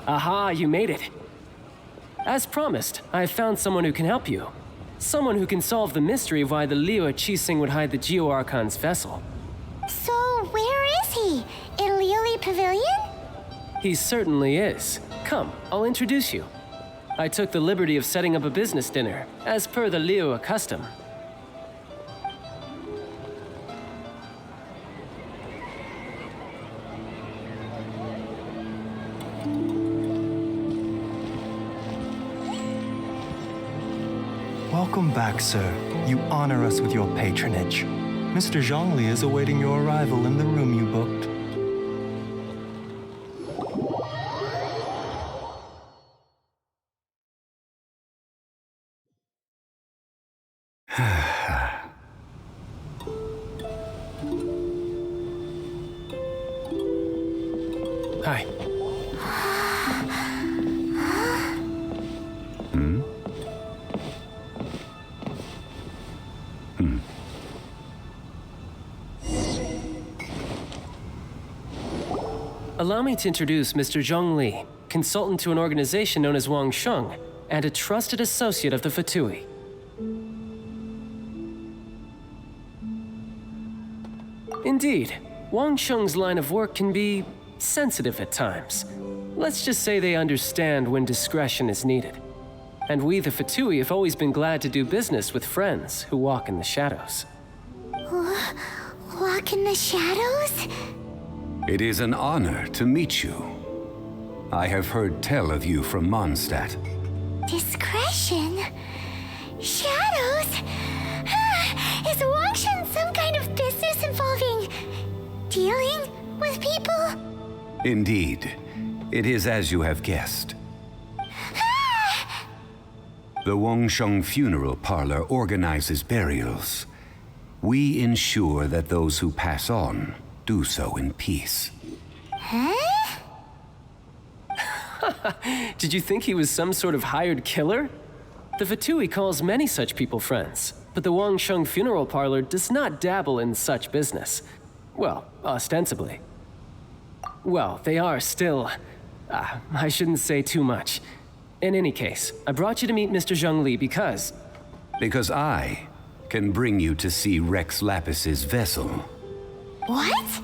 Aha, you made it. As promised, I have found someone who can help you. Someone who can solve the mystery of why the Liyue Qixing would hide the Geo-Archon's vessel. So, where is he? In Liyue Pavilion? He certainly is. Come, I'll introduce you. I took the liberty of setting up a business dinner, as per the Liyue custom. Welcome back, sir. You honor us with your patronage. Mr. Zhongli is awaiting your arrival in the room you booked. Hi. Allow me to introduce Mr. Zhongli, consultant to an organization known as Wang Sheng, and a trusted associate of the Fatui. Indeed, Wang Sheng's line of work can be sensitive at times. Let's just say they understand when discretion is needed. And we, the Fatui, have always been glad to do business with friends who walk in the shadows. Walk in the shadows? It is an honor to meet you. I have heard tell of you from Mondstadt. Discretion? Shadows? Is Wangshan some kind of business involving dealing with people? Indeed. It is as you have guessed. The Wangsheng Funeral Parlor organizes burials. We ensure that those who pass on do so in peace. Huh? Did you think he was some sort of hired killer? The Fatui calls many such people friends, but the Wangsheng Funeral Parlor does not dabble in such business. Well, ostensibly. Well, they are still... I shouldn't say too much. In any case, I brought you to meet Mr. Zhongli because... Because I can bring you to see Rex Lapis's vessel. What?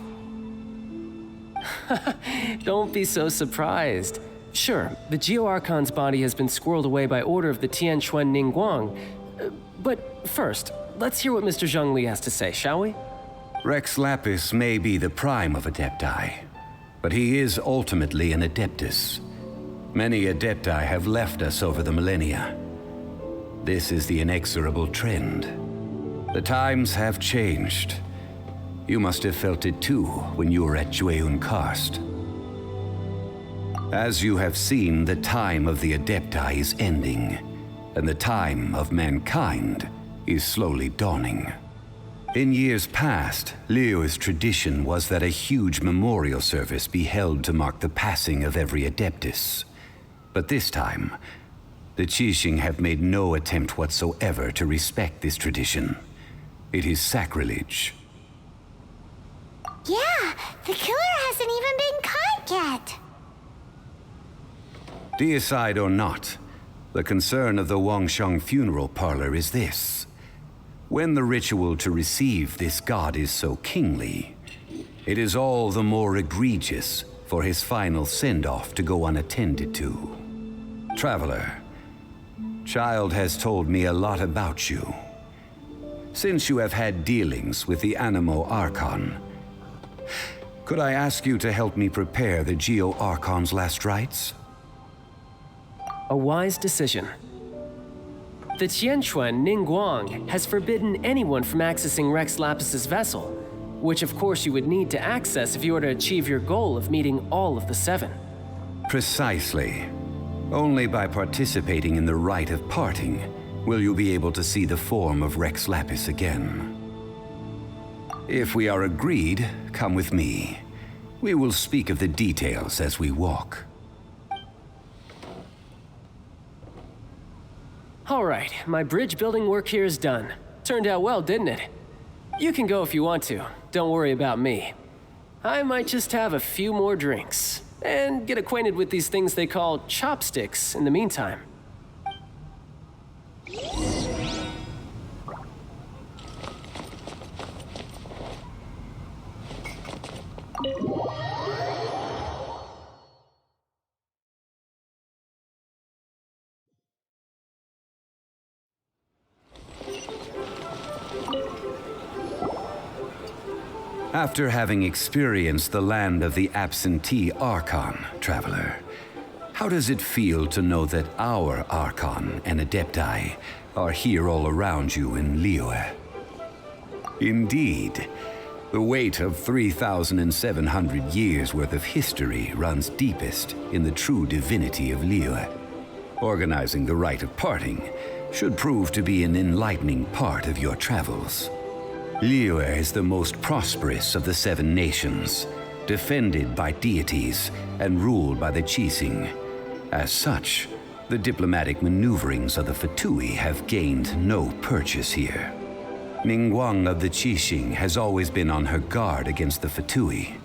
Don't be so surprised. Sure, the Geo-Archon's body has been squirreled away by order of the Tianquan Ningguang. But first, let's hear what Mr. Zhongli has to say, shall we? Rex Lapis may be the prime of Adepti, but he is ultimately an Adeptus. Many Adepti have left us over the millennia. This is the inexorable trend. The times have changed. You must have felt it too when you were at Jueyun Karst. As you have seen, the time of the Adepti is ending, and the time of mankind is slowly dawning. In years past, Liyue's tradition was that a huge memorial service be held to mark the passing of every Adeptus. But this time, the Qixing have made no attempt whatsoever to respect this tradition. It is sacrilege. Yeah, the killer hasn't even been caught yet. Deicide or not, the concern of the Wangsheng Funeral Parlor is this. When the ritual to receive this god is so kingly, it is all the more egregious for his final send-off to go unattended to. Traveler, Childe has told me a lot about you. Since you have had dealings with the Animo Archon, could I ask you to help me prepare the Geo-Archon's last rites? A wise decision. The Tianquan Ningguang has forbidden anyone from accessing Rex Lapis's vessel, which of course you would need to access if you were to achieve your goal of meeting all of the seven. Precisely. Only by participating in the rite of parting will you be able to see the form of Rex Lapis again. If we are agreed, come with me. We will speak of the details as we walk. All right, my bridge building work here is done. Turned out well, didn't it? You can go if you want to. Don't worry about me. I might just have a few more drinks and get acquainted with these things they call chopsticks in the meantime. After having experienced the land of the absentee Archon, traveler, how does it feel to know that our Archon and Adepti are here all around you in Liyue? Indeed, the weight of 3,700 years worth of history runs deepest in the true divinity of Liyue. Organizing the rite of parting should prove to be an enlightening part of your travels. Liyue is the most prosperous of the 7 nations, defended by deities and ruled by the Qixing. As such, the diplomatic maneuverings of the Fatui have gained no purchase here. Ningguang of the Qixing has always been on her guard against the Fatui.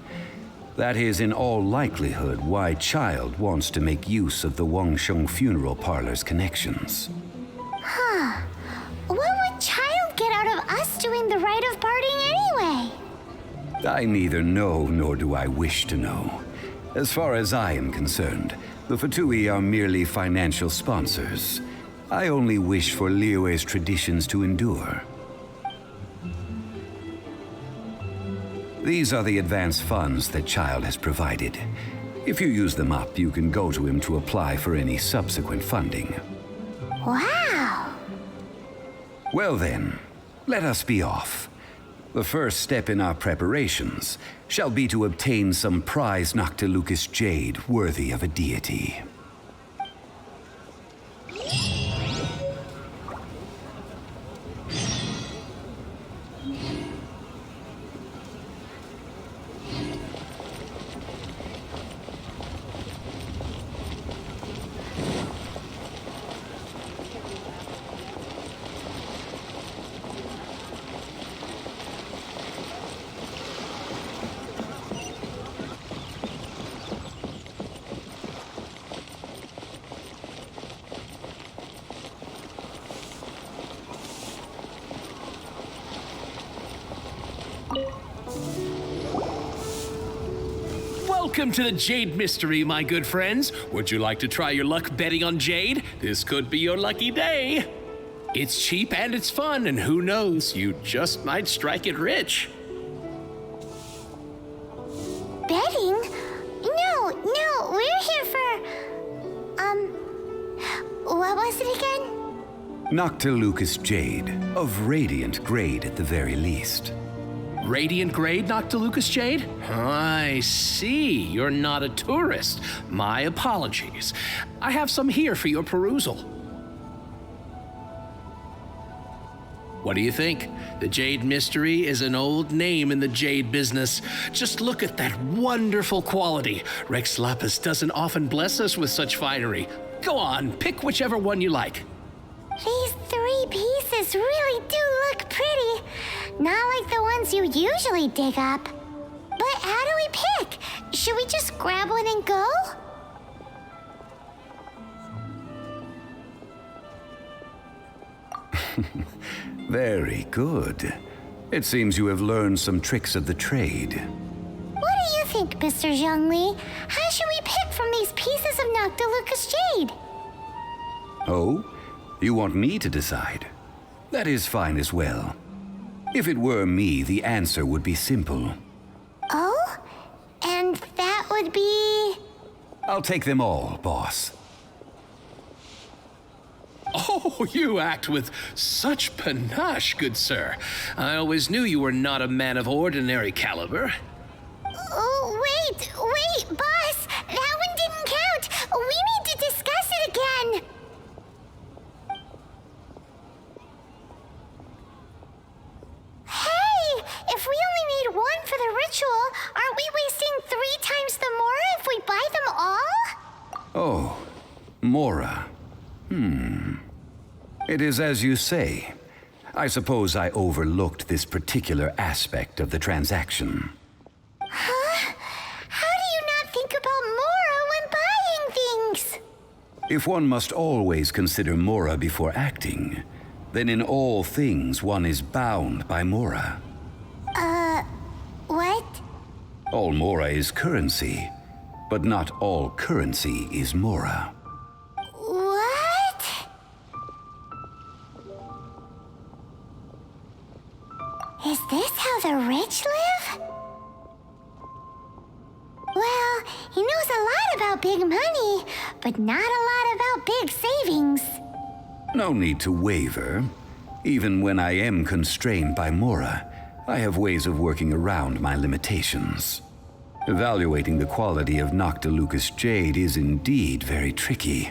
That is in all likelihood why Childe wants to make use of the Wangsheng funeral parlor's connections. Huh. What would Childe get out of us doing the rite of parting anyway? I neither know nor do I wish to know. As far as I am concerned, the Fatui are merely financial sponsors. I only wish for Liyue's traditions to endure. These are the advance funds that Childe has provided. If you use them up, you can go to him to apply for any subsequent funding. Wow! Well then, let us be off. The first step in our preparations shall be to obtain some prized Noctilucous jade worthy of a deity. Welcome to the Jade Mystery, my good friends. Would you like to try your luck betting on Jade? This could be your lucky day. It's cheap and it's fun, and who knows, you just might strike it rich. Betting? No, we're here for... what was it again? Noctilucous jade, of radiant grade at the very least. Radiant grade, Noctilucous jade? I see. You're not a tourist. My apologies. I have some here for your perusal. What do you think? The Jade Mystery is an old name in the jade business. Just look at that wonderful quality. Rex Lapis doesn't often bless us with such finery. Go on, pick whichever one you like. These 3 pieces really do look pretty. Not like the ones you usually dig up. But how do we pick? Should we just grab one and go? Very good. It seems you have learned some tricks of the trade. What do you think, Mr. Zhongli? How should we pick from these pieces of Noctilucous jade? Oh? You want me to decide? That is fine as well. If it were me, the answer would be simple. Oh? And that would be... I'll take them all, boss. Oh, you act with such panache, good sir. I always knew you were not a man of ordinary caliber. Oh, wait, boss! That one didn't count! We need to discuss it again! Hey! If we only need one for the ritual, aren't we wasting 3 times the Mora if we buy them all? Oh, Mora. It is as you say. I suppose I overlooked this particular aspect of the transaction. Huh? How do you not think about Mora when buying things? If one must always consider Mora before acting, then in all things one is bound by Mora. What? All Mora is currency, but not all currency is Mora. What? Is this how the rich live? Well, he knows a lot about big money, but not a lot about big savings. No need to waver. Even when I am constrained by Mora, I have ways of working around my limitations. Evaluating the quality of Noctilucous jade is indeed very tricky.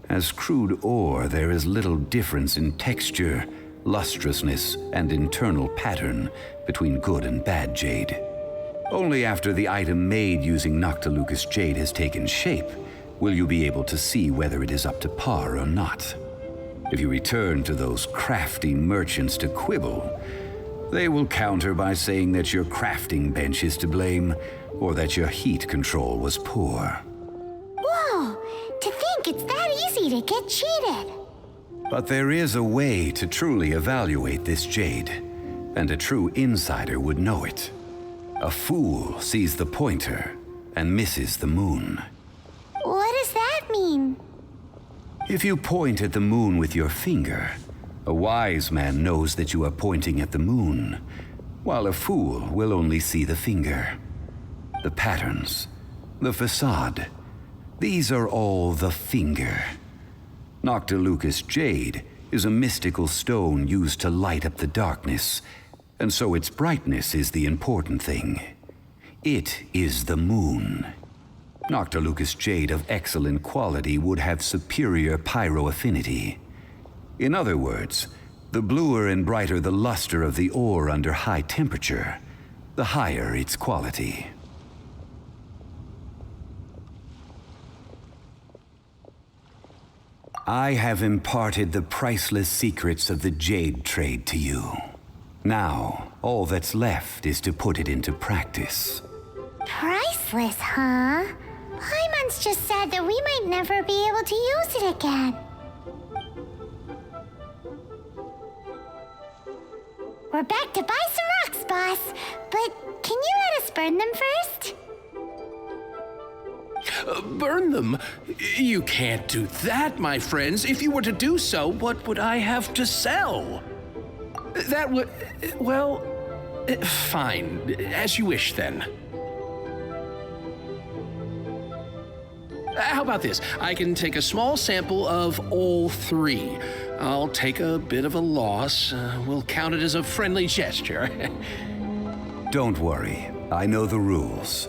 As crude ore, there is little difference in texture, lustrousness, and internal pattern between good and bad jade. Only after the item made using Noctilucous jade has taken shape will you be able to see whether it is up to par or not. If you return to those crafty merchants to quibble, they will counter by saying that your crafting bench is to blame, or that your heat control was poor. Whoa! To think it's that easy to get cheated. But there is a way to truly evaluate this jade, and a true insider would know it. A fool sees the pointer and misses the moon. What does that mean? If you point at the moon with your finger, a wise man knows that you are pointing at the moon, while a fool will only see the finger. The patterns, the facade, these are all the finger. Noctilucous jade is a mystical stone used to light up the darkness, and so its brightness is the important thing. It is the moon. Noctilucous jade of excellent quality would have superior pyro affinity. In other words, the bluer and brighter the luster of the ore under high temperature, the higher its quality. I have imparted the priceless secrets of the jade trade to you. Now, all that's left is to put it into practice. Priceless, huh? Paimon's just said that we might never be able to use it again. We're back to buy some rocks, boss. But can you let us burn them first? Burn them? You can't do that, my friends. If you were to do so, what would I have to sell? That would... well... fine. As you wish, then. How about this? I can take a small sample of all three. I'll take a bit of a loss. We'll count it as a friendly gesture. Don't worry. I know the rules.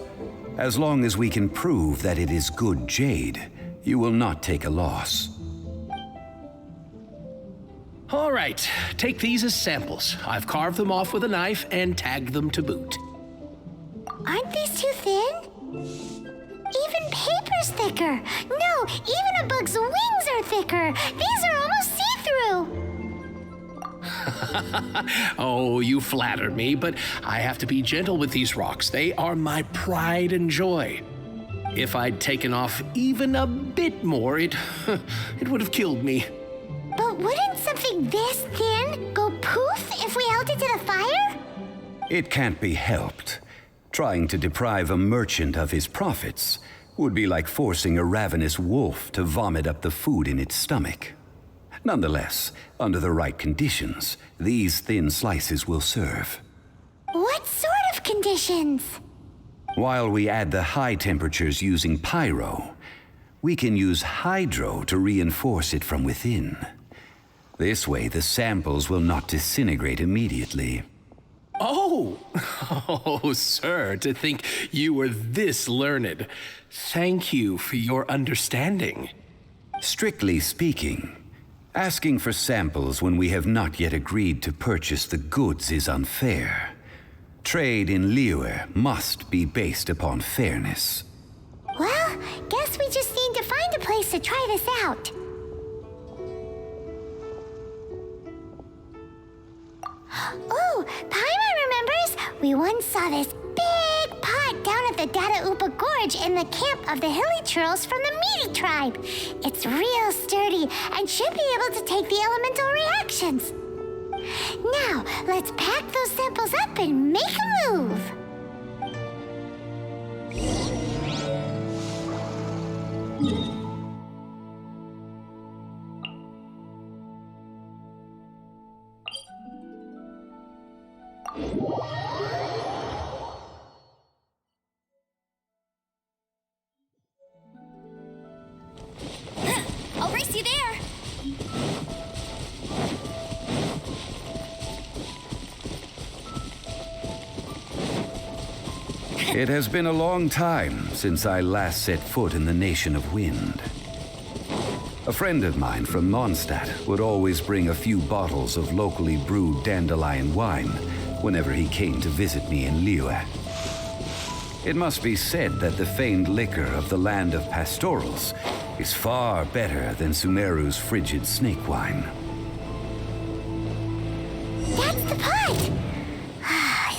As long as we can prove that it is good jade, you will not take a loss. All right, take these as samples. I've carved them off with a knife and tagged them to boot. Aren't these too thin? Even paper's thicker. No, even a bug's wings are thicker. These are almost see-through. Oh, you flatter me, but I have to be gentle with these rocks. They are my pride and joy. If I'd taken off even a bit more, it would have killed me. But wouldn't something this thin go poof if we held it to the fire? It can't be helped. Trying to deprive a merchant of his profits would be like forcing a ravenous wolf to vomit up the food in its stomach. Nonetheless, under the right conditions, these thin slices will serve. What sort of conditions? While we add the high temperatures using pyro, we can use hydro to reinforce it from within. This way, the samples will not disintegrate immediately. Oh, sir, to think you were this learned. Thank you for your understanding. Strictly speaking, asking for samples when we have not yet agreed to purchase the goods is unfair. Trade in Liyue must be based upon fairness. Well, guess we just need to find a place to try this out. We once saw this big pot down at the Data Upa Gorge in the camp of the hilly churls from the Meaty tribe. It's real sturdy and should be able to take the elemental reactions. Now, let's pack those samples up and make a move. I'll race you there! It has been a long time since I last set foot in the Nation of Wind. A friend of mine from Mondstadt would always bring a few bottles of locally brewed dandelion wine whenever he came to visit me in Liyue. It must be said that the famed liquor of the land of pastorals is far better than Sumeru's frigid snake wine. That's the pot!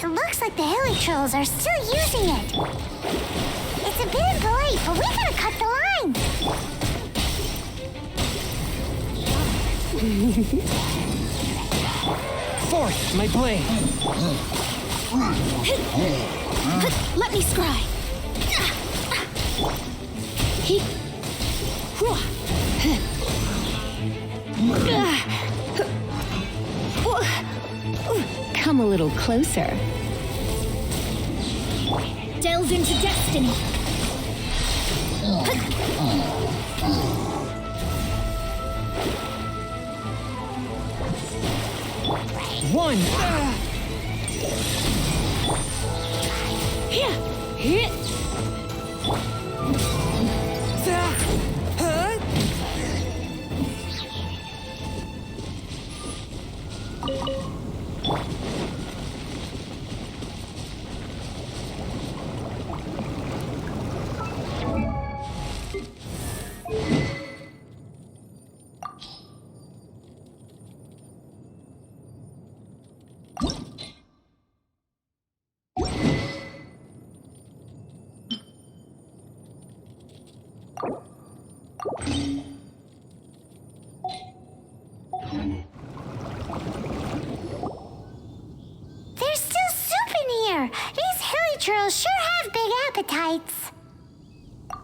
It looks like the hilly trolls are still using it. It's a bit impolite, but we gotta cut the line. Forth, my blade! Let me scry! Come a little closer. Delve into destiny! One! There's still soup in here. These hilly trolls sure have big appetites.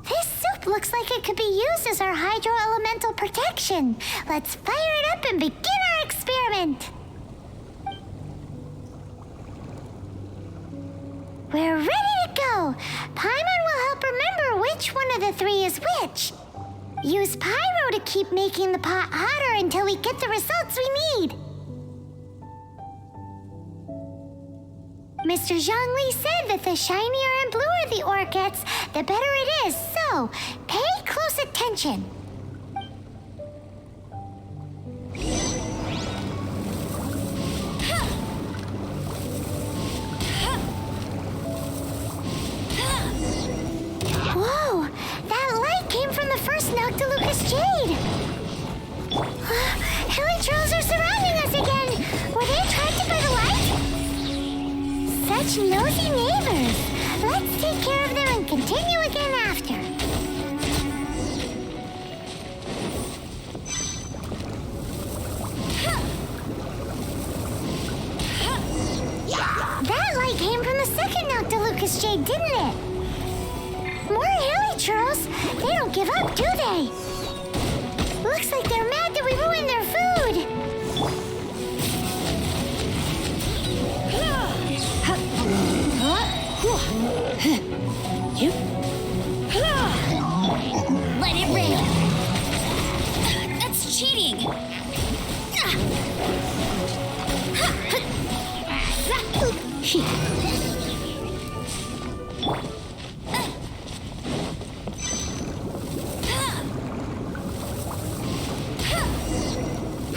This soup looks like it could be used as our hydro-elemental protection. Let's fire it up and begin our experiment. We're ready to go. Paimon will help remember which one of the three is which. Use pyro to keep making the pot hotter until we get the results we need. Mr. Zhongli said that the shinier and bluer the ore gets, the better it is, so pay close attention. Whoa! That light came from the first Noctilucous jade! Hilly trolls are surrounding us again! Were they attracted by the light? Such nosy neighbors! Let's take care of them and continue again after. That light came from the second Noctilucous jade, didn't it? More hilly trolls? They don't give up, do they? Looks like they're mad that we ruined their food. Let it rip! That's cheating!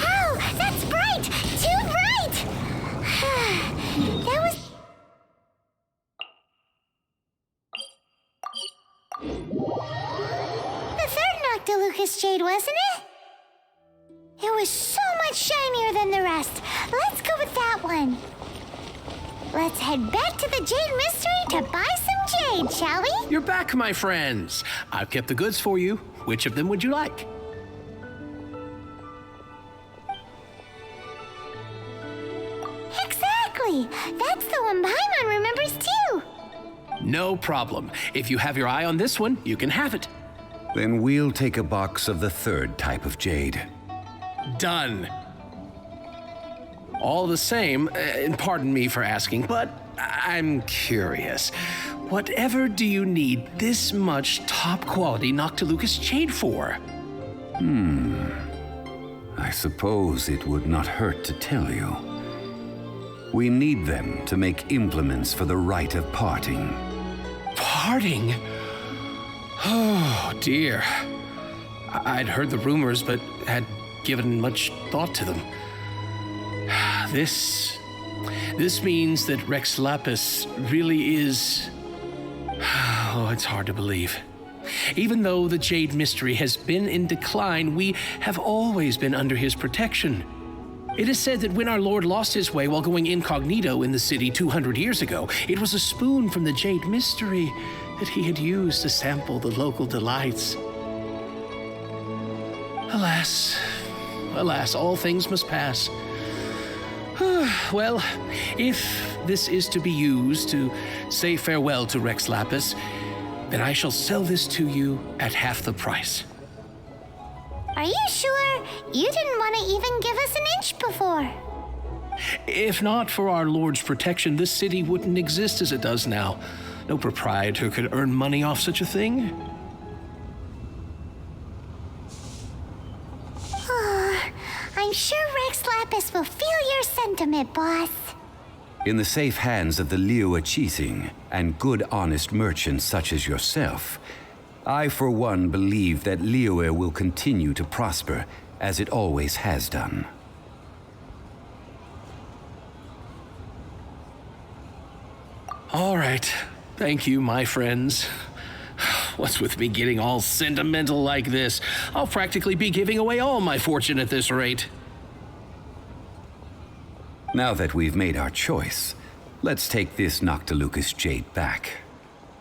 Oh, that's bright! Too bright! That was... the third Noctilucous jade, wasn't it? It was so much shinier than the rest. Let's go with that one. Let's head back to the Jade Mystery to buy some jade, shall we? You're back, my friends. I've kept the goods for you. Which of them would you like? Exactly. That's the one Paimon remembers too. No problem. If you have your eye on this one, you can have it. Then we'll take a box of the third type of jade. Done. All the same, and pardon me for asking, but I'm curious. Whatever do you need this much top-quality Noctilucus jade for? I suppose it would not hurt to tell you. We need them to make implements for the rite of parting. Parting? Oh, dear. I'd heard the rumors, but had given much thought to them. This means that Rex Lapis really is... Oh, it's hard to believe. Even though the Jade Mystery has been in decline, we have always been under his protection. It is said that when our Lord lost his way while going incognito in the city 200 years ago, it was a spoon from the Jade Mystery that he had used to sample the local delights. Alas, all things must pass. Well, if this is to be used to say farewell to Rex Lapis, then I shall sell this to you at half the price. Are you sure? You didn't want to even give us an inch before. If not for our Lord's protection, this city wouldn't exist as it does now. No proprietor could earn money off such a thing. I'm sure Rex Lapis will feel your sentiment, boss. In the safe hands of the Liyue and good honest merchants such as yourself, I for one believe that Liyue will continue to prosper as it always has done. All right. Thank you, my friends. What's with me getting all sentimental like this? I'll practically be giving away all my fortune at this rate. Now that we've made our choice, let's take this Noctilucus jade back.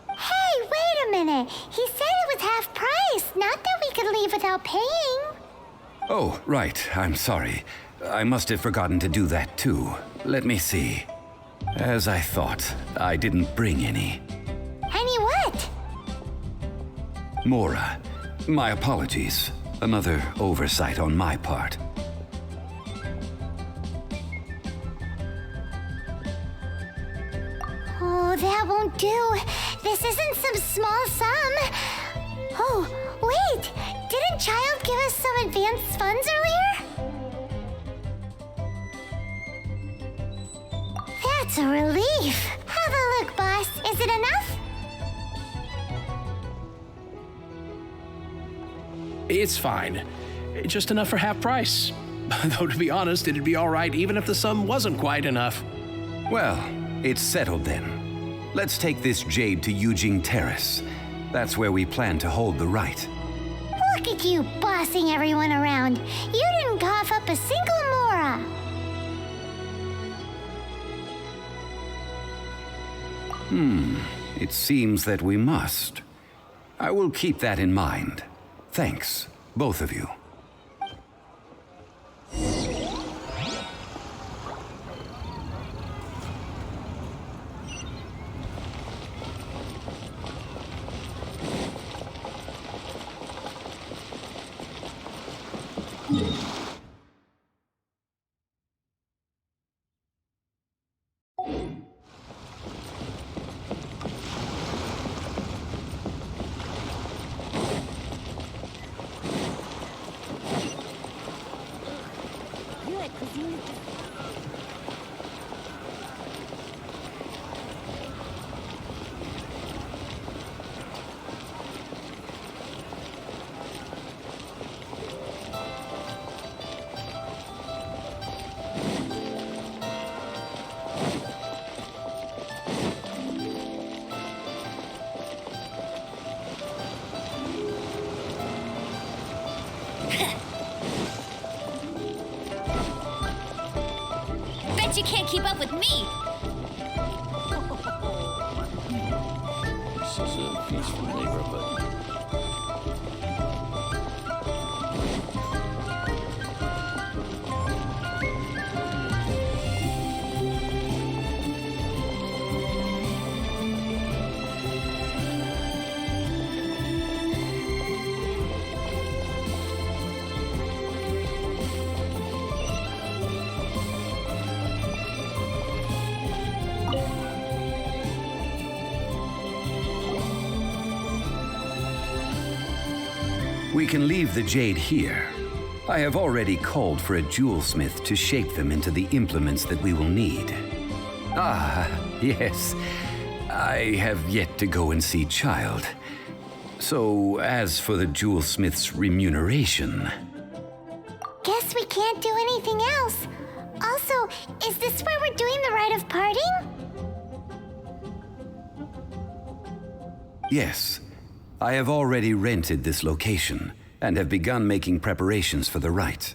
Hey, wait a minute. He said it was half price, not that we could leave without paying. Oh, right. I'm sorry. I must have forgotten to do that too. Let me see. As I thought, I didn't bring any. Any what? Mora, my apologies. Another oversight on my part. Oh, that won't do. This isn't some small sum. Oh, wait. Didn't Childe give us some advanced funds earlier? That's a relief. Have a look, boss. Is it enough? It's fine. Just enough for half price. Though, to be honest, it'd be all right even if the sum wasn't quite enough. Well, it's settled then. Let's take this jade to Yujing Terrace. That's where we plan to hold the rite. Look at you bossing everyone around. You didn't cough up a single Mora. It seems that we must. I will keep that in mind. Thanks, both of you. Bet you can't keep up with me. useful neighborhood. We can leave the jade here. I have already called for a jewelsmith to shape them into the implements that we will need. Ah, yes. I have yet to go and see Childe. So, as for the jewelsmith's remuneration... Guess we can't do anything else. Also, is this where we're doing the rite of parting? Yes. I have already rented this location and have begun making preparations for the rite.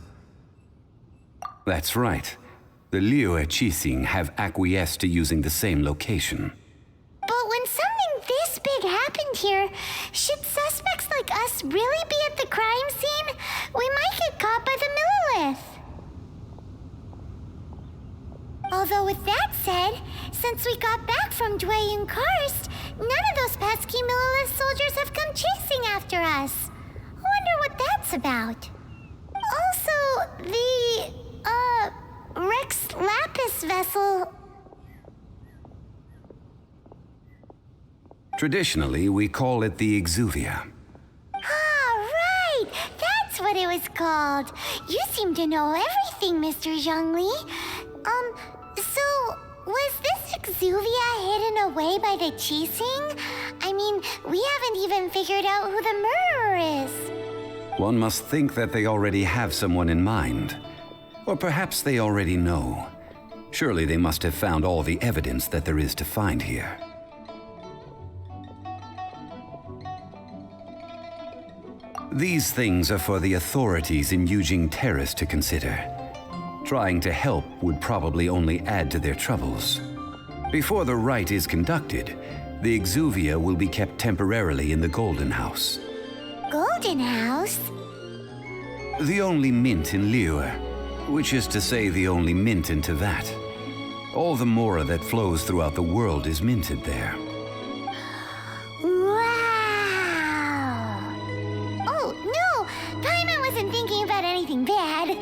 That's right. The Liyue Qixing have acquiesced to using the same location. But when something this big happened here, should suspects like us really be at the crime scene? We might get caught by the Millilith. Although with that said, since we got back from Dwayne Karst, none of those pesky Millilith soldiers have come chasing after us. Wonder what that's about. Also, the, Rex Lapis vessel... Traditionally, we call it the Exuvia. Ah, right! That's what it was called. You seem to know everything, Mr. Zhongli. So, was this Exuvia hidden away by the Qixing? I mean, we haven't even figured out who the murderer is. One must think that they already have someone in mind. Or perhaps they already know. Surely they must have found all the evidence that there is to find here. These things are for the authorities in Yujing Terrace to consider. Trying to help would probably only add to their troubles. Before the rite is conducted, the Exuvia will be kept temporarily in the Golden House. Golden House? The only mint in Liyue, which is to say the only mint in Tevat. All the mora that flows throughout the world is minted there. Wow! Oh, no! Paimon wasn't thinking about anything bad.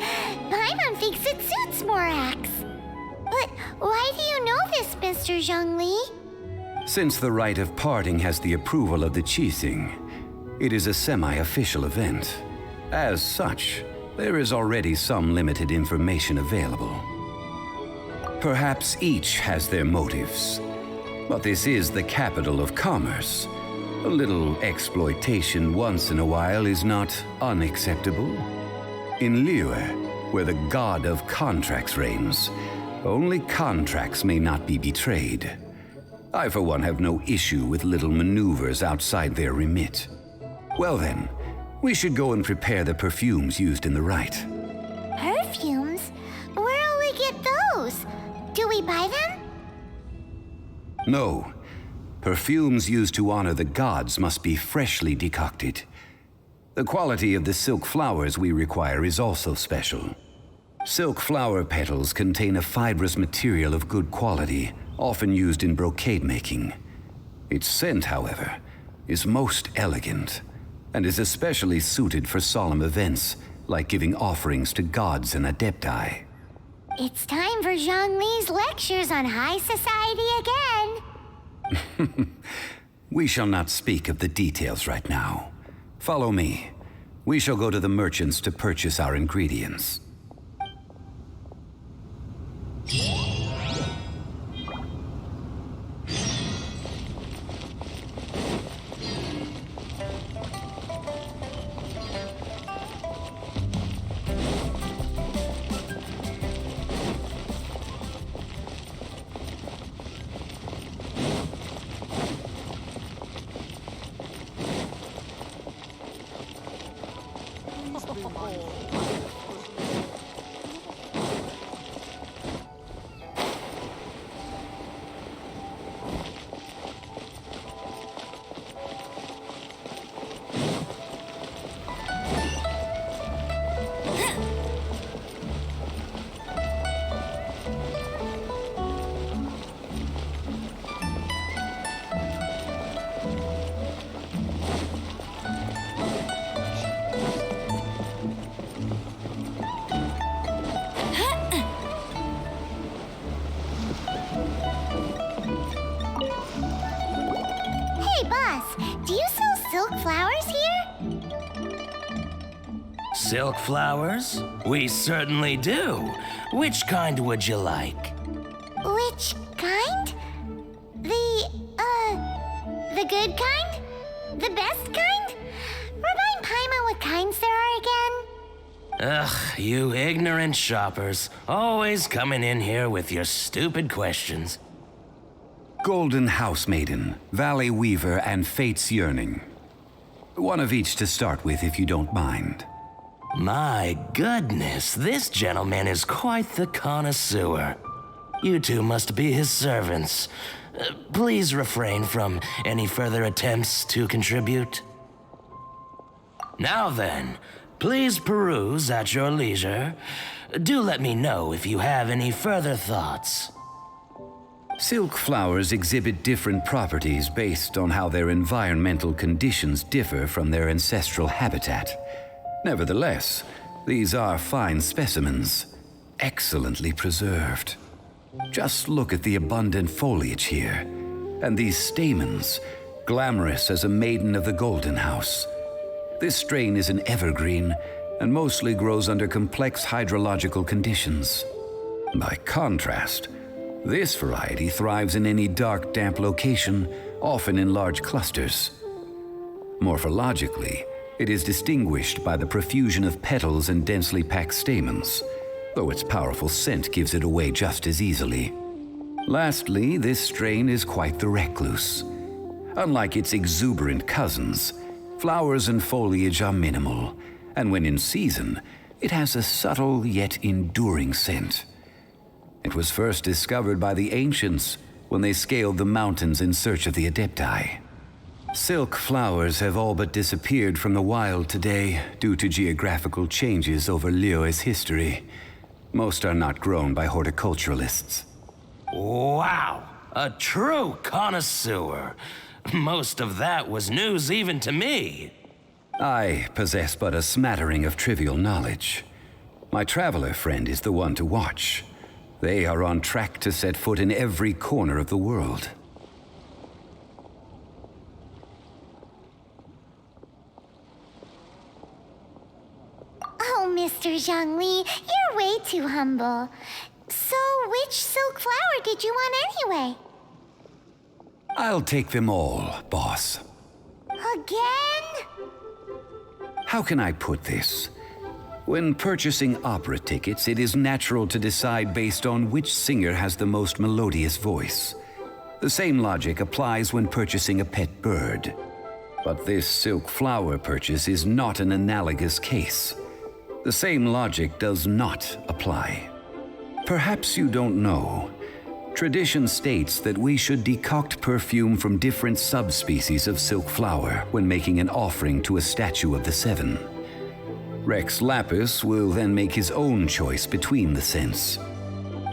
Paimon thinks it suits Morax. But why do you know this, Mr. Zhongli? Since the rite of parting has the approval of the Qixing, it is a semi-official event. As such, there is already some limited information available. Perhaps each has their motives, but this is the capital of commerce. A little exploitation once in a while is not unacceptable. In Liyue, where the god of contracts reigns, only contracts may not be betrayed. I, for one, have no issue with little maneuvers outside their remit. Well then, we should go and prepare the perfumes used in the rite. Perfumes? Where'll we get those? Do we buy them? No. Perfumes used to honor the gods must be freshly decocted. The quality of the silk flowers we require is also special. Silk flower petals contain a fibrous material of good quality, often used in brocade making. Its scent, however, is most elegant, and is especially suited for solemn events, like giving offerings to gods and adepti. It's time for Zhongli's lectures on high society again. We shall not speak of the details right now. Follow me. We shall go to the merchants to purchase our ingredients. flowers here? Silk flowers? We certainly do. Which kind would you like? Which kind? The good kind? The best kind? Remind Paimon what kinds there are again. Ugh, you ignorant shoppers. Always coming in here with your stupid questions. Golden House Maiden, Valley Weaver, and Fate's Yearning. One of each to start with, if you don't mind. My goodness, this gentleman is quite the connoisseur. You two must be his servants. Please refrain from any further attempts to contribute. Now then, please peruse at your leisure. Do let me know if you have any further thoughts. Silk flowers exhibit different properties based on how their environmental conditions differ from their ancestral habitat. Nevertheless, these are fine specimens, excellently preserved. Just look at the abundant foliage here, and these stamens, glamorous as a maiden of the Golden House. This strain is an evergreen and mostly grows under complex hydrological conditions. By contrast, this variety thrives in any dark, damp location, often in large clusters. Morphologically, it is distinguished by the profusion of petals and densely packed stamens, though its powerful scent gives it away just as easily. Lastly, this strain is quite the recluse. Unlike its exuberant cousins, flowers and foliage are minimal, and when in season, it has a subtle yet enduring scent. It was first discovered by the ancients when they scaled the mountains in search of the Adepti. Silk flowers have all but disappeared from the wild today due to geographical changes over Liyue's history. Most are not grown by horticulturalists. Wow, a true connoisseur. Most of that was news even to me. I possess but a smattering of trivial knowledge. My traveler friend is the one to watch. They are on track to set foot in every corner of the world. Oh, Mr. Zhongli, you're way too humble. So, which silk flower did you want anyway? I'll take them all, boss. Again? How can I put this? When purchasing opera tickets, it is natural to decide based on which singer has the most melodious voice. The same logic applies when purchasing a pet bird. But this silk flower purchase is not an analogous case. The same logic does not apply. Perhaps you don't know. Tradition states that we should decoct perfume from different subspecies of silk flower when making an offering to a statue of the Seven. Rex Lapis will then make his own choice between the scents.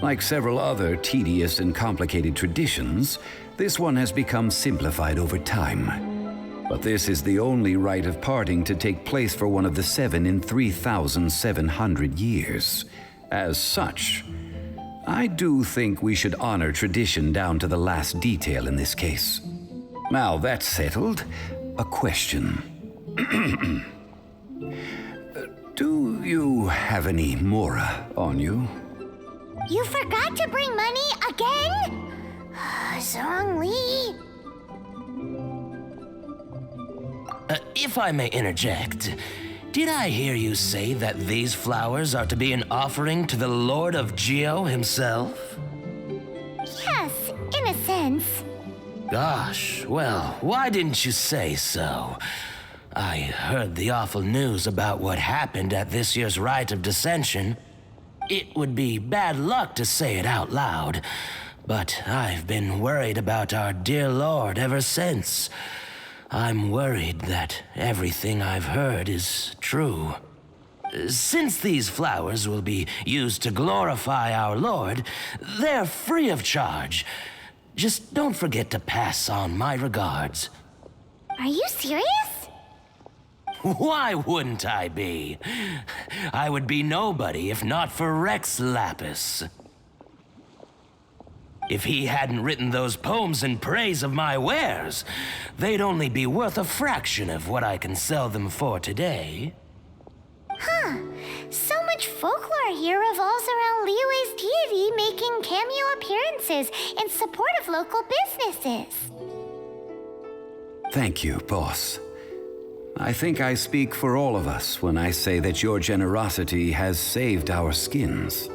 Like several other tedious and complicated traditions, this one has become simplified over time. But this is the only rite of parting to take place for one of the Seven in 3,700 years. As such, I do think we should honor tradition down to the last detail in this case. Now that's settled, a question. Do you have any mora on you? You forgot to bring money again? Zhongli. If I may interject, did I hear you say that these flowers are to be an offering to the Lord of Geo himself? Yes, in a sense. Gosh, well, why didn't you say so? I heard the awful news about what happened at this year's Rite of Dissension. It would be bad luck to say it out loud, but I've been worried about our dear Lord ever since. I'm worried that everything I've heard is true. Since these flowers will be used to glorify our Lord, they're free of charge. Just don't forget to pass on my regards. Are you serious? Why wouldn't I be? I would be nobody if not for Rex Lapis. If he hadn't written those poems in praise of my wares, they'd only be worth a fraction of what I can sell them for today. Huh. So much folklore here revolves around Liyue's deity making cameo appearances in support of local businesses. Thank you, boss. I think I speak for all of us when I say that your generosity has saved our skins.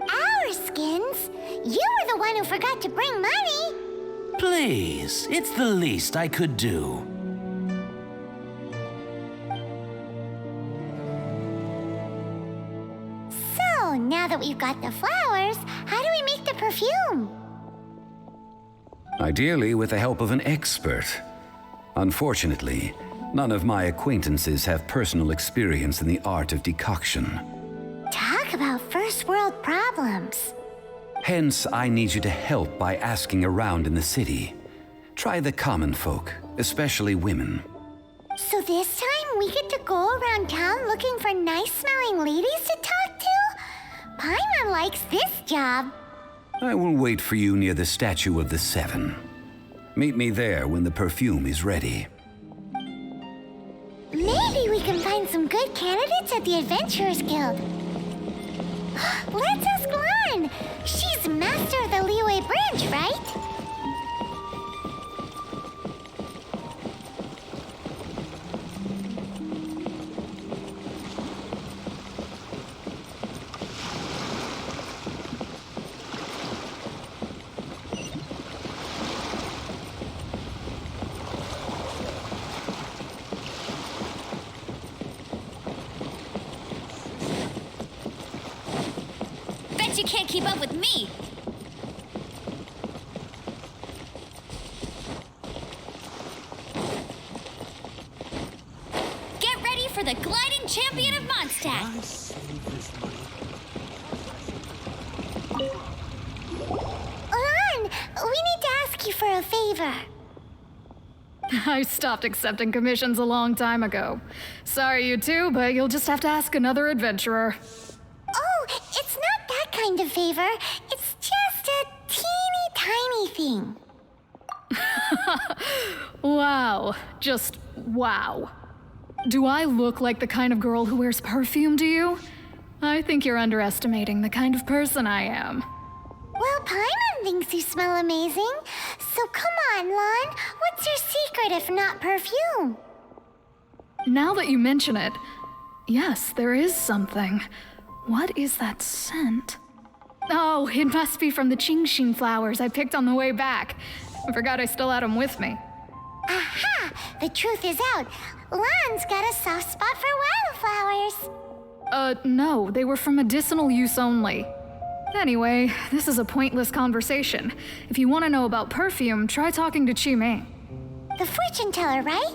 Our skins? You were the one who forgot to bring money. Please, it's the least I could do. So, now that we've got the flowers, how do we make the perfume? Ideally, with the help of an expert. Unfortunately, none of my acquaintances have personal experience in the art of decoction. Talk about first world problems. Hence, I need you to help by asking around in the city. Try the common folk, especially women. So this time we get to go around town looking for nice-smelling ladies to talk to? Paimon likes this job. I will wait for you near the statue of the Seven. Meet me there when the perfume is ready. Maybe we can find some good candidates at the Adventurers Guild. Let's ask Lan. She's master of the Liyue branch, right? Bet you can't keep up with me. Get ready for the gliding champion of Mondstadt. Lan, we need to ask you for a favor. I stopped accepting commissions a long time ago. Sorry, you two, but you'll just have to ask another adventurer. Oh, it's not that kind of favor. It's just a teeny tiny thing. Wow. Just wow. Do I look like the kind of girl who wears perfume to you? I think you're underestimating the kind of person I am. Well, Paimon thinks you smell amazing. So come on, Lan. What's your secret if not perfume? Now that you mention it, yes, there is something. What is that scent? Oh, it must be from the genshin flowers I picked on the way back. I forgot I still had them with me. Aha! The truth is out. Lan's got a soft spot for wildflowers. No, they were for medicinal use only. Anyway, this is a pointless conversation. If you want to know about perfume, try talking to Chimei. The fortune teller, right?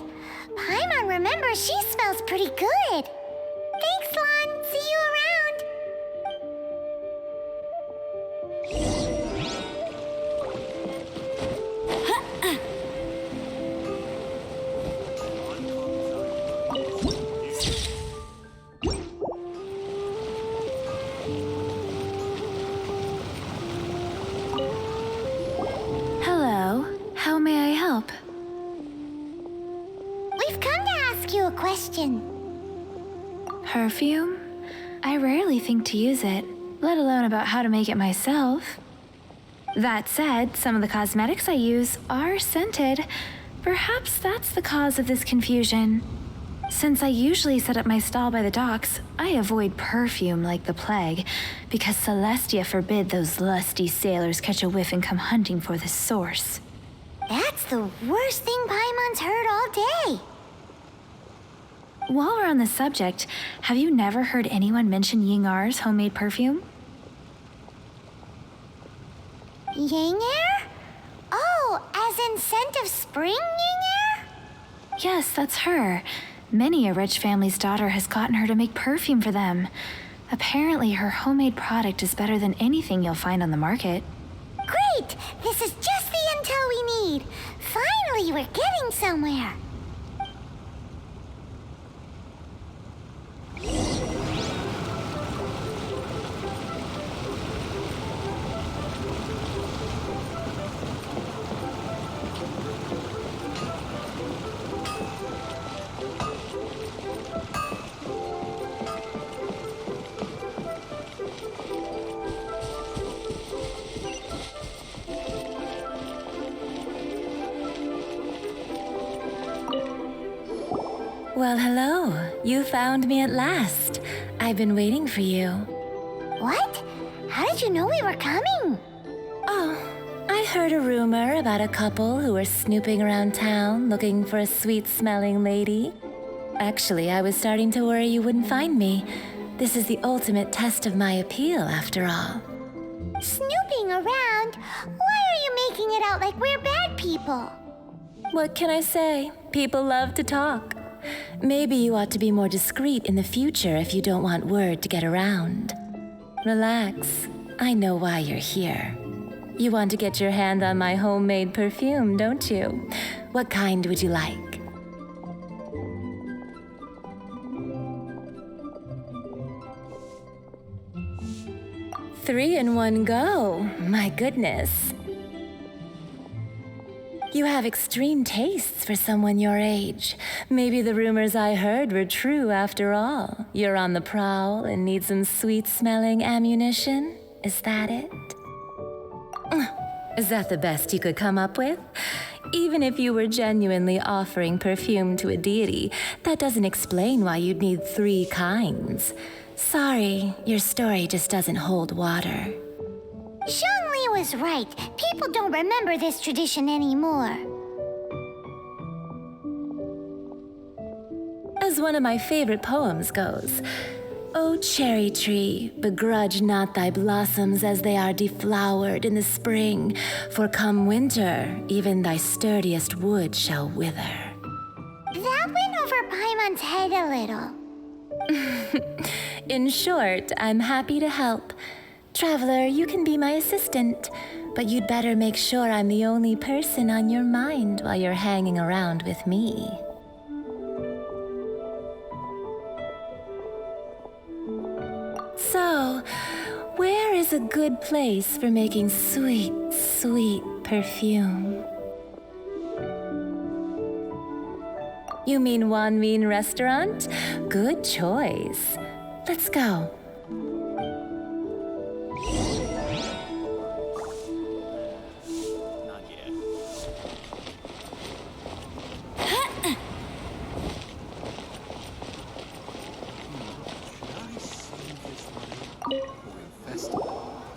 Paimon remembers she smells pretty good. Thanks, Lan. See you around. Hello. How may I help? We've come to ask you a question. Perfume? I rarely think to use it, let alone about how to make it myself. That said, some of the cosmetics I use are scented. Perhaps that's the cause of this confusion. Since I usually set up my stall by the docks, I avoid perfume like the plague, because Celestia forbid those lusty sailors catch a whiff and come hunting for the source. That's the worst thing Paimon's heard all day. While we're on the subject, have you never heard anyone mention Yingar's homemade perfume? Yingar? Oh, as in scent of spring, Yingar? Yes, that's her. Many a rich family's daughter has gotten her to make perfume for them. Apparently, her homemade product is better than anything you'll find on the market. Great! This is just the intel we need. Finally, we're getting somewhere. Well, hello. You found me at last. I've been waiting for you. What? How did you know we were coming? Oh, I heard a rumor about a couple who were snooping around town looking for a sweet-smelling lady. Actually, I was starting to worry you wouldn't find me. This is the ultimate test of my appeal, after all. Snooping around? Why are you making it out like we're bad people? What can I say? People love to talk. Maybe you ought to be more discreet in the future if you don't want word to get around. Relax. I know why you're here. You want to get your hand on my homemade perfume, don't you? What kind would you like? Three in one go. My goodness. You have extreme tastes for someone your age. Maybe the rumors I heard were true after all. You're on the prowl and need some sweet-smelling ammunition? Is that it? Is that the best you could come up with? Even if you were genuinely offering perfume to a deity, that doesn't explain why you'd need 3 kinds. Sorry, your story just doesn't hold water. Zhongli was right. People don't remember this tradition anymore. As one of my favorite poems goes, O cherry tree, begrudge not thy blossoms as they are deflowered in the spring, for come winter, even thy sturdiest wood shall wither. That went over Paimon's head a little. In short, I'm happy to help. Traveler, you can be my assistant, but you'd better make sure I'm the only person on your mind while you're hanging around with me. So, where is a good place for making sweet, sweet perfume? You mean Wanmin Restaurant? Good choice. Let's go.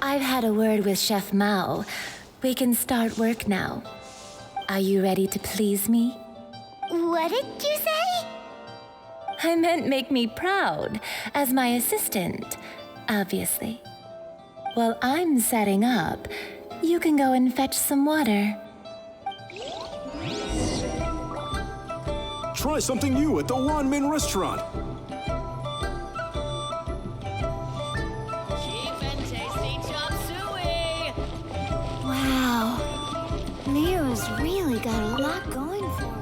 I've had a word with Chef Mao. We can start work now. Are you ready to please me? What did you say? I meant make me proud, as my assistant, obviously. While I'm setting up, you can go and fetch some water. Try something new at the Wanmin Restaurant. Cheap and tasty chop suey. Wow. Liyue's really got a lot going for her.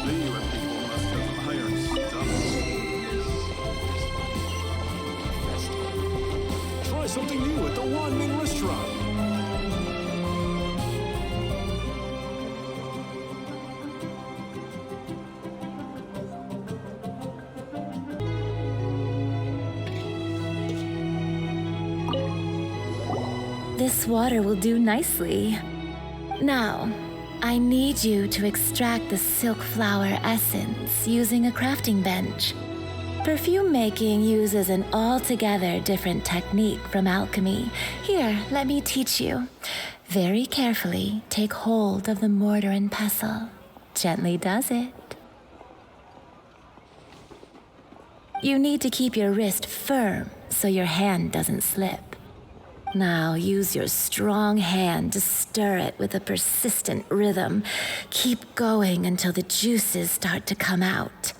Liyue people must have iron stomachs. Try something new at the Wanmin Restaurant. This water will do nicely. Now, I need you to extract the silk flower essence using a crafting bench. Perfume making uses an altogether different technique from alchemy. Here, let me teach you. Very carefully, take hold of the mortar and pestle. Gently does it. You need to keep your wrist firm so your hand doesn't slip. Now use your strong hand to stir it with a persistent rhythm. Keep going until the juices start to come out.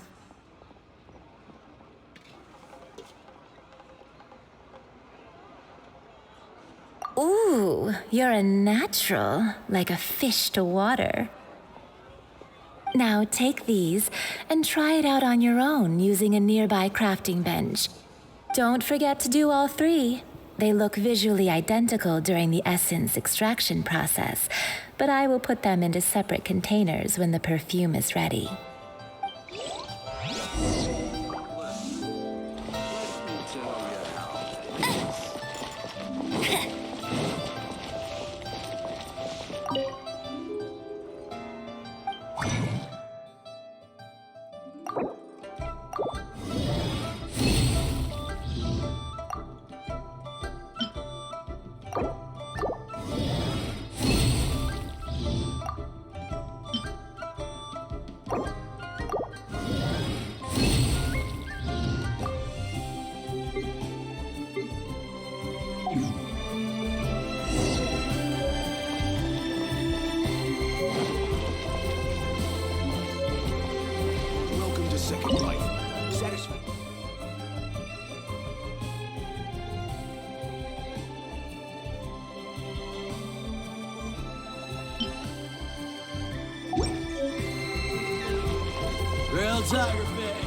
Ooh, you're a natural, like a fish to water. Now take these and try it out on your own using a nearby crafting bench. Don't forget to do all 3. They look visually identical during the essence extraction process, but I will put them into separate containers when the perfume is ready. Welcome to Second Life. Satisfied. Real tiger fish.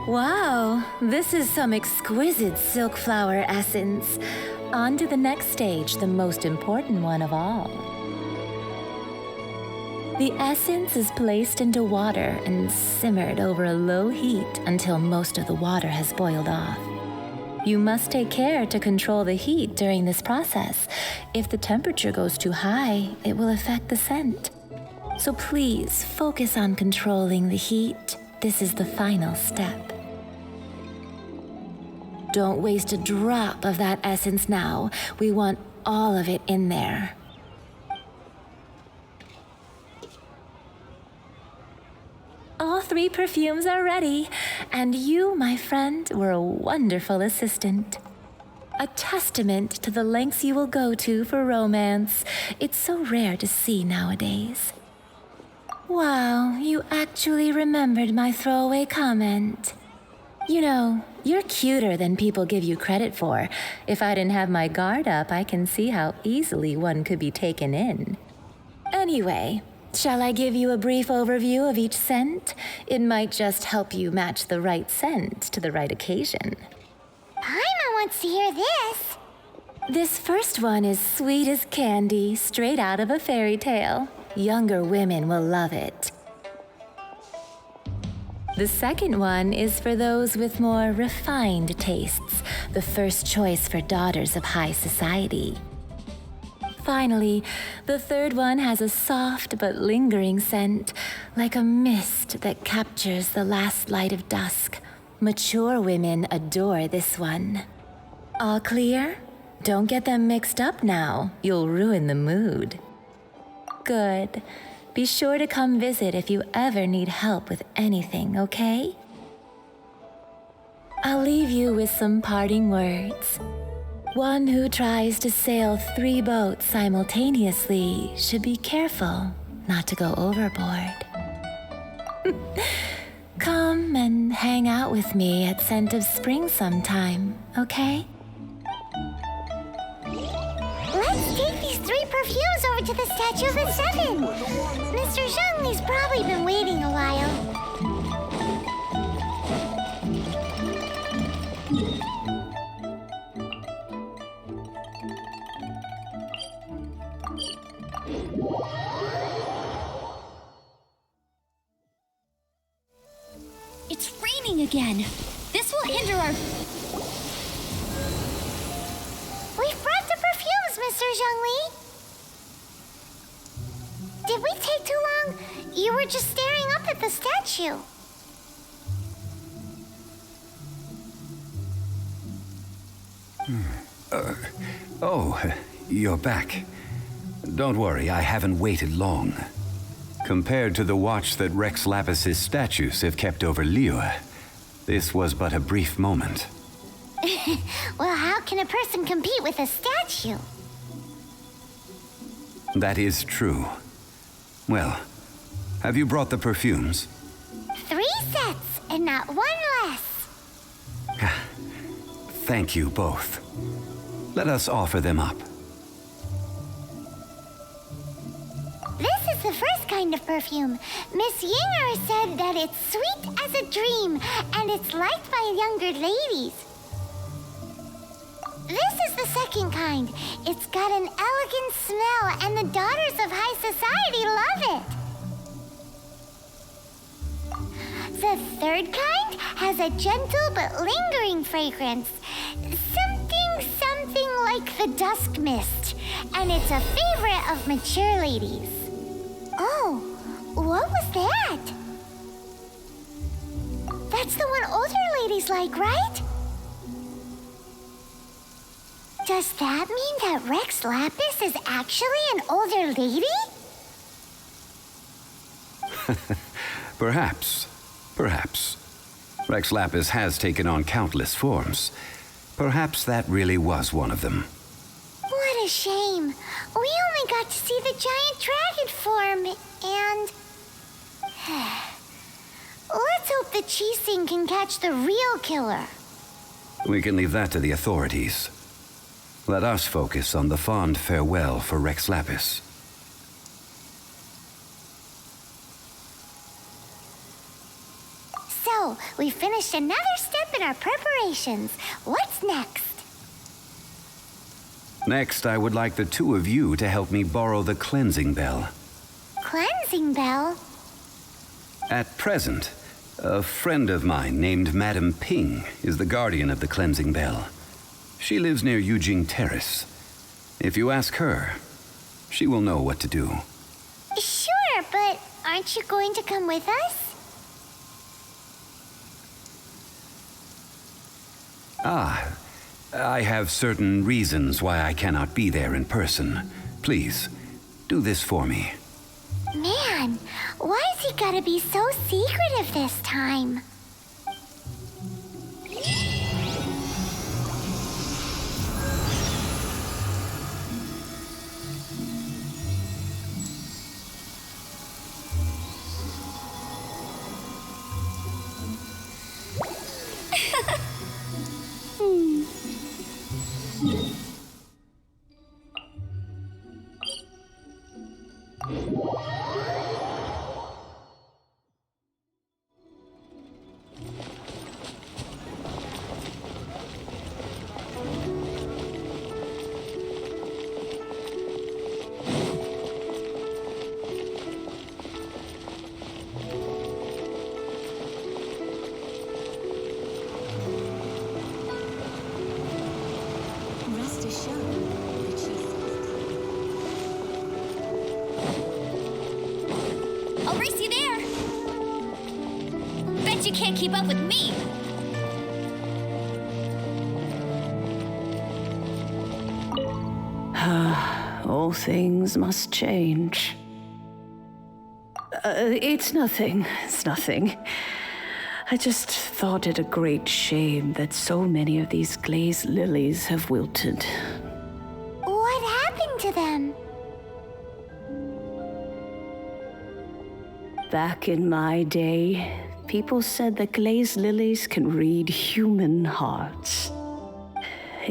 Wow, this is some exquisite silk flower essence. On to the next stage, the most important one of all. The essence is placed into water and simmered over a low heat until most of the water has boiled off. You must take care to control the heat during this process. If the temperature goes too high, it will affect the scent. So please focus on controlling the heat. This is the final step. Don't waste a drop of that essence now. We want all of it in there. All 3 perfumes are ready, and you, my friend, were a wonderful assistant. A testament to the lengths you will go to for romance. It's so rare to see nowadays. Wow, you actually remembered my throwaway comment. You know, you're cuter than people give you credit for. If I didn't have my guard up, I can see how easily one could be taken in. Anyway, shall I give you a brief overview of each scent? It might just help you match the right scent to the right occasion. Paimon wants to hear this. This first one is sweet as candy, straight out of a fairy tale. Younger women will love it. The second one is for those with more refined tastes, the first choice for daughters of high society. Finally, the third one has a soft but lingering scent, like a mist that captures the last light of dusk. Mature women adore this one. All clear? Don't get them mixed up now. You'll ruin the mood. Good. Be sure to come visit if you ever need help with anything, okay? I'll leave you with some parting words. One who tries to sail 3 boats simultaneously should be careful not to go overboard. Come and hang out with me at Scent of Spring sometime, okay? Let's take these 3 perfumes over to the Statue of the Seven. Mr. Zhongli's probably been waiting a while. It's raining again. This will hinder our... We've brought the perfumes, Mr. Zhongli. Did we take too long? You were just staring up at the statue. Oh, you're back. Don't worry, I haven't waited long. Compared to the watch that Rex Lapis's statues have kept over Liyue, this was but a brief moment. Well, how can a person compete with a statue? That is true. Well, have you brought the perfumes? 3 sets, and not 1 less. Thank you both. Let us offer them up. This is the first kind of perfume. Miss Yinger said that it's sweet as a dream, and it's liked by younger ladies. This is the second kind. It's got an elegant smell, and the daughters of high society love it. The third kind has a gentle but lingering fragrance. Something like the dusk mist, and it's a favorite of mature ladies. Oh, what was that? That's the one older ladies like, right? Does that mean that Rex Lapis is actually an older lady? Perhaps. Rex Lapis has taken on countless forms. Perhaps that really was one of them. What a shame. We only got to see the giant dragon form, and... Let's hope the Chi-Sing can catch the real killer. We can leave that to the authorities. Let us focus on the fond farewell for Rex Lapis. So, we finished another step in our preparations. What's next? Next, I would like the 2 of you to help me borrow the cleansing bell. Cleansing bell? At present, a friend of mine named Madame Ping is the guardian of the cleansing bell. She lives near Yujing Terrace. If you ask her, she will know what to do. Sure, but aren't you going to come with us? I have certain reasons why I cannot be there in person. Please, do this for me. Man, why has he gotta be so secretive this time? I'll race you there. Bet you can't keep up with me. All things must change. It's nothing. It's nothing. I just thought it a great shame that so many of these glazed lilies have wilted. What happened to them? Back in my day, people said that glazed lilies can read human hearts.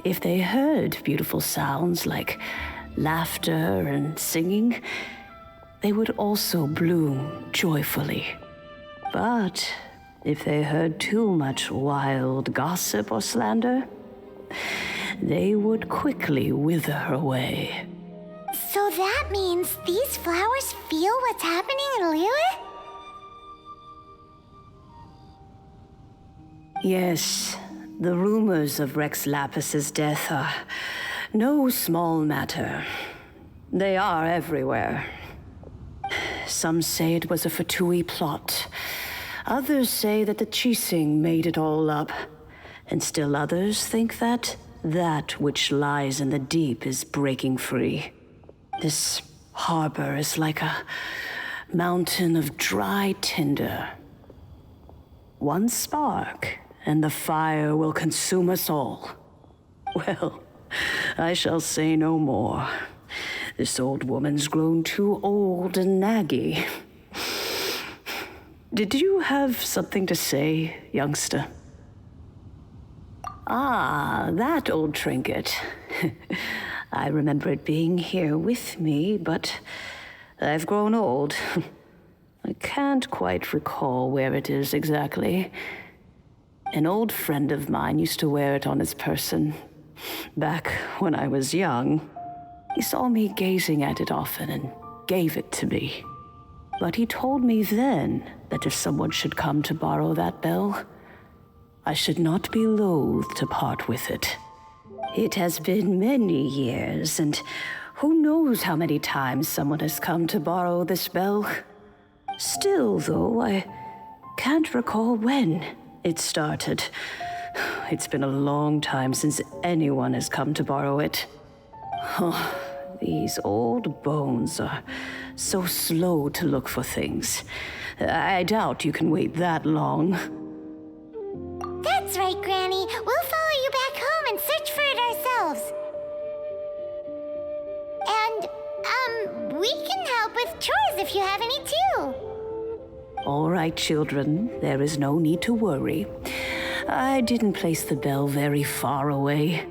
If they heard beautiful sounds like laughter and singing, they would also bloom joyfully. But if they heard too much wild gossip or slander, they would quickly wither away. So that means these flowers feel what's happening in Liyue? Yes, the rumors of Rex Lapis's death are no small matter. They are everywhere. Some say it was a Fatui plot. Others say that the Chising made it all up. And still others think that which lies in the deep is breaking free. This harbor is like a mountain of dry tinder. One spark, and the fire will consume us all. Well, I shall say no more. This old woman's grown too old and naggy. Did you have something to say, youngster? Ah, that old trinket. I remember it being here with me, but I've grown old. I can't quite recall where it is exactly. An old friend of mine used to wear it on his person, back when I was young. He saw me gazing at it often and gave it to me. But he told me then that if someone should come to borrow that bell, I should not be loath to part with it. It has been many years, and who knows how many times someone has come to borrow this bell. Still, though, I can't recall when it started. It's been a long time since anyone has come to borrow it. Oh, these old bones are so slow to look for things. I doubt you can wait that long. That's right, Granny. We'll follow you back home and search for it ourselves. And, we can help with chores if you have any too. All right, children, there is no need to worry. I didn't place the bell very far away.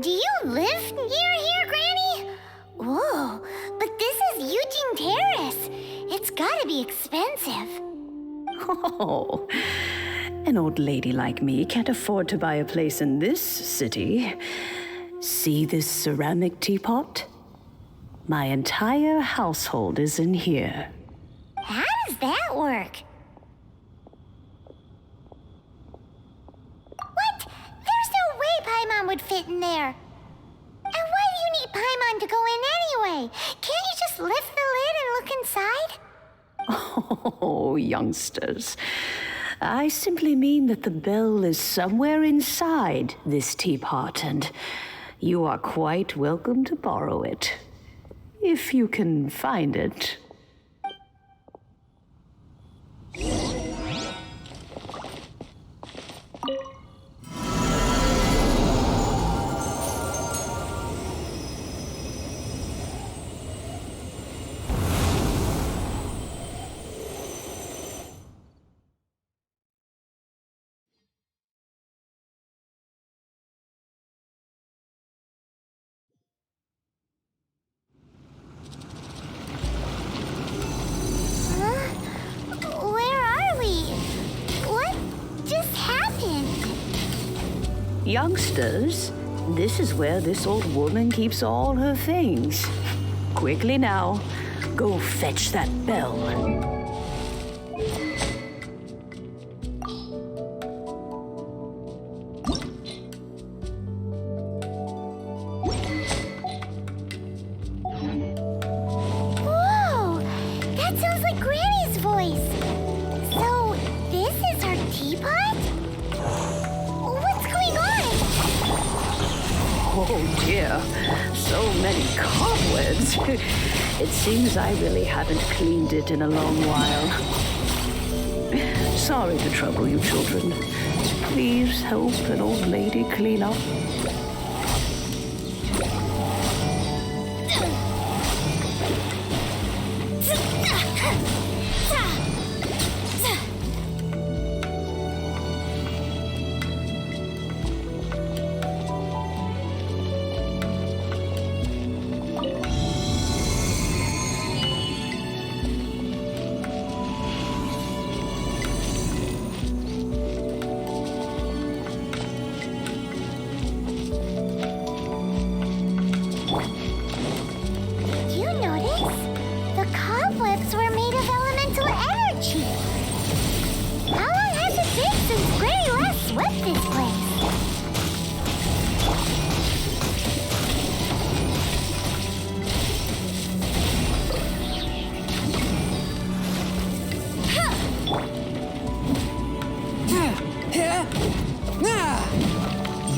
Do you live near here, Granny? Whoa, but this is Eugene Terrace. It's gotta be expensive. Oh, an old lady like me can't afford to buy a place in this city. See this ceramic teapot? My entire household is in here. How does that work? What? There's no way Paimon would fit in there. And why do you need Paimon to go in anyway? Can't you just lift the lid and look inside? Oh, youngsters. I simply mean that the bell is somewhere inside this teapot, and you are quite welcome to borrow it. If you can find it. Youngsters, this is where this old woman keeps all her things. Quickly now, go fetch that bell. Whoa! That sounds like Granny's voice. So, this is her teapot? What's going on? Oh dear, so many cobwebs. It seems I really haven't cleaned it in a long while. Sorry to trouble you, children. Please help an old lady clean up. You notice? The cobwebs were made of elemental energy. How long has it been since Granny last swept this place?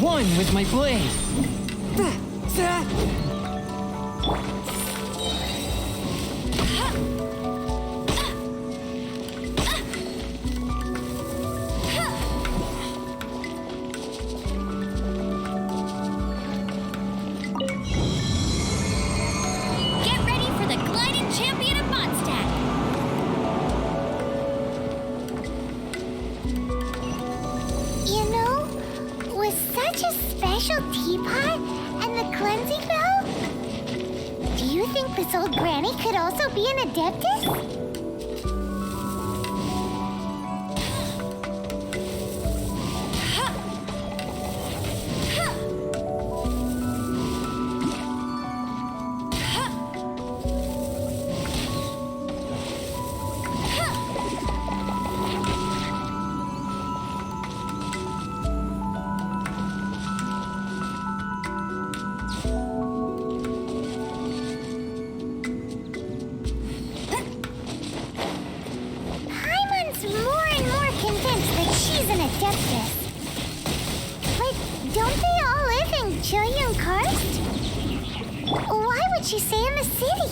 One with my blade. Get ready for the gliding champion of Mondstadt. You know, with such a special teapot and the cleansing bell, do you think this old granny could also be an adeptus? Paimon's more and more convinced that she's an adeptus. But don't they all live in Childe Karst? Why would she stay in the city?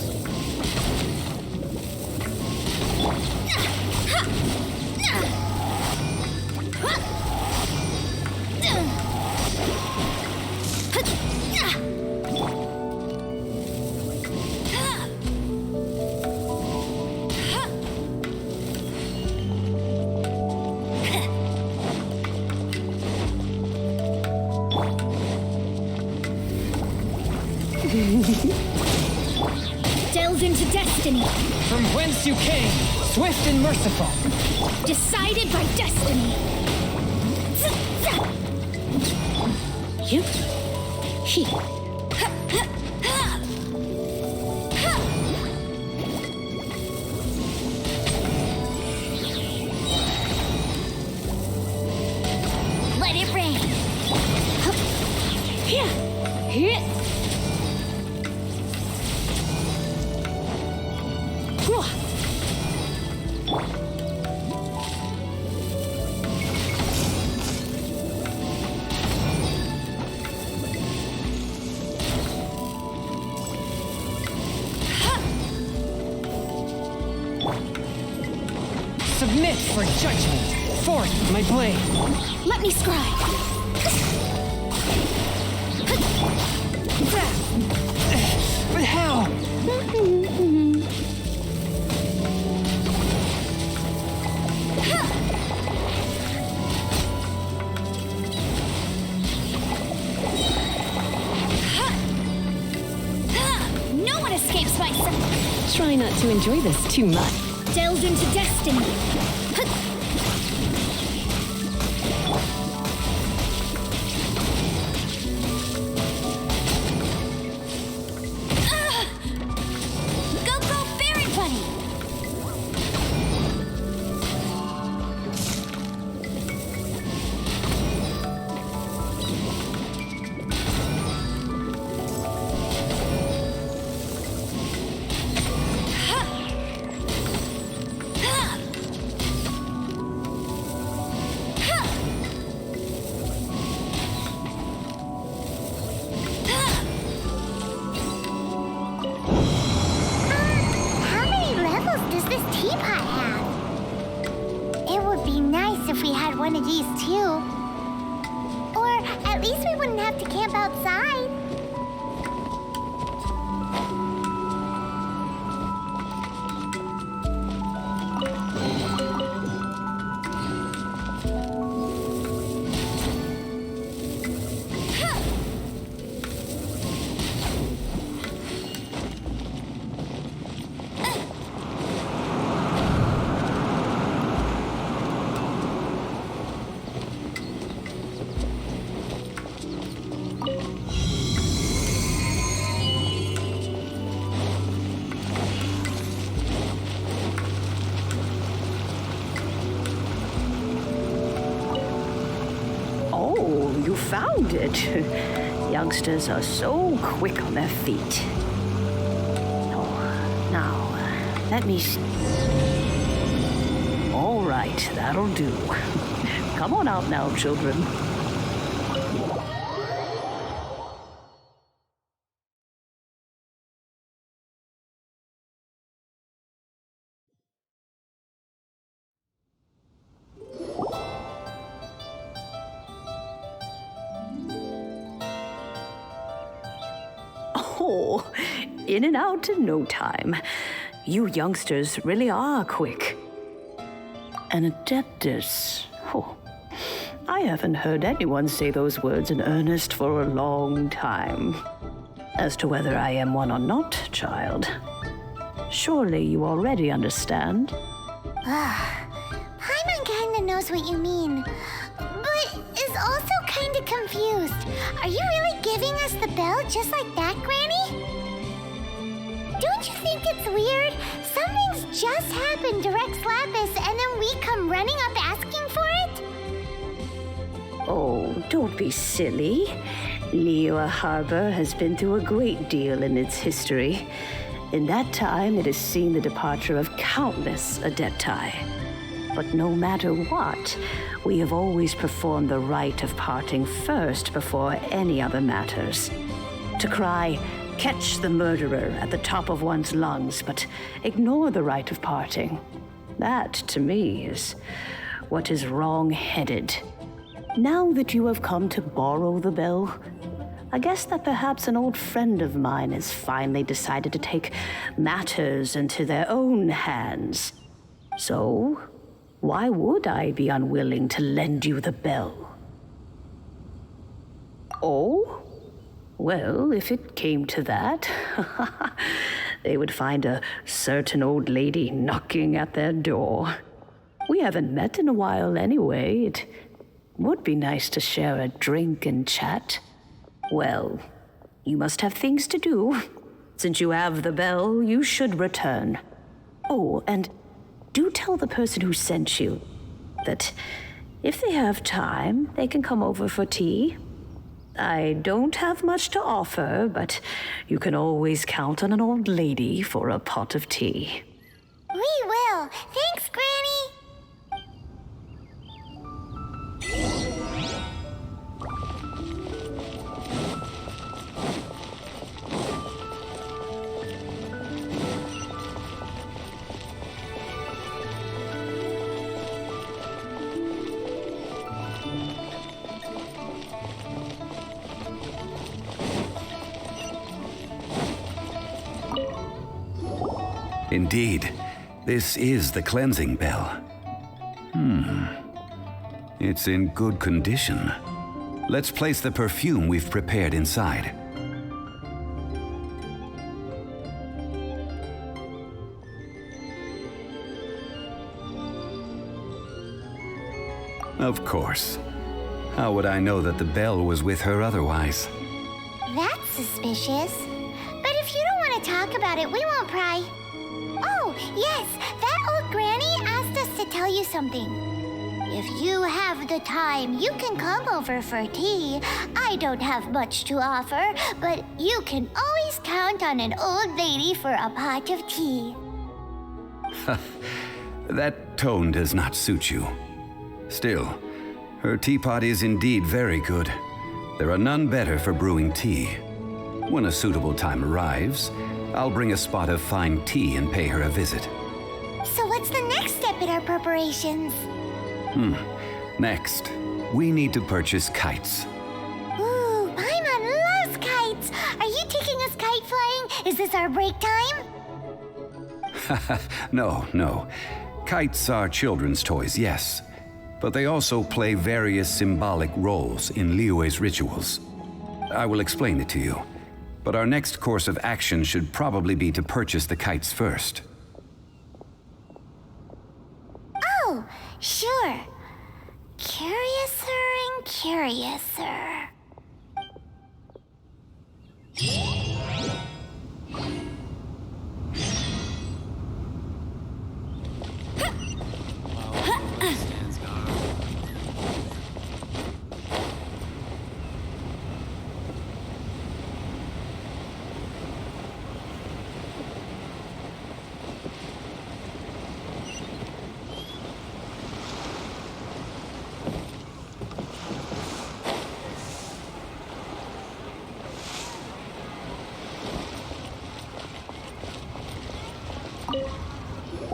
Delve into destiny. From whence you came, swift and merciful. Decided by destiny. You? He. Let it rain. Here. Here. Submit for judgment. Forth my blade. Let me scribe. But how? No one escapes my sight. Try not to enjoy this too much. Delve into destiny. Go, Berry Bunny! one of these too. Or at least we wouldn't have to camp outside. You found it. Youngsters are so quick on their feet. Oh, now, let me see. All right, that'll do. Come on out now, children. Oh, in and out in no time. You youngsters really are quick. An adeptus. Oh, I haven't heard anyone say those words in earnest for a long time. As to whether I am one or not, child, surely you already understand. Paimon kinda knows what you mean, but is also kinda confused. Are you really giving us the bell just like that, Granny? Don't you think it's weird? Something's just happened to Rex Lapis and then we come running up asking for it? Oh, don't be silly. Liyue Harbor has been through a great deal in its history. In that time, it has seen the departure of countless adepti. But no matter what, we have always performed the rite of parting first before any other matters. To cry, "Catch the murderer," at the top of one's lungs, but ignore the rite of parting. That, to me, is what is wrong-headed. Now that you have come to borrow the bell, I guess that perhaps an old friend of mine has finally decided to take matters into their own hands. So, why would I be unwilling to lend you the bell? Oh? Well, if it came to that, they would find a certain old lady knocking at their door. We haven't met in a while anyway. It would be nice to share a drink and chat. Well, you must have things to do. Since you have the bell, you should return. Oh, and do tell the person who sent you that if they have time, they can come over for tea. I don't have much to offer, but you can always count on an old lady for a pot of tea. We will. Thanks, Granny. Indeed, this is the cleansing bell. It's in good condition. Let's place the perfume we've prepared inside. Of course. How would I know that the bell was with her otherwise? That's suspicious. But if you don't want to talk about it, we won't pry. Oh, yes, that old granny asked us to tell you something. If you have the time, you can come over for tea. I don't have much to offer, but you can always count on an old lady for a pot of tea. That tone does not suit you. Still, her teapot is indeed very good. There are none better for brewing tea. When a suitable time arrives, I'll bring a spot of fine tea and pay her a visit. So what's the next step in our preparations? Next, we need to purchase kites. Ooh, Paimon loves kites! Are you taking us kite flying? Is this our break time? No. Kites are children's toys, yes. But they also play various symbolic roles in Liyue's rituals. I will explain it to you. But our next course of action should probably be to purchase the kites first. Oh, sure. Curiouser and curiouser.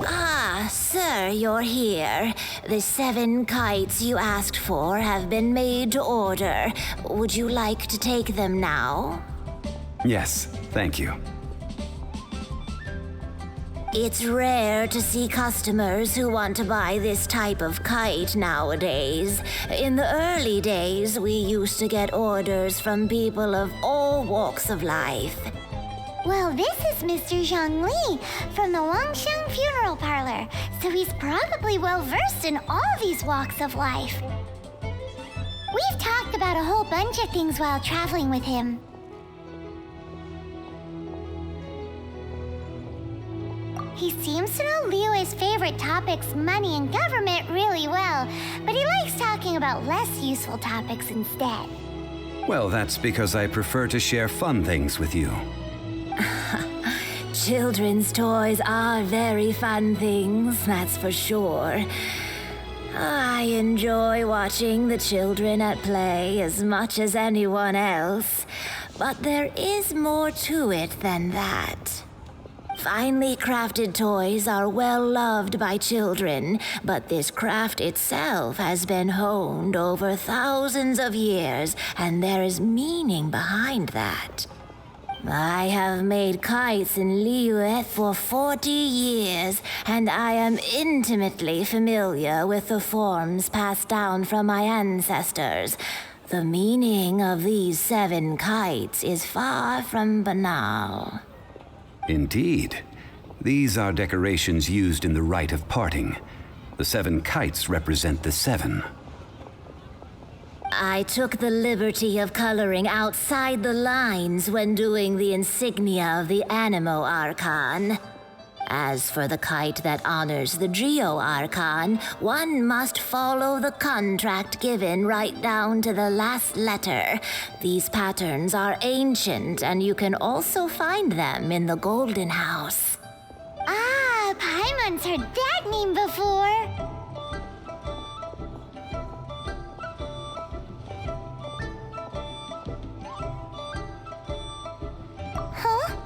Ah, sir, you're here. The 7 kites you asked for have been made to order. Would you like to take them now? Yes, thank you. It's rare to see customers who want to buy this type of kite nowadays. In the early days, we used to get orders from people of all walks of life. Well, this is Mr. Zhongli from the Wangsheng Funeral Parlor, so he's probably well-versed in all these walks of life. We've talked about a whole bunch of things while traveling with him. He seems to know Liyue's favorite topics, money and government, really well, but he likes talking about less useful topics instead. Well, that's because I prefer to share fun things with you. Children's toys are very fun things, that's for sure. I enjoy watching the children at play as much as anyone else, but there is more to it than that. Finely crafted toys are well loved by children, but this craft itself has been honed over thousands of years, and there is meaning behind that. I have made kites in Liyue for 40 years, and I am intimately familiar with the forms passed down from my ancestors. The meaning of these 7 kites is far from banal. Indeed. These are decorations used in the rite of parting. The 7 kites represent the 7. I took the liberty of coloring outside the lines when doing the insignia of the Animo Archon. As for the kite that honors the Geo Archon, one must follow the contract given right down to the last letter. These patterns are ancient, and you can also find them in the Golden House. Ah, Paimon's heard that name before. Huh?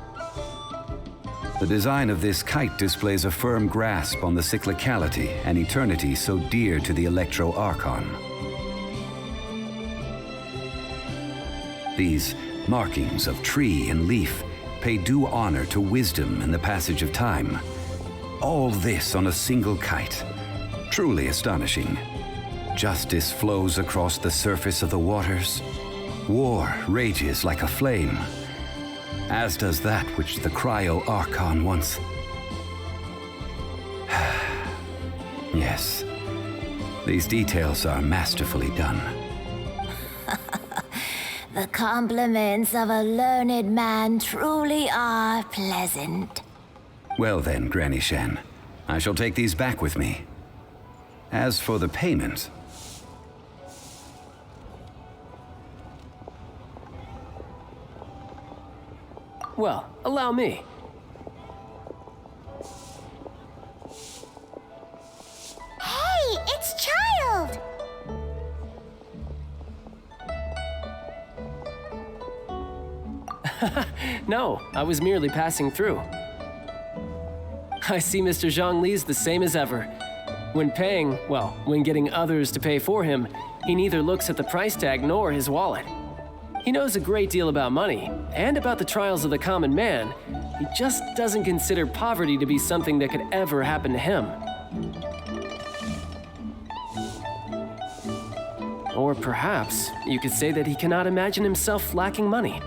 The design of this kite displays a firm grasp on the cyclicality and eternity so dear to the Electro Archon. These markings of tree and leaf pay due honor to wisdom and the passage of time. All this on a single kite. Truly astonishing. Justice flows across the surface of the waters. War rages like a flame. As does that which the Cryo Archon once... Yes, these details are masterfully done. The compliments of a learned man truly are pleasant. Well then, Granny Shan, I shall take these back with me. As for the payment... Well, allow me. Hey, it's Childe! No, I was merely passing through. I see Mr. Zhongli's the same as ever. When getting others to pay for him, he neither looks at the price tag nor his wallet. He knows a great deal about money, and about the trials of the common man. He just doesn't consider poverty to be something that could ever happen to him. Or perhaps you could say that he cannot imagine himself lacking money.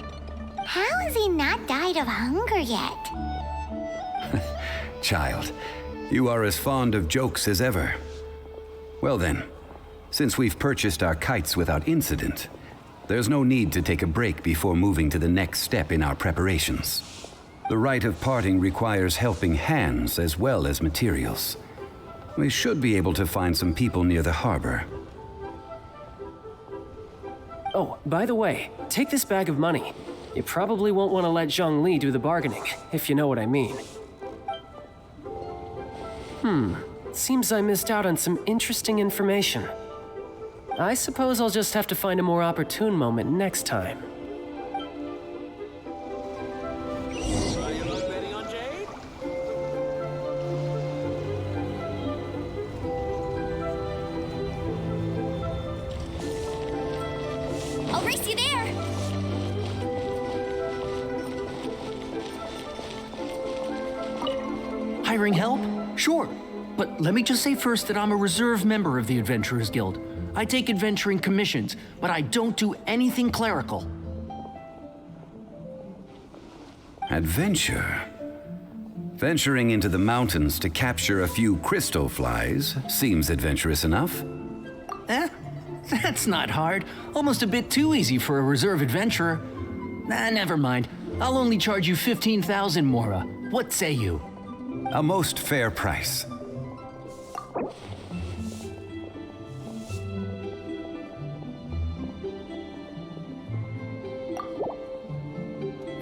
How has he not died of hunger yet? Child, you are as fond of jokes as ever. Well then, since we've purchased our kites without incident, there's no need to take a break before moving to the next step in our preparations. The rite of parting requires helping hands as well as materials. We should be able to find some people near the harbor. Oh, by the way, take this bag of money. You probably won't want to let Zhongli do the bargaining, if you know what I mean. Seems I missed out on some interesting information. I suppose I'll just have to find a more opportune moment next time. You love betting on Jade? I'll race you there. Hiring help? Sure. But let me just say first that I'm a reserve member of the Adventurers Guild. I take adventuring commissions, but I don't do anything clerical. Adventure? Venturing into the mountains to capture a few crystal flies seems adventurous enough. That's not hard. Almost a bit too easy for a reserve adventurer. Never mind. I'll only charge you 15,000 Mora. What say you? A most fair price.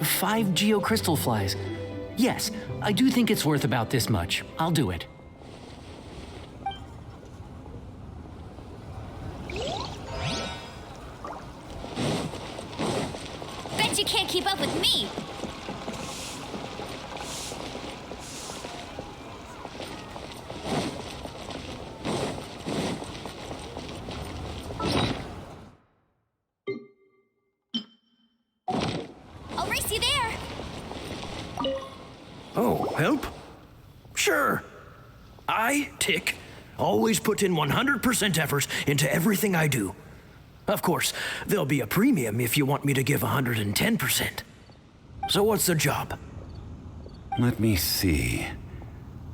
Five geocrystal flies. Yes, I do think it's worth about this much. I'll do it. Bet you can't keep up with me. I'll race you there. Oh, help? Sure. I, Tick, always put in 100% effort into everything I do. Of course, there'll be a premium if you want me to give 110%. So what's the job? Let me see.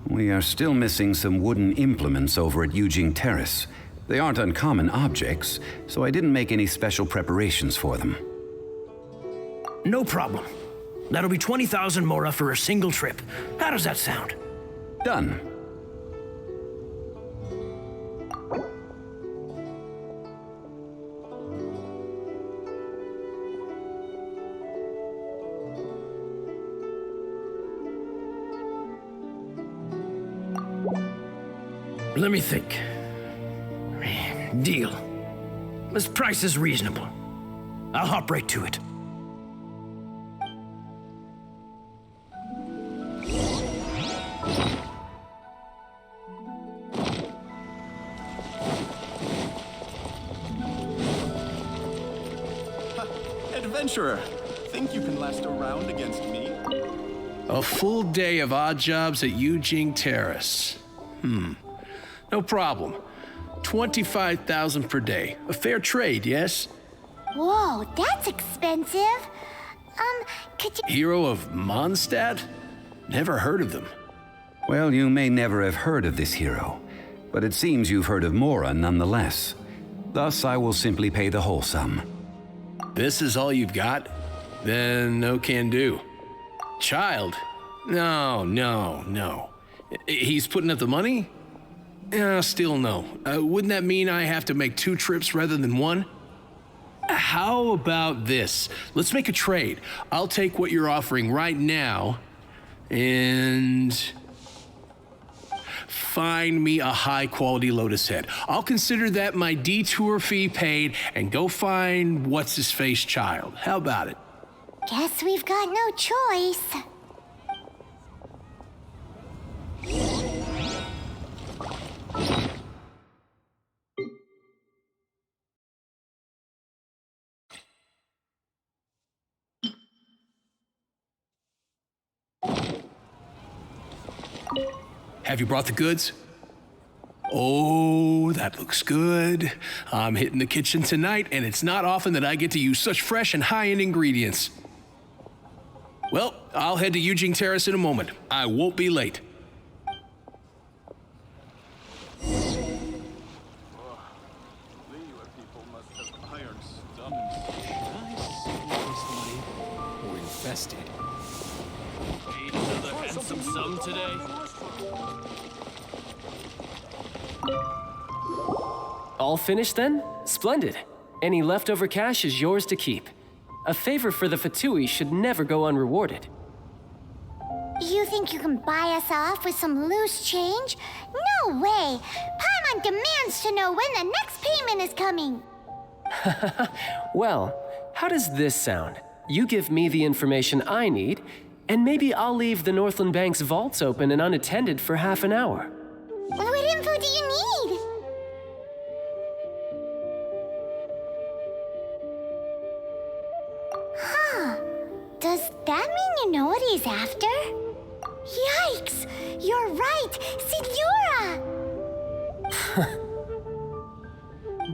We are still missing some wooden implements over at Yujing Terrace. They aren't uncommon objects, so I didn't make any special preparations for them. No problem. That'll be 20,000 Mora for a single trip. How does that sound? Done. Let me think. Deal. This price is reasonable. I'll hop right to it. Adventurer, think you can last a round against me? A full day of odd jobs at Yujing Terrace. No problem. 25,000 per day. A fair trade, yes? Whoa, that's expensive. Could you... Hero of Mondstadt? Never heard of them. Well, you may never have heard of this hero, but it seems you've heard of Mora nonetheless. Thus, I will simply pay the whole sum. This is all you've got? Then no can do. Childe? No. He's putting up the money? Still no. Wouldn't that mean I have to make 2 trips rather than 1? How about this? Let's make a trade. I'll take what you're offering right now and find me a high-quality lotus head. I'll consider that my detour fee paid and go find what's-his-face Childe. How about it? Guess we've got no choice. Have you brought the goods? Oh, that looks good. I'm hitting the kitchen tonight, and it's not often that I get to use such fresh and high-end ingredients. Well, I'll head to Eugene Terrace in a moment. I won't be late. We're infested. Need another handsome sum today? All finished then? Splendid. Any leftover cash is yours to keep. A favor for the Fatui should never go unrewarded. You think you can buy us off with some loose change? No way! Paimon demands to know when the next payment is coming! Well, how does this sound? You give me the information I need, and maybe I'll leave the Northland Bank's vaults open and unattended for half an hour. What info do you need? Huh. Does that mean you know what he's after? Yikes! You're right! Signora!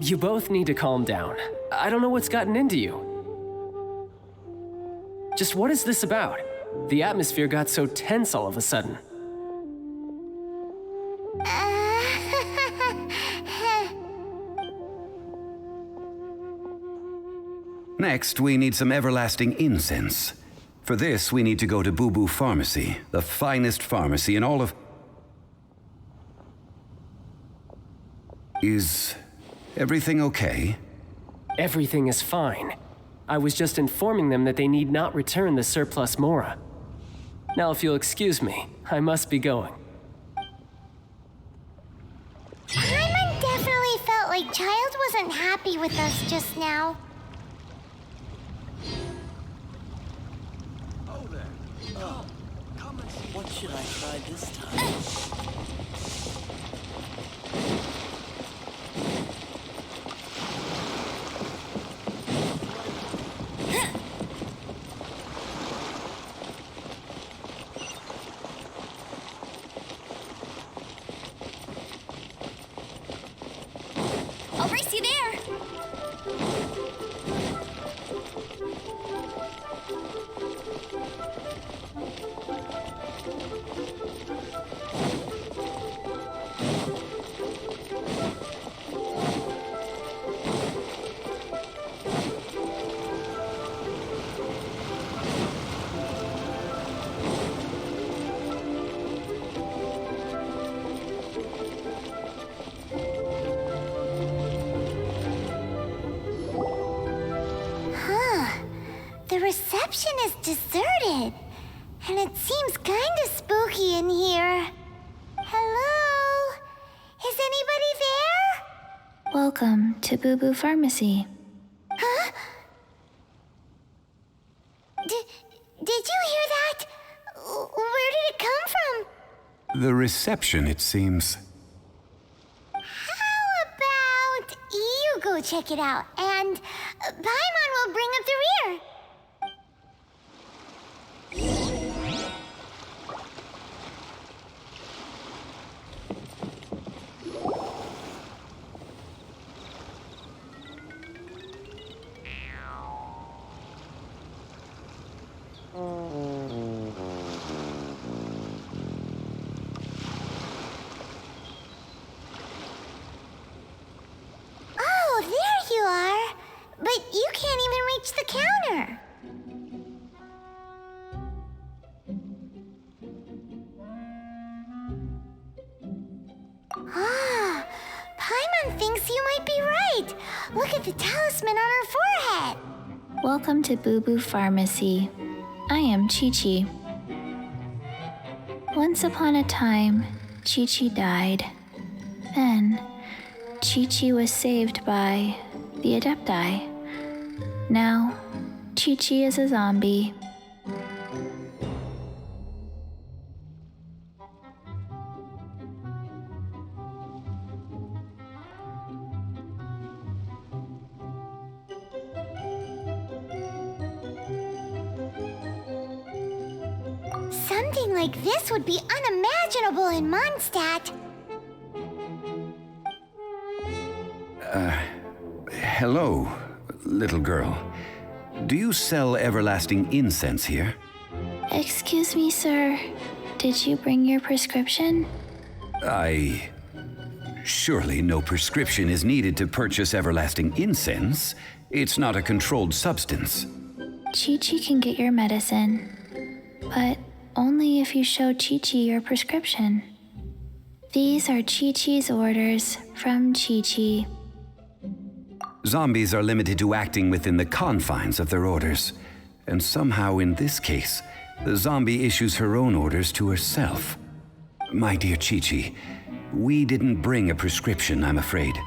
You both need to calm down. I don't know what's gotten into you. Just what is this about? The atmosphere got so tense all of a sudden. Next, we need some everlasting incense. For this, we need to go to Boo Boo Pharmacy, the finest pharmacy in all of... Is everything okay? Everything is fine. I was just informing them that they need not return the surplus Mora. Now, if you'll excuse me, I must be going. Paimon definitely felt like Childe wasn't happy with us just now. Oh there. Come and see. What should I try this time? I'll race you there. The reception is deserted, and it seems kinda spooky in here. Hello? Is anybody there? Welcome to Boo Boo Pharmacy. Huh? Did you hear that? Where did it come from? The reception, it seems. How about you go check it out, and Paimon will bring up the rear. Oh, there you are. But you can't even reach the counter. Ah, Paimon thinks you might be right. Look at the talisman on her forehead. Welcome to Boo Boo Pharmacy. I am Chi-Chi. Once upon a time, Chi-Chi died. Then, Chi-Chi was saved by the Adepti. Now, Chi-Chi is a zombie. Something like this would be unimaginable in Mondstadt. Hello, little girl. Do you sell everlasting incense here? Excuse me, sir. Did you bring your prescription? Surely no prescription is needed to purchase everlasting incense. It's not a controlled substance. Chi-Chi can get your medicine, but only if you show Chi-Chi your prescription. These are Chi-Chi's orders from Chi-Chi. Zombies are limited to acting within the confines of their orders. And somehow in this case, the zombie issues her own orders to herself. My dear Chi-Chi, we didn't bring a prescription, I'm afraid.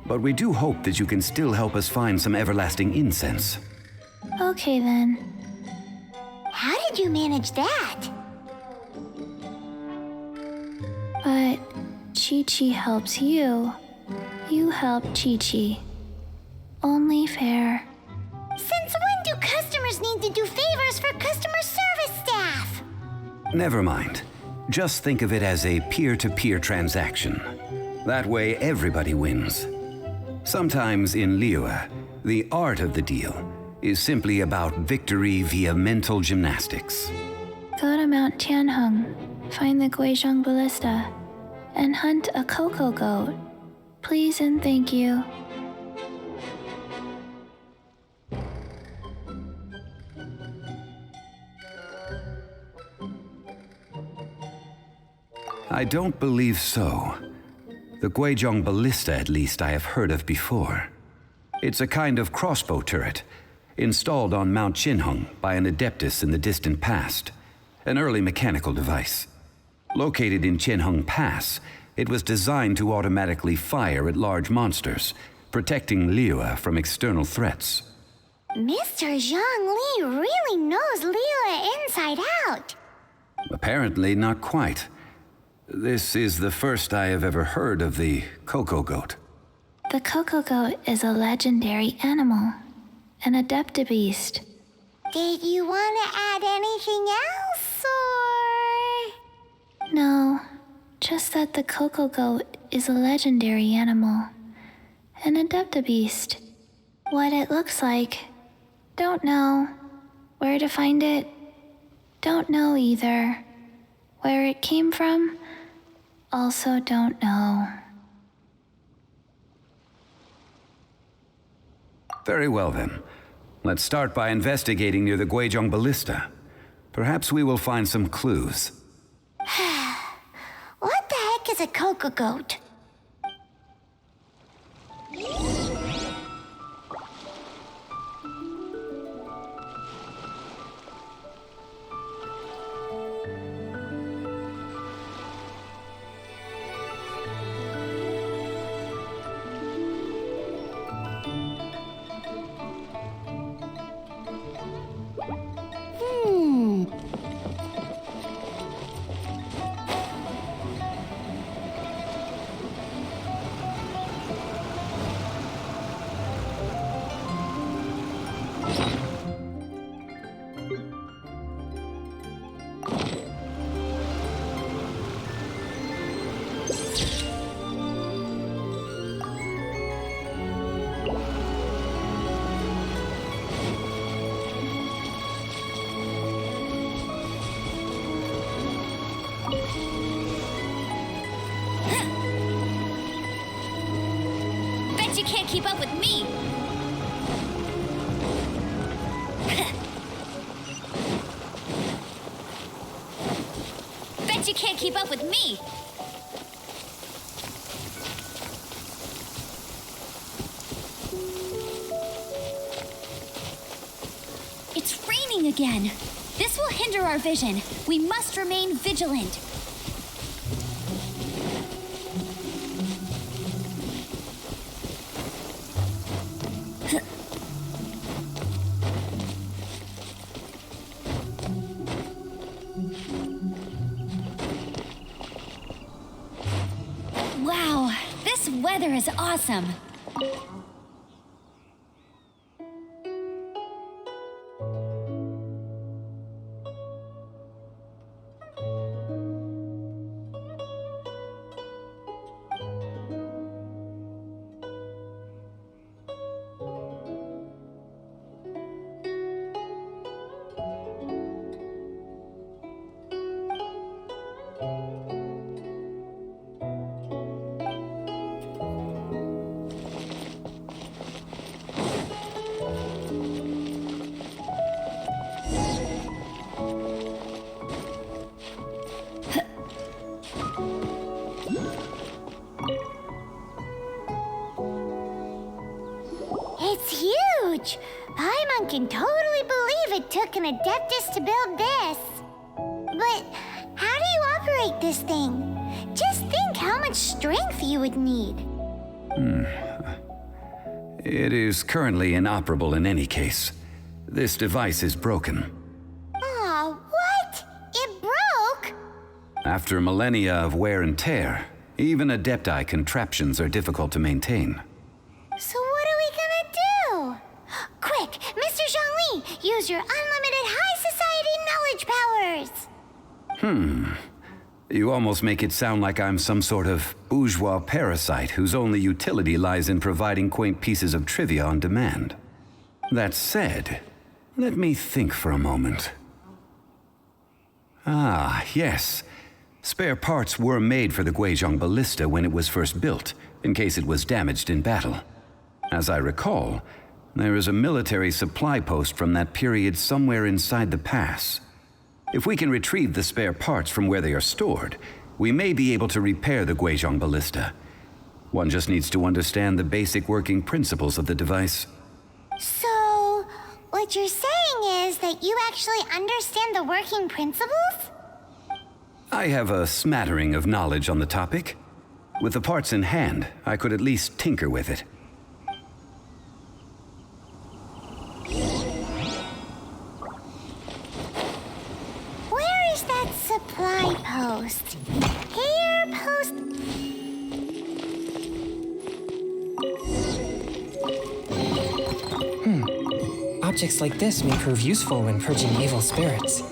But we do hope that you can still help us find some everlasting incense. Okay then. How did you manage that? But Chi-Chi helps you. You help Chi-Chi. Only fair. Since when do customers need to do favors for customer service staff? Never mind. Just think of it as a peer-to-peer transaction. That way everybody wins. Sometimes in Liyue, the art of the deal is simply about victory via mental gymnastics. Go to Mount Tianheng, find the Guizhong Ballista, and hunt a cocoa goat. Please and thank you. I don't believe so. The Guizhong Ballista, at least, I have heard of before. It's a kind of crossbow turret, installed on Mount Tianheng by an adeptus in the distant past, an early mechanical device. Located in Tianheng Pass, it was designed to automatically fire at large monsters, protecting Liyue from external threats. Mr. Zhongli really knows Liyue inside out. Apparently not quite. This is the first I have ever heard of the cocoa goat. The cocoa goat is a legendary animal, an adeptabeast. Did you want to add anything else, or...? No, just that the cocoa goat is a legendary animal, an adeptabeast. What it looks like, don't know. Where to find it, don't know either. Where it came from, also don't know. Very well then. Let's start by investigating near the Guizhong Ballista. Perhaps we will find some clues. What the heck is a cocoa goat? Bet you can't keep up with me. Bet you can't keep up with me. It's raining again. This will hinder our vision. We must remain vigilant. Wow, this weather is awesome. can totally believe it took an Adeptus to build this. But how do you operate this thing? Just think how much strength you would need. It is currently inoperable in any case. This device is broken. Aw, what? It broke? After millennia of wear and tear, even Adepti contraptions are difficult to maintain. So what are we gonna do? Quick, Mr. Zhongli, use your unlimited high society knowledge powers! You almost make it sound like I'm some sort of bourgeois parasite whose only utility lies in providing quaint pieces of trivia on demand. That said, let me think for a moment. Ah, yes. Spare parts were made for the Guizhong Ballista when it was first built, in case it was damaged in battle. As I recall, there is a military supply post from that period somewhere inside the pass. If we can retrieve the spare parts from where they are stored, we may be able to repair the Guizhong Ballista. One just needs to understand the basic working principles of the device. So, what you're saying is that you actually understand the working principles? I have a smattering of knowledge on the topic. With the parts in hand, I could at least tinker with it. Where is that supply post? Here, post... Objects like this may prove useful when purging evil spirits.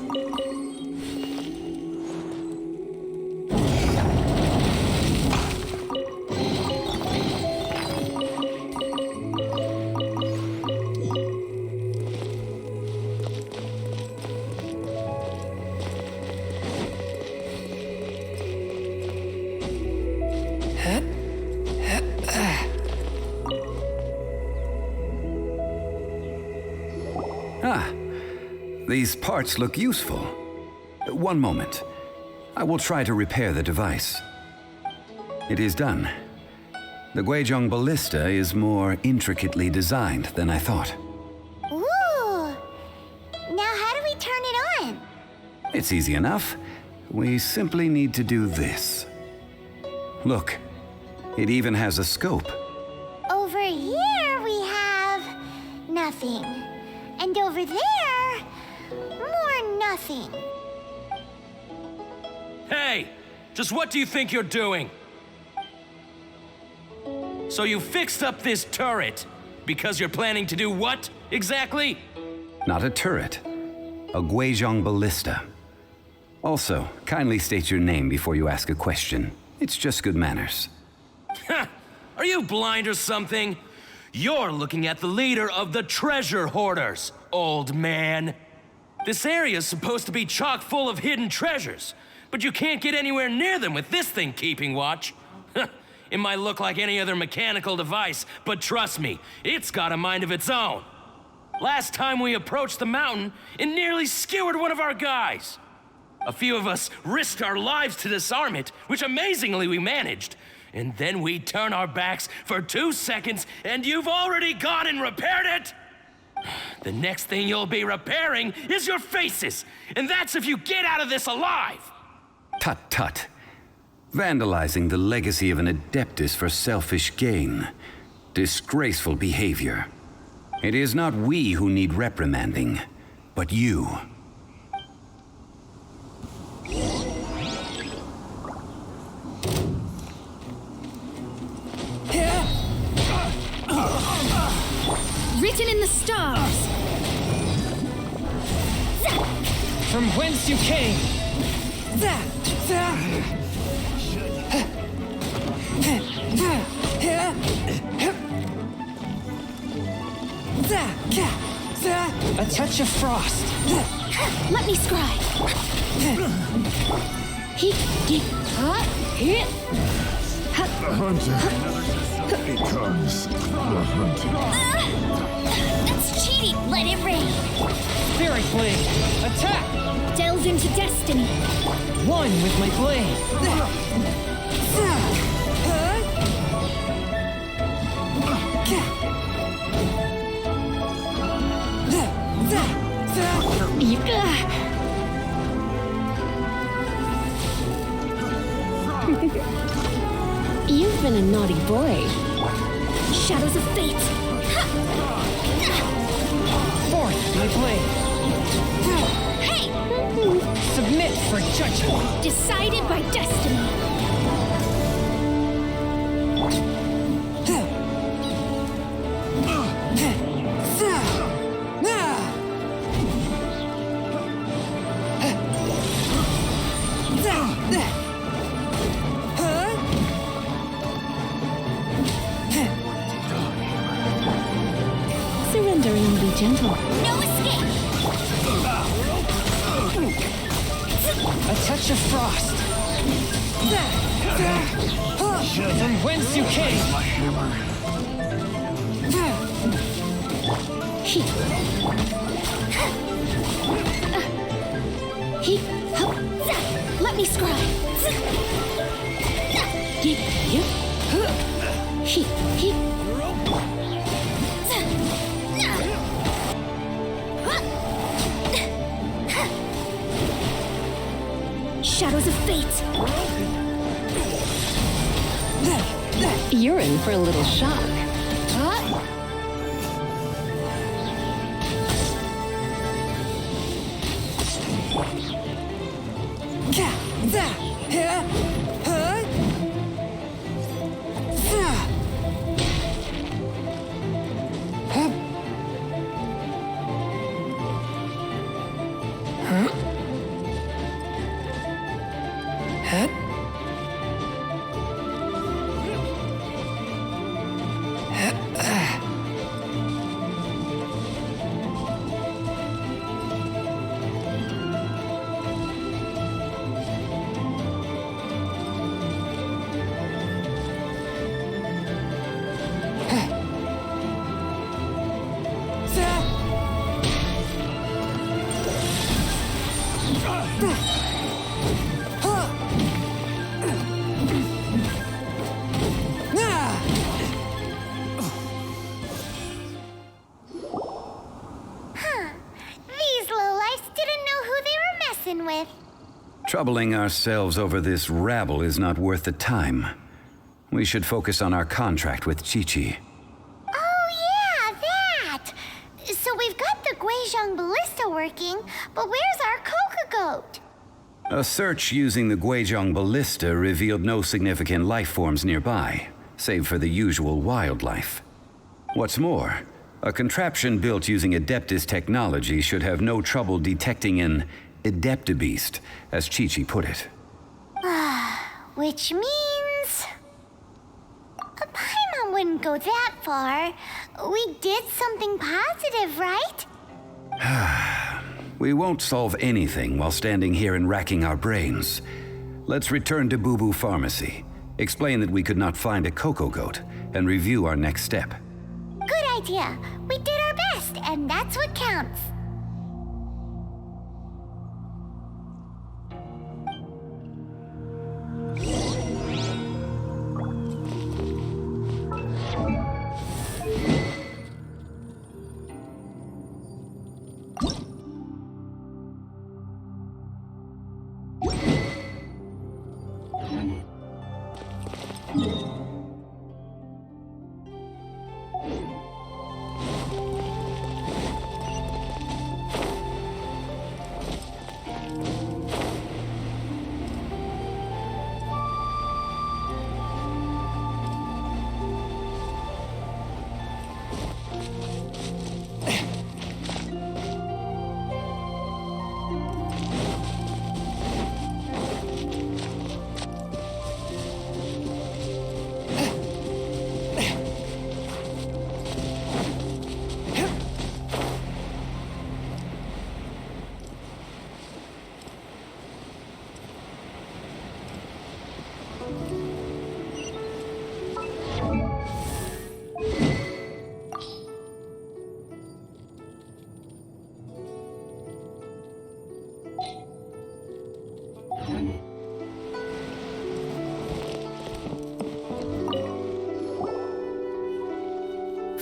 These parts look useful. One moment. I will try to repair the device. It is done. The Guizhong Ballista is more intricately designed than I thought. Ooh! Now how do we turn it on? It's easy enough. We simply need to do this. Look, it even has a scope. Over here we have... nothing. And over there... more nothing. Hey! Just what do you think you're doing? So you fixed up this turret because you're planning to do what, exactly? Not a turret. A Guizhong Ballista. Also, kindly state your name before you ask a question. It's just good manners. Ha! Are you blind or something? You're looking at the leader of the treasure hoarders, old man. This area is supposed to be chock full of hidden treasures, but you can't get anywhere near them with this thing keeping watch. It might look like any other mechanical device, but trust me, it's got a mind of its own. Last time we approached the mountain, it nearly skewered one of our guys. A few of us risked our lives to disarm it, which amazingly we managed. And then we turn our backs for 2 seconds, and you've already gone and repaired it? The next thing you'll be repairing is your faces, and that's if you get out of this alive! Tut tut. Vandalizing the legacy of an Adeptus for selfish gain. Disgraceful behavior. It is not we who need reprimanding, but you. Written in the stars. From whence you came. A touch of frost. Let me scribe. The hunter becomes the hunted. That's cheating. Let it rain. Spirit blade. Attack. Delve into destiny. One with my blade. You've been a naughty boy. Shadows of fate. Forth, my blade. Hey! Submit for judgment. Decided by destiny. Surrender and be gentle. No escape! A touch of frost. From whence you came. Let me scry. Shadows of fate. You're in for a little shock. With. Troubling ourselves over this rabble is not worth the time. We should focus on our contract with Chi-Chi. Oh yeah, that! So we've got the Guizhong ballista working, but where's our Coca Goat? A search using the Guizhong ballista revealed no significant life forms nearby, save for the usual wildlife. What's more, a contraption built using Adeptus technology should have no trouble detecting an Adeptabeast, as Chi-Chi put it. Which means... Paimon wouldn't go that far. We did something positive, right? We won't solve anything while standing here and racking our brains. Let's return to Boo Boo Pharmacy, explain that we could not find a Coco Goat, and review our next step. Good idea. We did our best, and that's what counts.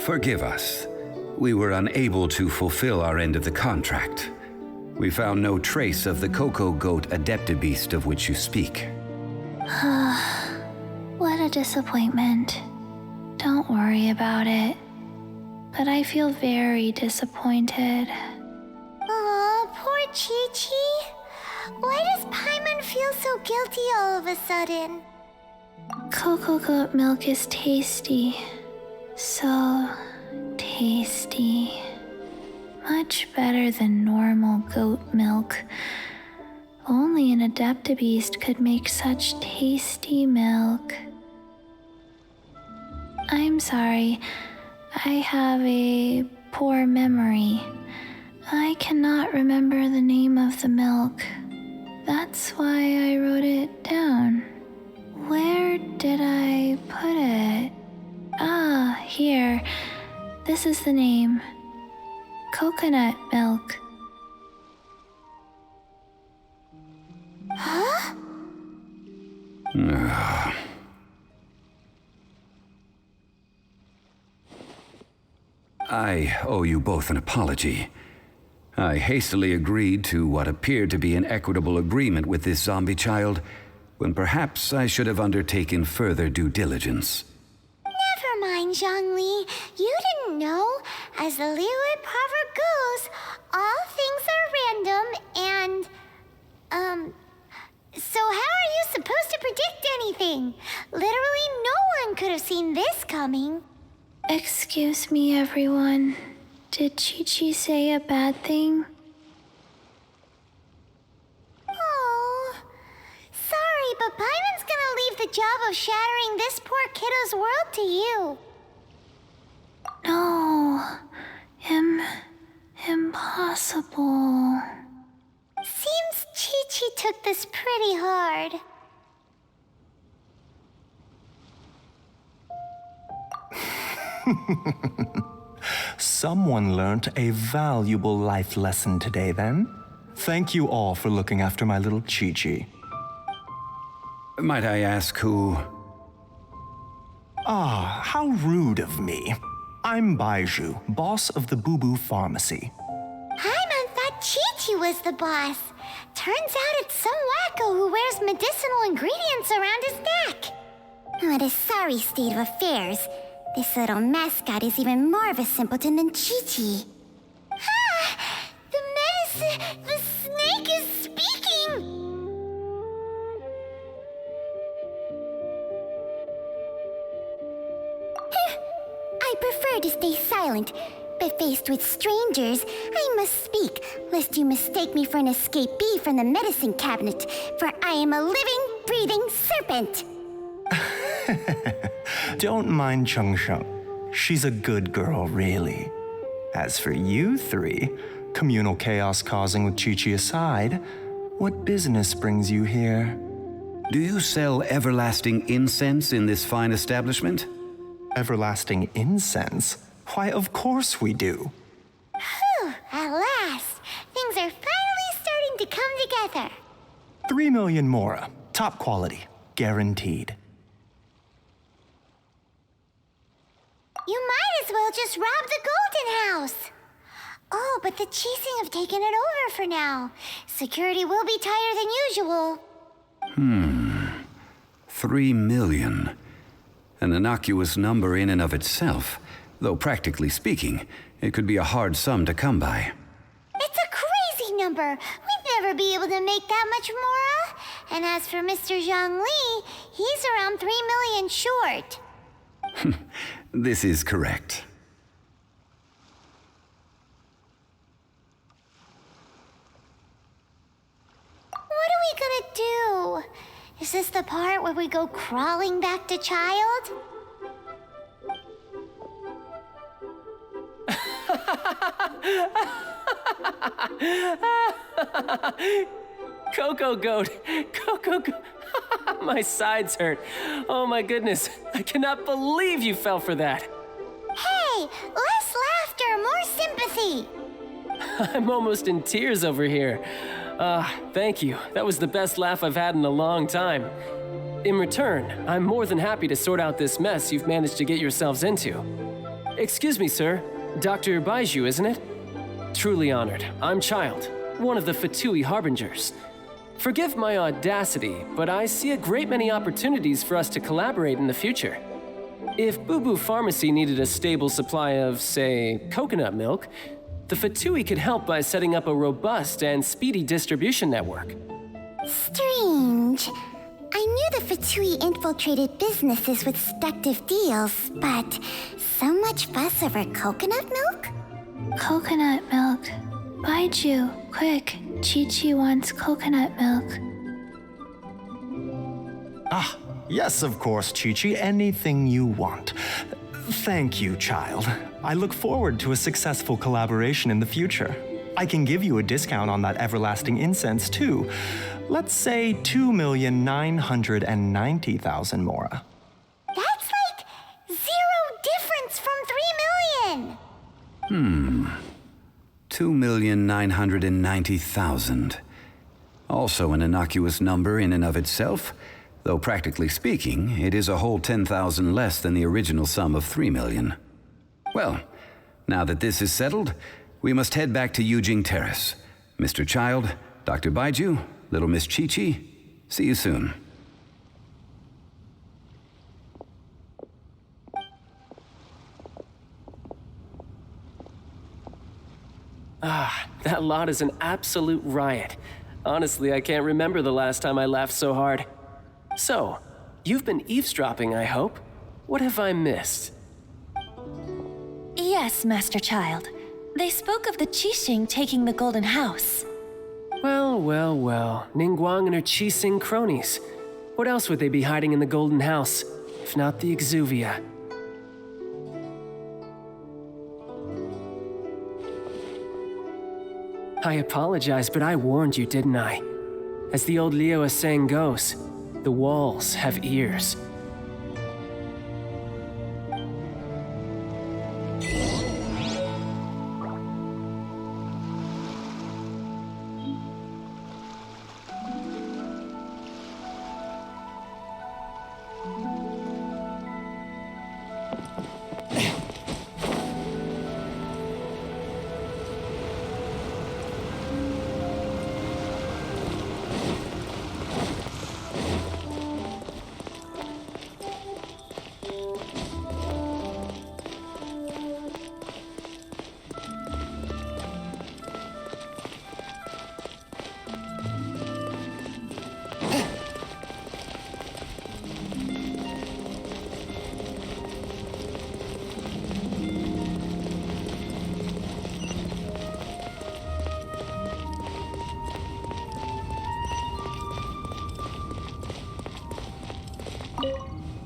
Forgive us. We were unable to fulfill our end of the contract. We found no trace of the cocoa goat adeptabeast of which you speak. What a disappointment. Don't worry about it. But I feel very disappointed. Aw, poor Chi-Chi. Why does Paimon feel so guilty all of a sudden? Cocoa goat milk is tasty. So tasty. Much better than normal goat milk. Only an adeptabeast could make such tasty milk. I'm sorry. I have a poor memory. I cannot remember the name of the milk. That's why I wrote it down. Where did I put it? Ah, here. This is the name. Coconut milk. Huh? I owe you both an apology. I hastily agreed to what appeared to be an equitable agreement with this zombie child, when perhaps I should have undertaken further due diligence. Never mind, Zhongli. You didn't know. As the Liyue proverb goes, all things are random and, so how are you supposed to predict anything? Literally no one could have seen this coming. Excuse me, everyone. Did Chi-Chi say a bad thing? Oh, sorry, but Paimon's gonna leave the job of shattering this poor kiddo's world to you. No. Impossible. Seems Chi-Chi took this pretty hard. Someone learnt a valuable life lesson today, then. Thank you all for looking after my little Chi-Chi. Might I ask who? Ah, how rude of me. I'm Baiju, boss of the Boo Boo Pharmacy. Paimon thought Chi-Chi was the boss. Turns out it's some wacko who wears medicinal ingredients around his neck. What a sorry state of affairs. This little mascot is even more of a simpleton than Chi-Chi. Ah! The snake is speaking! I prefer to stay silent, but faced with strangers, I must speak, lest you mistake me for an escapee from the medicine cabinet, for I am a living, breathing serpent. Don't mind Chung Sheng. She's a good girl, really. As for you three, communal chaos causing with Chi-Chi aside, what business brings you here? Do you sell everlasting incense in this fine establishment? Everlasting incense? Why, of course we do. Phew, at last. Things are finally starting to come together. 3 million mora. Top quality. Guaranteed. You might as well just rob the Golden House. Oh, but the Chising have taken it over for now. Security will be tighter than usual. 3 million. An innocuous number in and of itself, though practically speaking, it could be a hard sum to come by. It's a crazy number. We'd never be able to make that much mora. And as for Mr. Zhongli, he's around 3 million short. This is correct. What are we gonna do? Is this the part where we go crawling back to Childe? Cocoa goat! Cocoa goat! My sides hurt. Oh my goodness. I cannot believe you fell for that. Hey, less laughter, more sympathy. I'm almost in tears over here. Thank you. That was the best laugh I've had in a long time. In return, I'm more than happy to sort out this mess you've managed to get yourselves into. Excuse me, sir. Dr. Baiju, isn't it? Truly honored. I'm Childe. one of the Fatui Harbingers. Forgive my audacity, but I see a great many opportunities for us to collaborate in the future. If Boo Boo Pharmacy needed a stable supply of, say, coconut milk, the Fatui could help by setting up a robust and speedy distribution network. Strange. I knew the Fatui infiltrated businesses with seductive deals, but so much fuss over coconut milk? Coconut milk. Baiju, quick. Chi-Chi wants coconut milk. Ah, yes, of course, Chi-Chi. Anything you want. Thank you, child. I look forward to a successful collaboration in the future. I can give you a discount on that everlasting incense, too. Let's say 2,990,000 Mora. That's like 0 difference from 3 million! 2,990,000. Also an innocuous number in and of itself, though practically speaking, it is a whole 10,000 less than the original sum of 3 million. Well, now that this is settled, we must head back to Yujing Terrace. Mr. Childe, Dr. Baiju, little Miss Chi-Chi, see you soon. Ah, that lot is an absolute riot. Honestly, I can't remember the last time I laughed so hard. So, you've been eavesdropping, I hope? What have I missed? Yes, Master Childe. They spoke of the Qixing taking the Golden House. Well, well, well. Ningguang and her Qixing cronies. What else would they be hiding in the Golden House, if not the Exuvia? I apologize, but I warned you, didn't I? As the old Liyue saying goes, the walls have ears.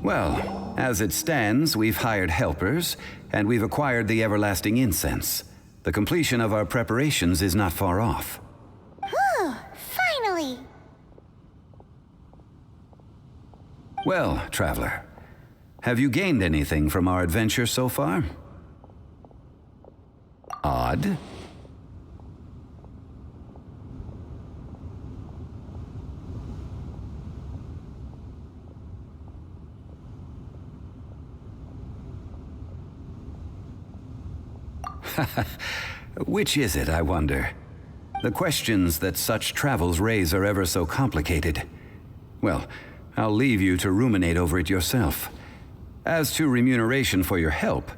Well, as it stands, we've hired helpers, and we've acquired the everlasting incense. The completion of our preparations is not far off. Whew, finally! Well, traveler, have you gained anything from our adventure so far? Odd. Which is it, I wonder? The questions that such travels raise are ever so complicated. Well, I'll leave you to ruminate over it yourself. As to remuneration for your help,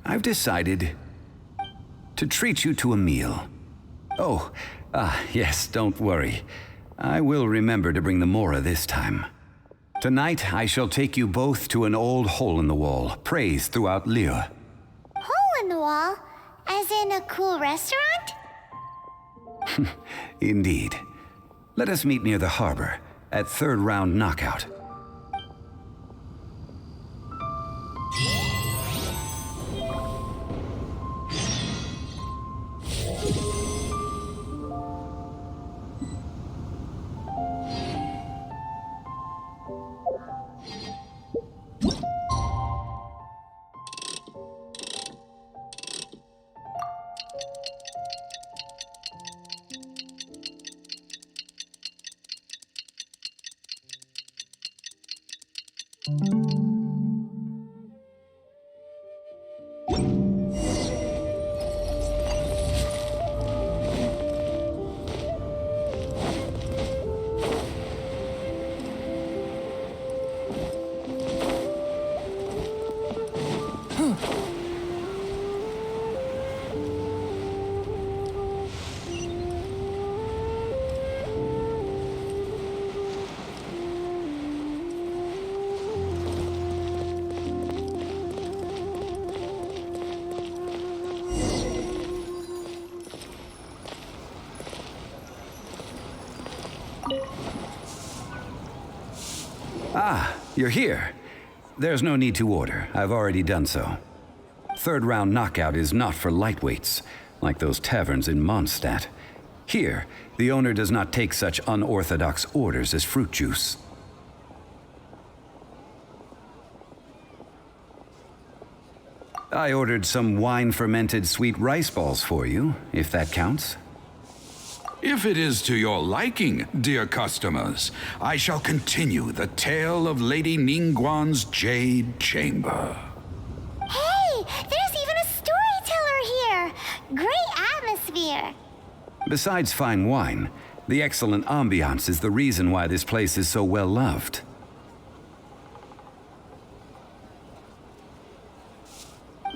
I've decided to treat you to a meal. Oh, yes, don't worry. I will remember to bring the Mora this time. Tonight, I shall take you both to an old hole-in-the-wall, praised throughout Liyue. Hole in the wall? As in a cool restaurant? Indeed. Let us meet near the harbor, at third round knockout. Ah, you're here. There's no need to order. I've already done so. Third round knockout is not for lightweights, like those taverns in Mondstadt. Here, the owner does not take such unorthodox orders as fruit juice. I ordered some wine-fermented sweet rice balls for you, if that counts. If it is to your liking, dear customers, I shall continue the tale of Lady Ningguang's Jade Chamber. Hey, there's even a storyteller here. Great atmosphere. Besides fine wine, the excellent ambiance is the reason why this place is so well loved.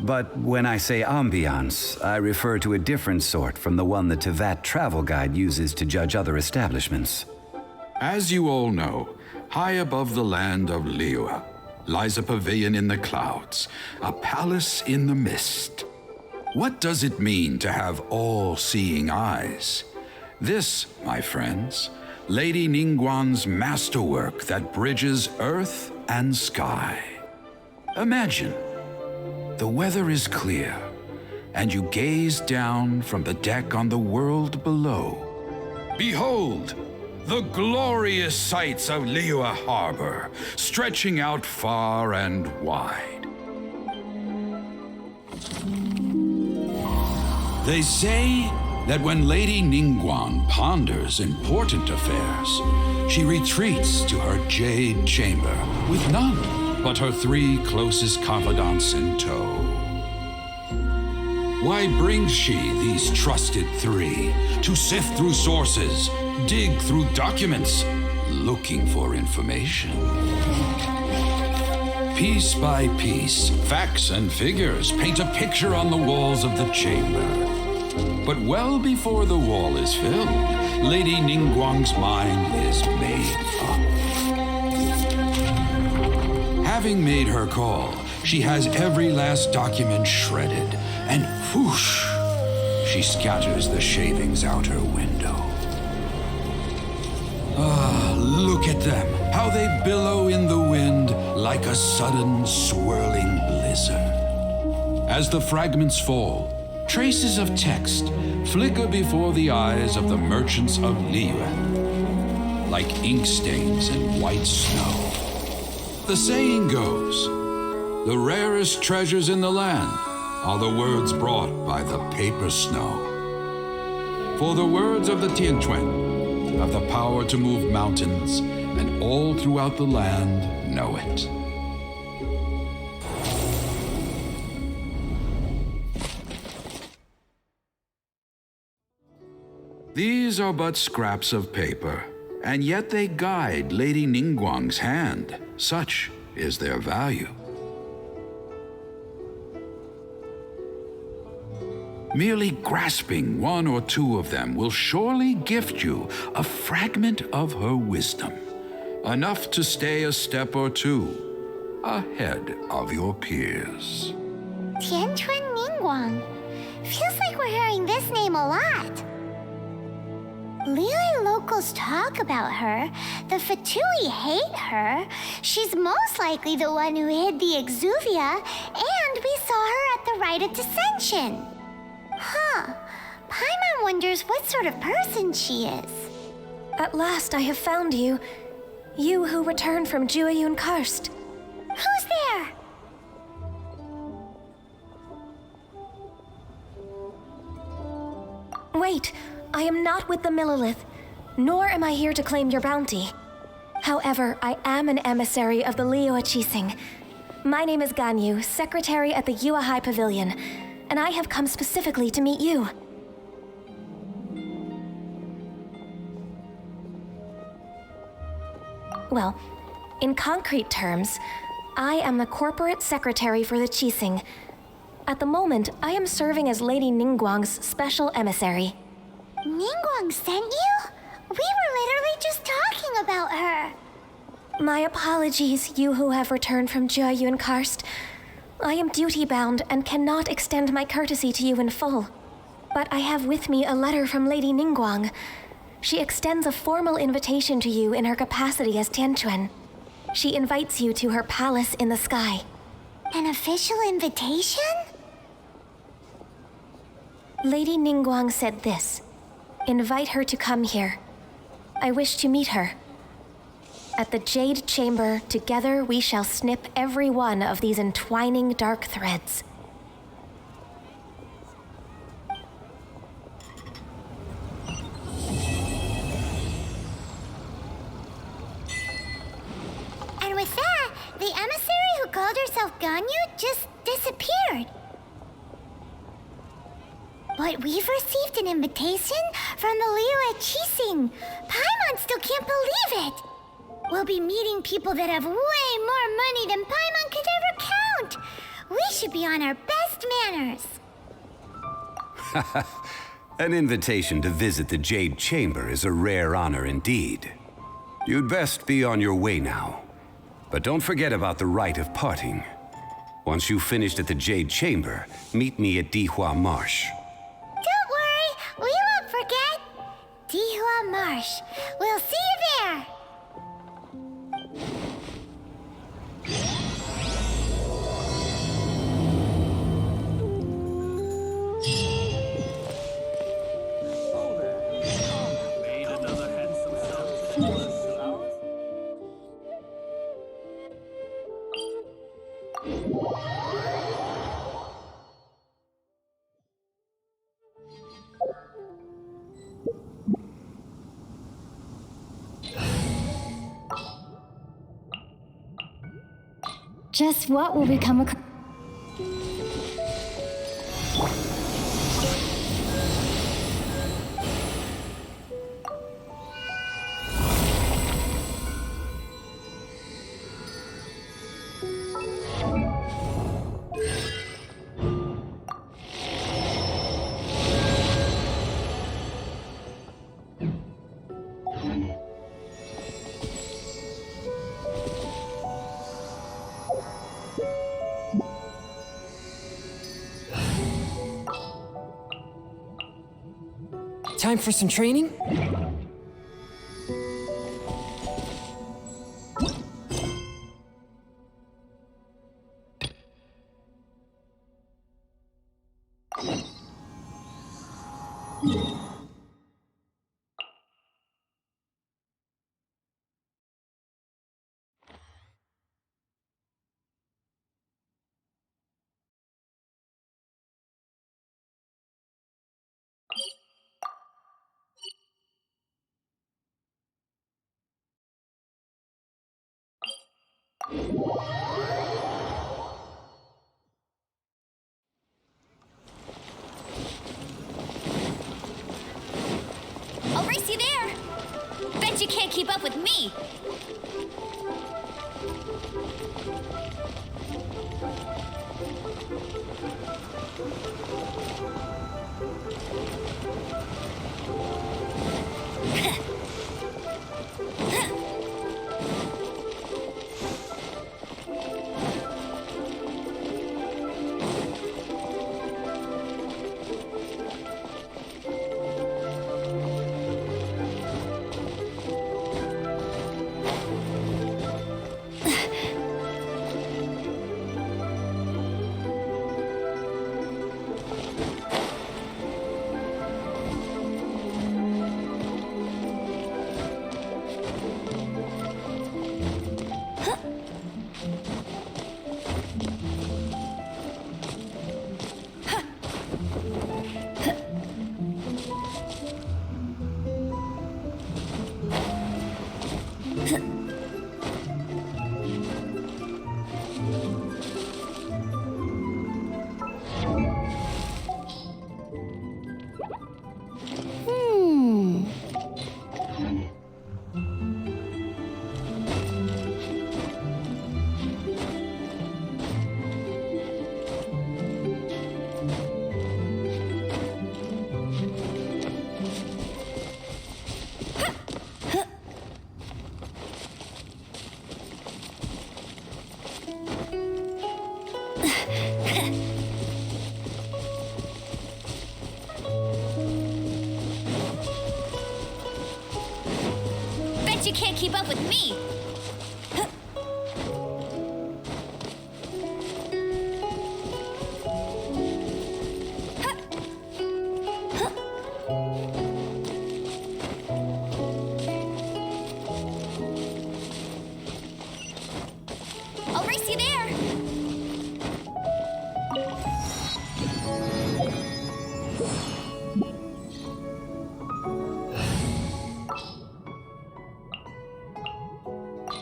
But when I say ambiance, I refer to a different sort from the one the Tevat travel guide uses to judge other establishments. As you all know, high above the land of Liyue lies a pavilion in the clouds, a palace in the mist. What does it mean to have all-seeing eyes? This, my friends, Lady Ningguang's masterwork that bridges earth and sky. Imagine, the weather is clear, and you gaze down from the deck on the world below. Behold, the glorious sights of Liyue Harbor, stretching out far and wide. They say that when Lady Ningguang ponders important affairs, she retreats to her jade chamber with none but her 3 closest confidants in tow. Why brings she these trusted 3 to sift through sources, dig through documents, looking for information? Piece by piece, facts and figures paint a picture on the walls of the chamber. But well before the wall is filled, Lady Ningguang's mind is made up. Having made her call, she has every last document shredded, and whoosh, she scatters the shavings out her window. Ah, look at them, how they billow in the wind like a sudden swirling blizzard. As the fragments fall, traces of text flicker before the eyes of the merchants of Liyue, like ink stains in white snow. The saying goes, the rarest treasures in the land are the words brought by the paper snow. For the words of the Tianquan have the power to move mountains, and all throughout the land know it. These are but scraps of paper, and yet they guide Lady Ningguang's hand. Such is their value. Merely grasping 1 or 2 of them will surely gift you a fragment of her wisdom, enough to stay a step or 2 ahead of your peers. Tianquan Ningguang. Feels like we're hearing this name a lot. Liyue locals talk about her. The Fatui hate her. She's most likely the one who hid the exuvia, and we saw her at the rite of dissension. Huh. Paimon wonders what sort of person she is. At last I have found you. You who returned from Jueyun Karst. Who's there? Wait, I am not with the Millelith, nor am I here to claim your bounty. However, I am an emissary of the Liyue Chising. My name is Ganyu, secretary at the Yuehai Pavilion, and I have come specifically to meet you. Well, In concrete terms, I am the corporate secretary for the Qixing. At the moment, I am serving as Lady Ningguang's special emissary. Ningguang sent you? We were literally just talking about her. My apologies, you who have returned from Jiayuan Karst. I am duty-bound and cannot extend my courtesy to you in full. But I have with me a letter from Lady Ningguang. She extends a formal invitation to you in her capacity as Tianquan. She invites you to her palace in the sky. An official invitation? Lady Ningguang said this. Invite her to come here. I wish to meet her. At the Jade Chamber, together we shall snip every one of these entwining dark threads. And with that, the emissary who called herself Ganyu just disappeared. But we've received an invitation from the Liyue Qixing. Paimon still can't believe it. We'll be meeting people that have way more money than Paimon could ever count. We should be on our best manners. An invitation to visit the Jade Chamber is a rare honor indeed. You'd best be on your way now. But don't forget about the rite of parting. Once you've finished at the Jade Chamber, meet me at Dihua Marsh. Don't worry, we won't forget. Dihua Marsh. We'll see you there. Just what will become a... Time for some training? I'll race you there! Bet you can't keep up with me! can't keep up with me. I'll race you there.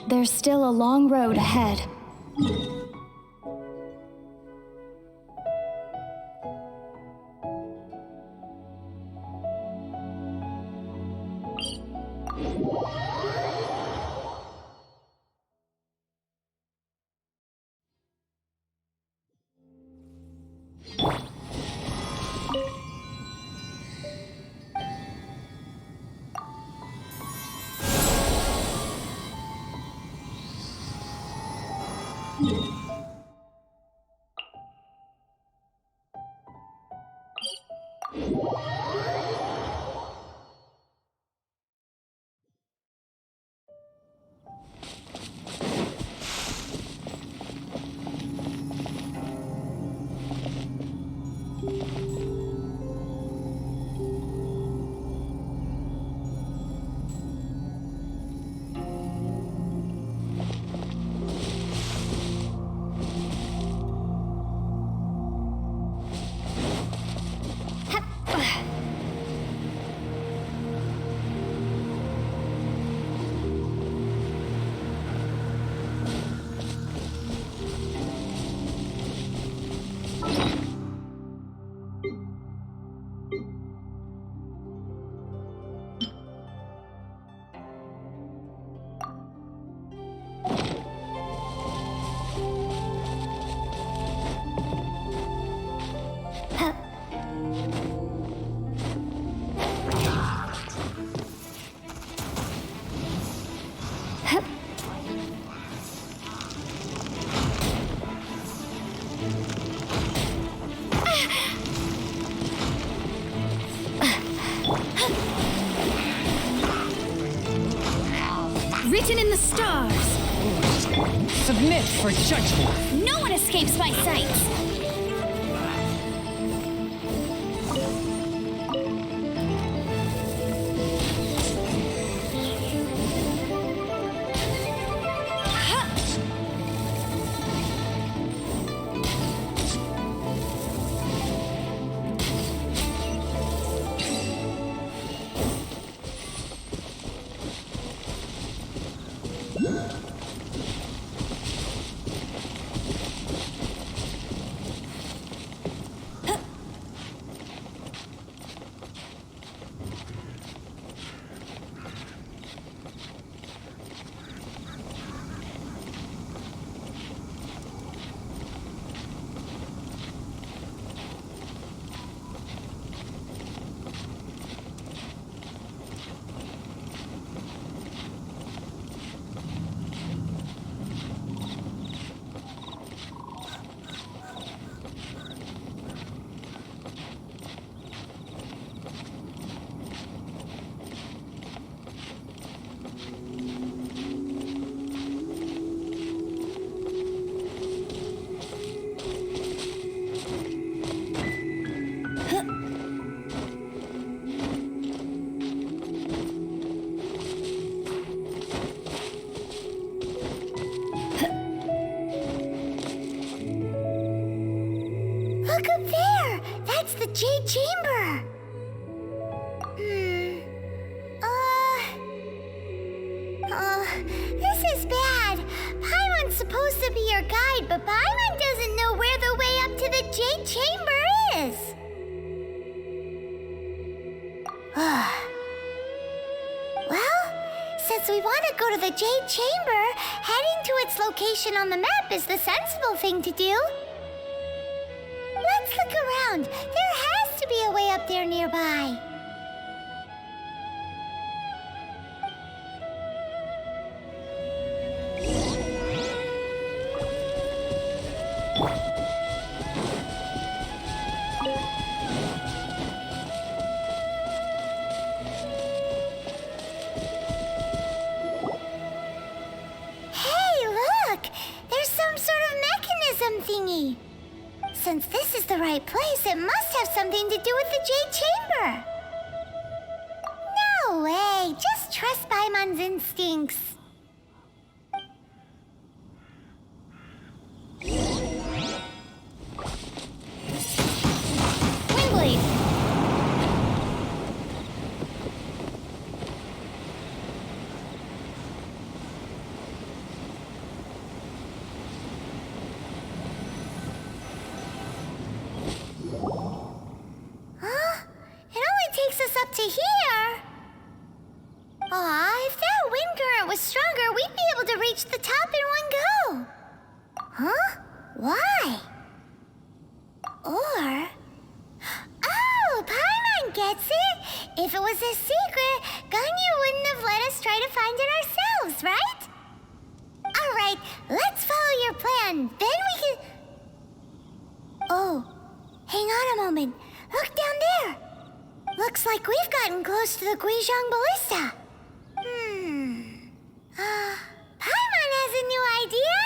There's still a long road ahead. Written in the stars. Submit for judgment. No one escapes my sight. Look up there! That's the Jade Chamber! This is bad. Paimon's supposed to be your guide, but Paimon doesn't know where the way up to the Jade Chamber is. Well, since we want to go to the Jade Chamber, heading to its location on the map is the sensible thing to do. Let's look around. There has to be a way up there nearby. wisdom thingy. Since this is the right place, it must have something to do with the Jade Chamber. No way, just trust Paimon's instincts. Windblade! Huh? It only takes us up to here. Aw, if that wind current was stronger, we'd be able to reach the top in one go. Huh? Why? Or... Oh, Paimon gets it! If it was a secret, Ganyu wouldn't have let us try to find it ourselves, right? Alright, let's follow your plan. Then we can... Oh, hang on a moment. Look down there. Looks like we've gotten close to the Guizhong Ballista. Paimon has a new idea.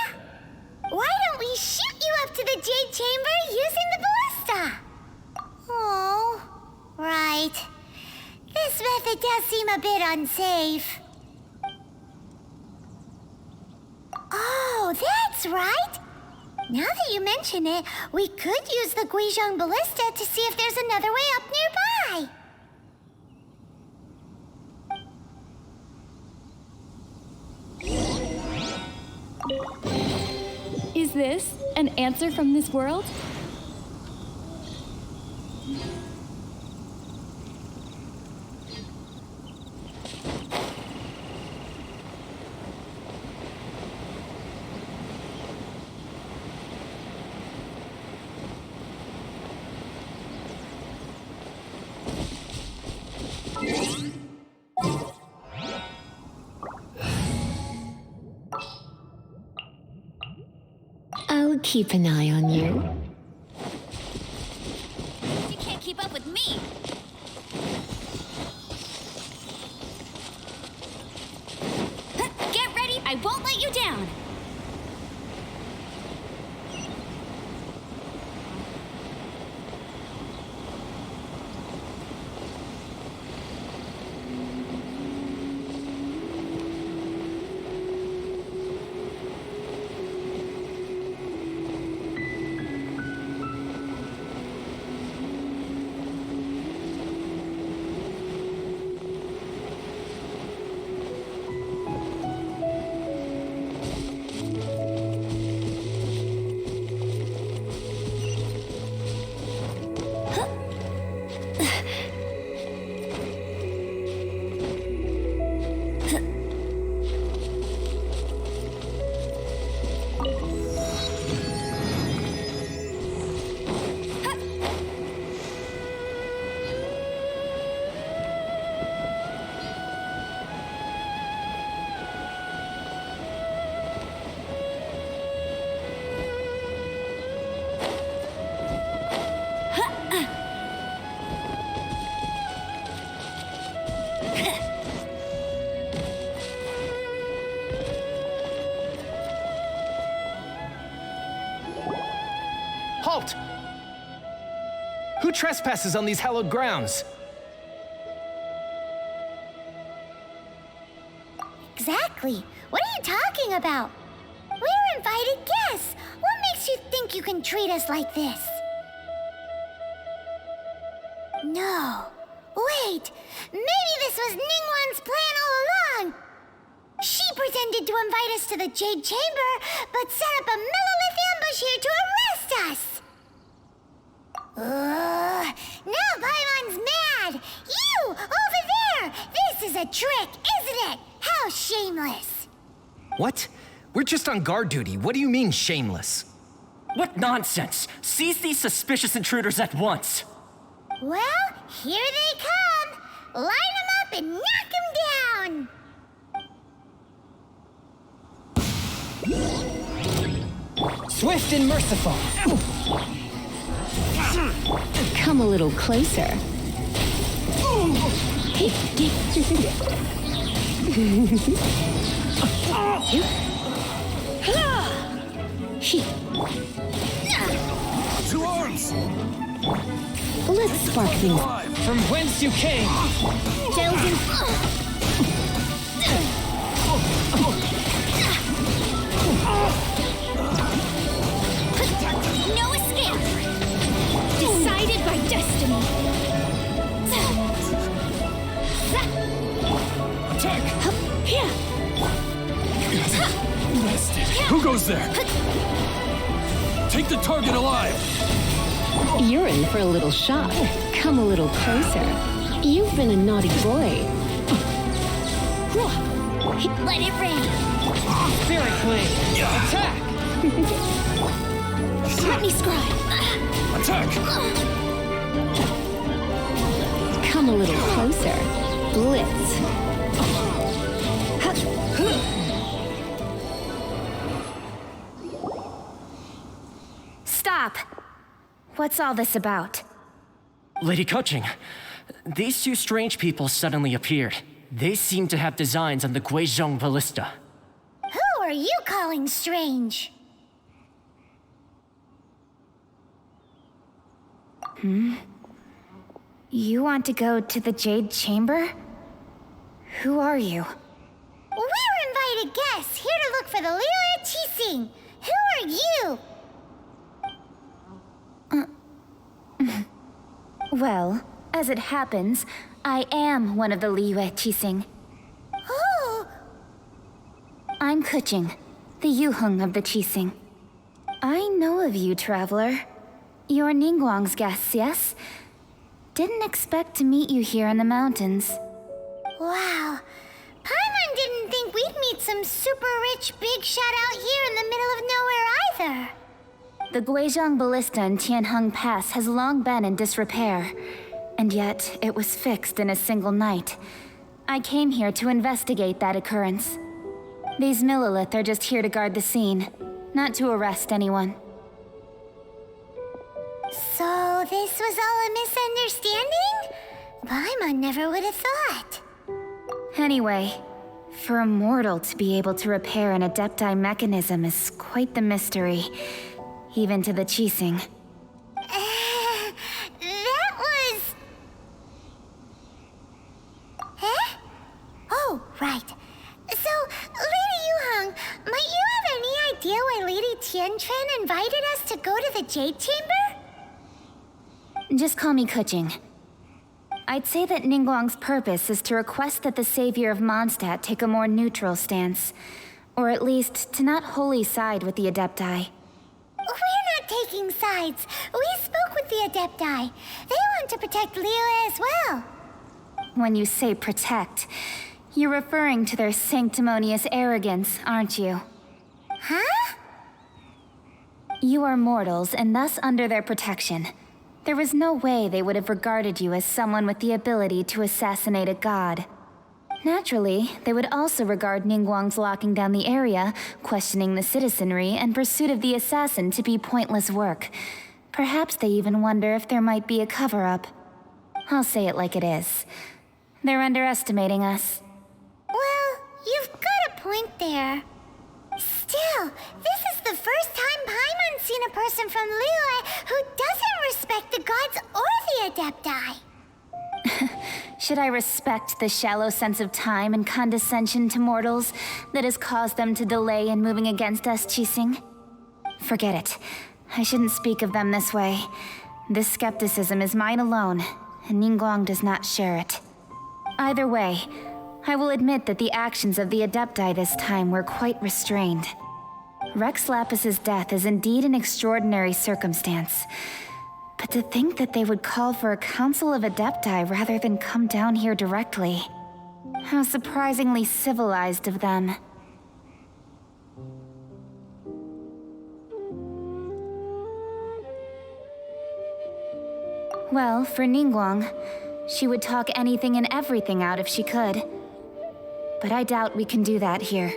Why don't we shoot you up to the Jade Chamber using the ballista? Oh, right. This method does seem a bit unsafe. Oh, that's right. Now that you mention it, we could use the Guizhong Ballista to see if there's another way up nearby. Is this an answer from this world? I'll keep an eye on you. You can't keep up with me! Get ready, I won't let you down! Halt! Who trespasses on these hallowed grounds? Exactly. What are you talking about? We're invited guests. What makes you think you can treat us like this? No. Wait. Maybe this was Ningguang's plan all along. She pretended to invite us to the Jade Chamber, but set up a Millilith ambush here to arrest us. Now Paimon's mad. You, over there. This is a trick, isn't it? How shameless. What? We're just on guard duty. What do you mean, shameless? What nonsense! Seize these suspicious intruders at once! Well, here they come. Line them up and knock them down. Swift and merciful. Come a little closer. Two arms! Let's spark things. From whence you came! Delving. No escape! Decided by destiny! Attack! Bested. Who goes there? Take the target alive! You're in for a little shock. Come a little closer. You've been a naughty boy. Let it rain! Spirit Blade! Attack! Let me scribe! Attack! Come a little closer. Blitz. Stop! What's all this about? Lady Coaching, these two strange people suddenly appeared. They seem to have designs on the Guizhong Ballista. Who are you calling strange? You want to go to the Jade Chamber? Who are you? We're invited guests here to look for the Liyue Qixing. Who are you? Well, as it happens, I am one of the Liyue Qixing. Oh! I'm Kuching, the Yuheng of the Qixing. I know of you, traveler. You're Ningguang's guests, yes? Didn't expect to meet you here in the mountains. Wow. Paimon didn't think we'd meet some super rich big shot out here in the middle of nowhere either. The Guizhong Ballista in Tianheng Pass has long been in disrepair, and yet it was fixed in a single night. I came here to investigate that occurrence. These Millilith are just here to guard the scene, not to arrest anyone. So this was all a misunderstanding? Paimon never would have thought. Anyway, for a mortal to be able to repair an Adepti mechanism is quite the mystery, even to the Qixing. That was... Huh? Oh, right. So, Lady Yuheng, might you have any idea why Lady Tianquan invited us to go to the Jade Chamber? Just call me Kuching. I'd say that Ningguang's purpose is to request that the savior of Mondstadt take a more neutral stance, or at least to not wholly side with the Adepti. We're not taking sides. We spoke with the Adepti. They want to protect Liyue as well. When you say protect, you're referring to their sanctimonious arrogance, aren't you? Huh? You are mortals and thus under their protection. There was no way they would have regarded you as someone with the ability to assassinate a god. Naturally, they would also regard Ningguang's locking down the area, questioning the citizenry, and pursuit of the assassin to be pointless work. Perhaps they even wonder if there might be a cover-up. I'll say it like it is. They're underestimating us. Well, you've got a point there. Still, this is the first time Paimon's seen a person from Liyue who doesn't respect the gods or the Adepti. Should I respect the shallow sense of time and condescension to mortals that has caused them to delay in moving against us, Qixing? Forget it. I shouldn't speak of them this way. This skepticism is mine alone, and Ningguang does not share it. Either way, I will admit that the actions of the Adepti this time were quite restrained. Rex Lapis's death is indeed an extraordinary circumstance. But to think that they would call for a council of Adepti rather than come down here directly. How surprisingly civilized of them. Well, for Ningguang, she would talk anything and everything out if she could. But I doubt we can do that here.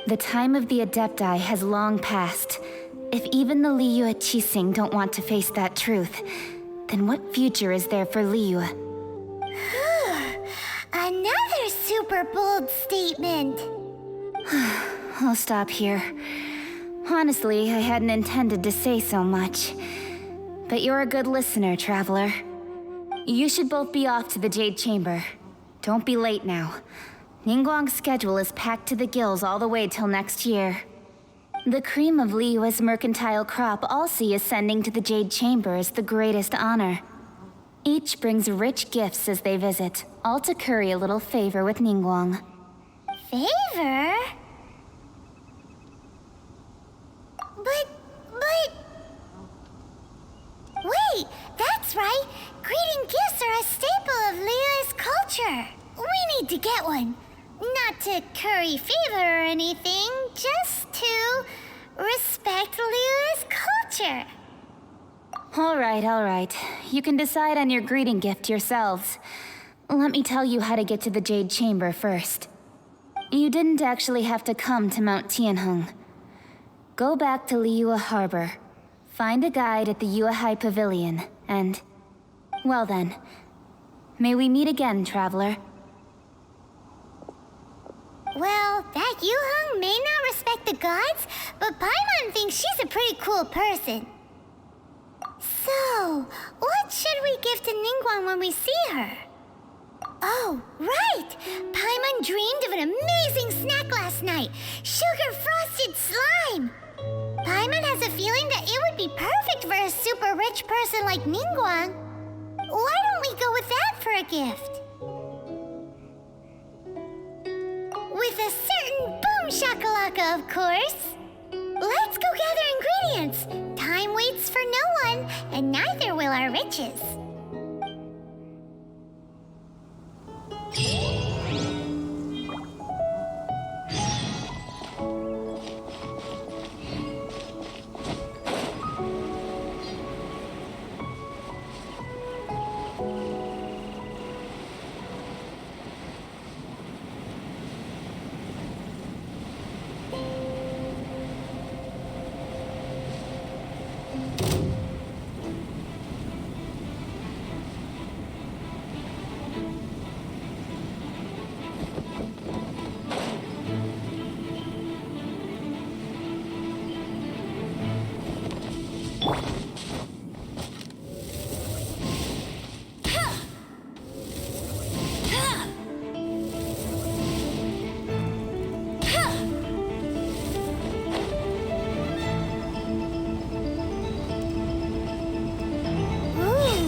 The time of the Adepti has long passed. If even the Liyue Qixing don't want to face that truth, then what future is there for Liyue? Another super bold statement. I'll stop here. Honestly, I hadn't intended to say so much. But you're a good listener, traveler. You should both be off to the Jade Chamber. Don't be late now. Ningguang's schedule is packed to the gills all the way till next year. The cream of Liyue's mercantile crop all see ascending to the Jade Chamber is the greatest honor. Each brings rich gifts as they visit, all to curry a little favor with Ningguang. Favor? But... Wait, that's right! Greeting gifts are a staple of Liyue's culture! We need to get one. Not to curry favor or anything, just to respect Liyue's culture. All right. You can decide on your greeting gift yourselves. Let me tell you how to get to the Jade Chamber first. You didn't actually have to come to Mount Tianheng. Go back to Liyue Harbor. Find a guide at the Yuehai Pavilion, and... well then. May we meet again, traveler. Well, that Yuheng may not respect the gods, but Paimon thinks she's a pretty cool person. So, what should we give to Ningguang when we see her? Oh, right! Paimon dreamed of an amazing snack last night! Sugar-frosted slime! Paimon has a feeling that it would be perfect for a super rich person like Ningguang. Why don't we go with that for a gift? With a certain boom shakalaka, of course. Let's go gather ingredients. Time waits for no one, and neither will our riches.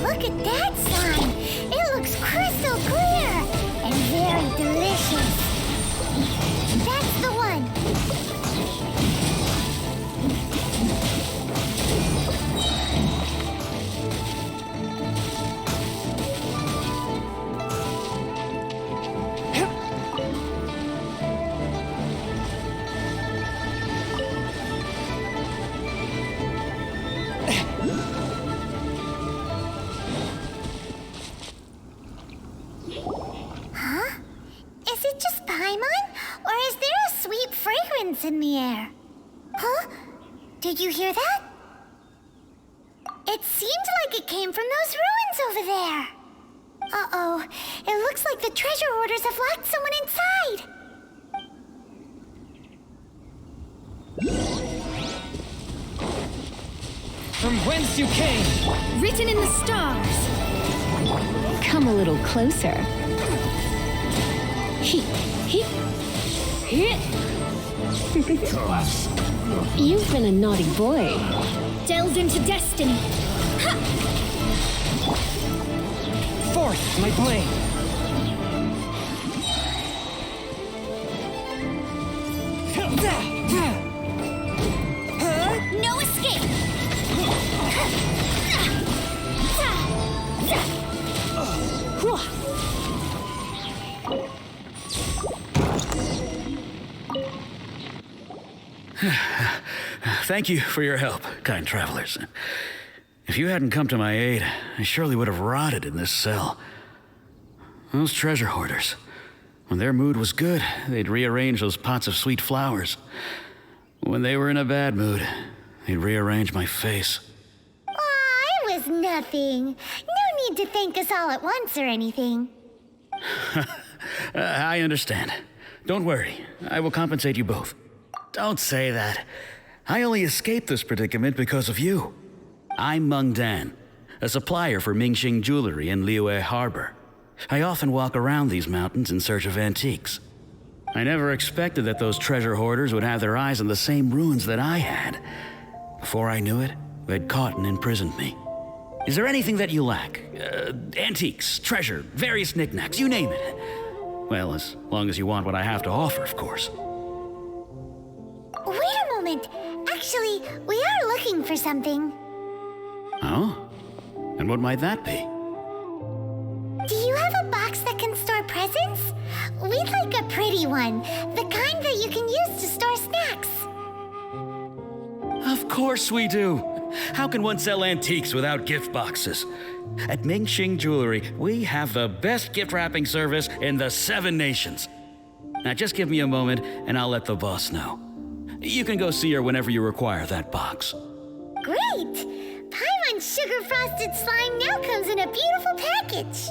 Look at that slime! It looks crystal clear and very delicious. That's the one. In the air. Huh? Did you hear that? It seemed like it came from those ruins over there. Uh-oh. It looks like the treasure hoarders have locked someone inside. From whence you came! Written in the stars! Come a little closer. You've been a naughty boy. Delved into destiny. Ha! Forth, my blade! No escape! Thank you for your help, kind travelers. If you hadn't come to my aid, I surely would have rotted in this cell. Those treasure hoarders, when their mood was good, they'd rearrange those pots of sweet flowers. When they were in a bad mood, they'd rearrange my face. Aw, it was nothing. No need to thank us all at once or anything. I understand. Don't worry, I will compensate you both. Don't say that. I only escaped this predicament because of you. I'm Meng Dan, a supplier for Mingxing jewelry in Liyue Harbor. I often walk around these mountains in search of antiques. I never expected that those treasure hoarders would have their eyes on the same ruins that I had. Before I knew it, they'd caught and imprisoned me. Is there anything that you lack? Antiques, treasure, various knickknacks, you name it. Well, as long as you want what I have to offer, of course. Wait a moment. Actually, we are looking for something. Oh? And what might that be? Do you have a box that can store presents? We'd like a pretty one. The kind that you can use to store snacks. Of course we do. How can one sell antiques without gift boxes? At Mingxing Jewelry, we have the best gift wrapping service in the 7 nations. Now just give me a moment and I'll let the boss know. You can go see her whenever you require that box. Great! Paimon's sugar frosted slime now comes in a beautiful package.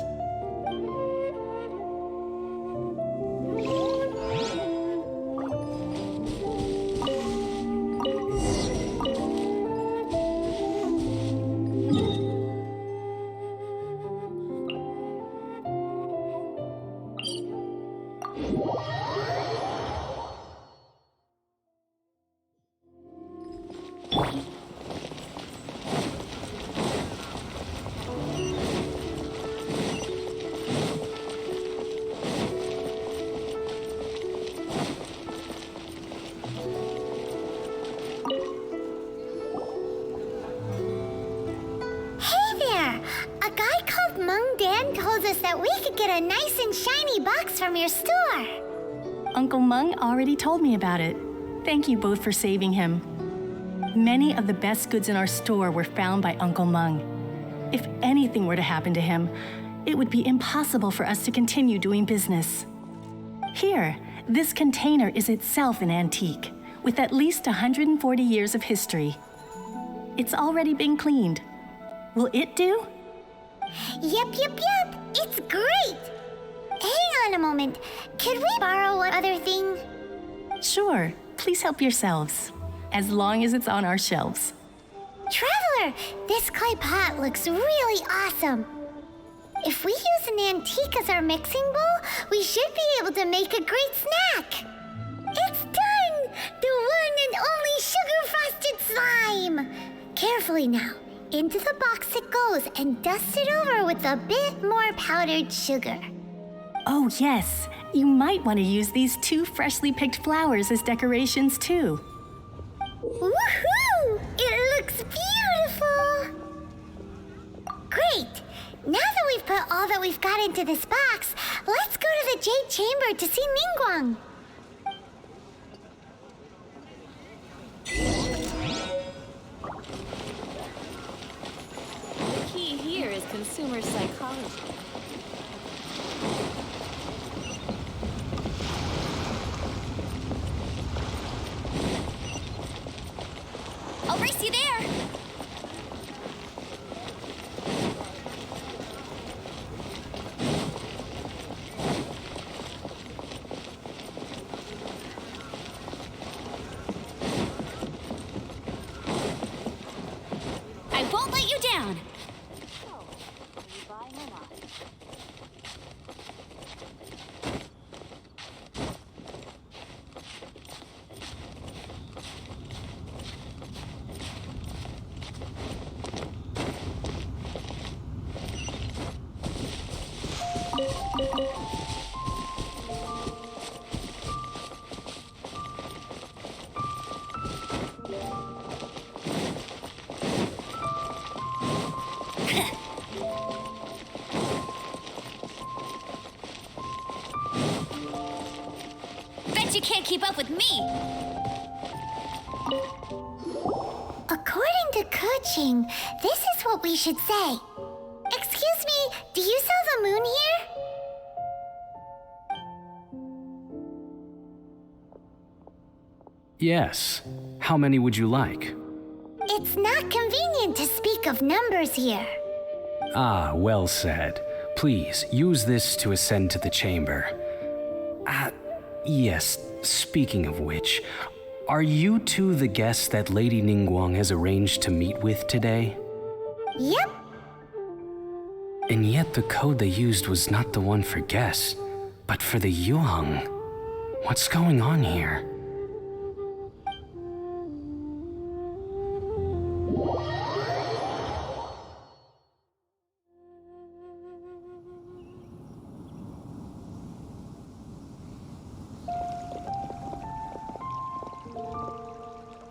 That we could get a nice and shiny box from your store. Uncle Meng already told me about it. Thank you both for saving him. Many of the best goods in our store were found by Uncle Meng. If anything were to happen to him, it would be impossible for us to continue doing business. Here, this container is itself an antique, with at least 140 years of history. It's already been cleaned. Will it do? Yep. It's great! Hang on a moment. Could we borrow one other thing? Sure. Please help yourselves. As long as it's on our shelves. Traveler, this clay pot looks really awesome. If we use an antique as our mixing bowl, we should be able to make a great snack. It's done! The one and only sugar-frosted slime! Carefully now. Into the box it goes and dust it over with a bit more powdered sugar. Oh yes, you might want to use these 2 freshly picked flowers as decorations too. Woohoo! It looks beautiful! Great! Now that we've put all that we've got into this box, let's go to the Jade Chamber to see Ningguang. The key here is consumer psychology. I'll race you there! I won't let you down! Bet you can't keep up with me! According to Kuching, this is what we should say. Excuse me, do you sell the moon here? Yes. How many would you like? It's not convenient to speak of numbers here. Ah, well said. Please, use this to ascend to the chamber. Yes, speaking of which, Are you two the guests that Lady Ningguang has arranged to meet with today? Yep. And yet the code they used was not the one for guests, but for the Yuang. What's going on here?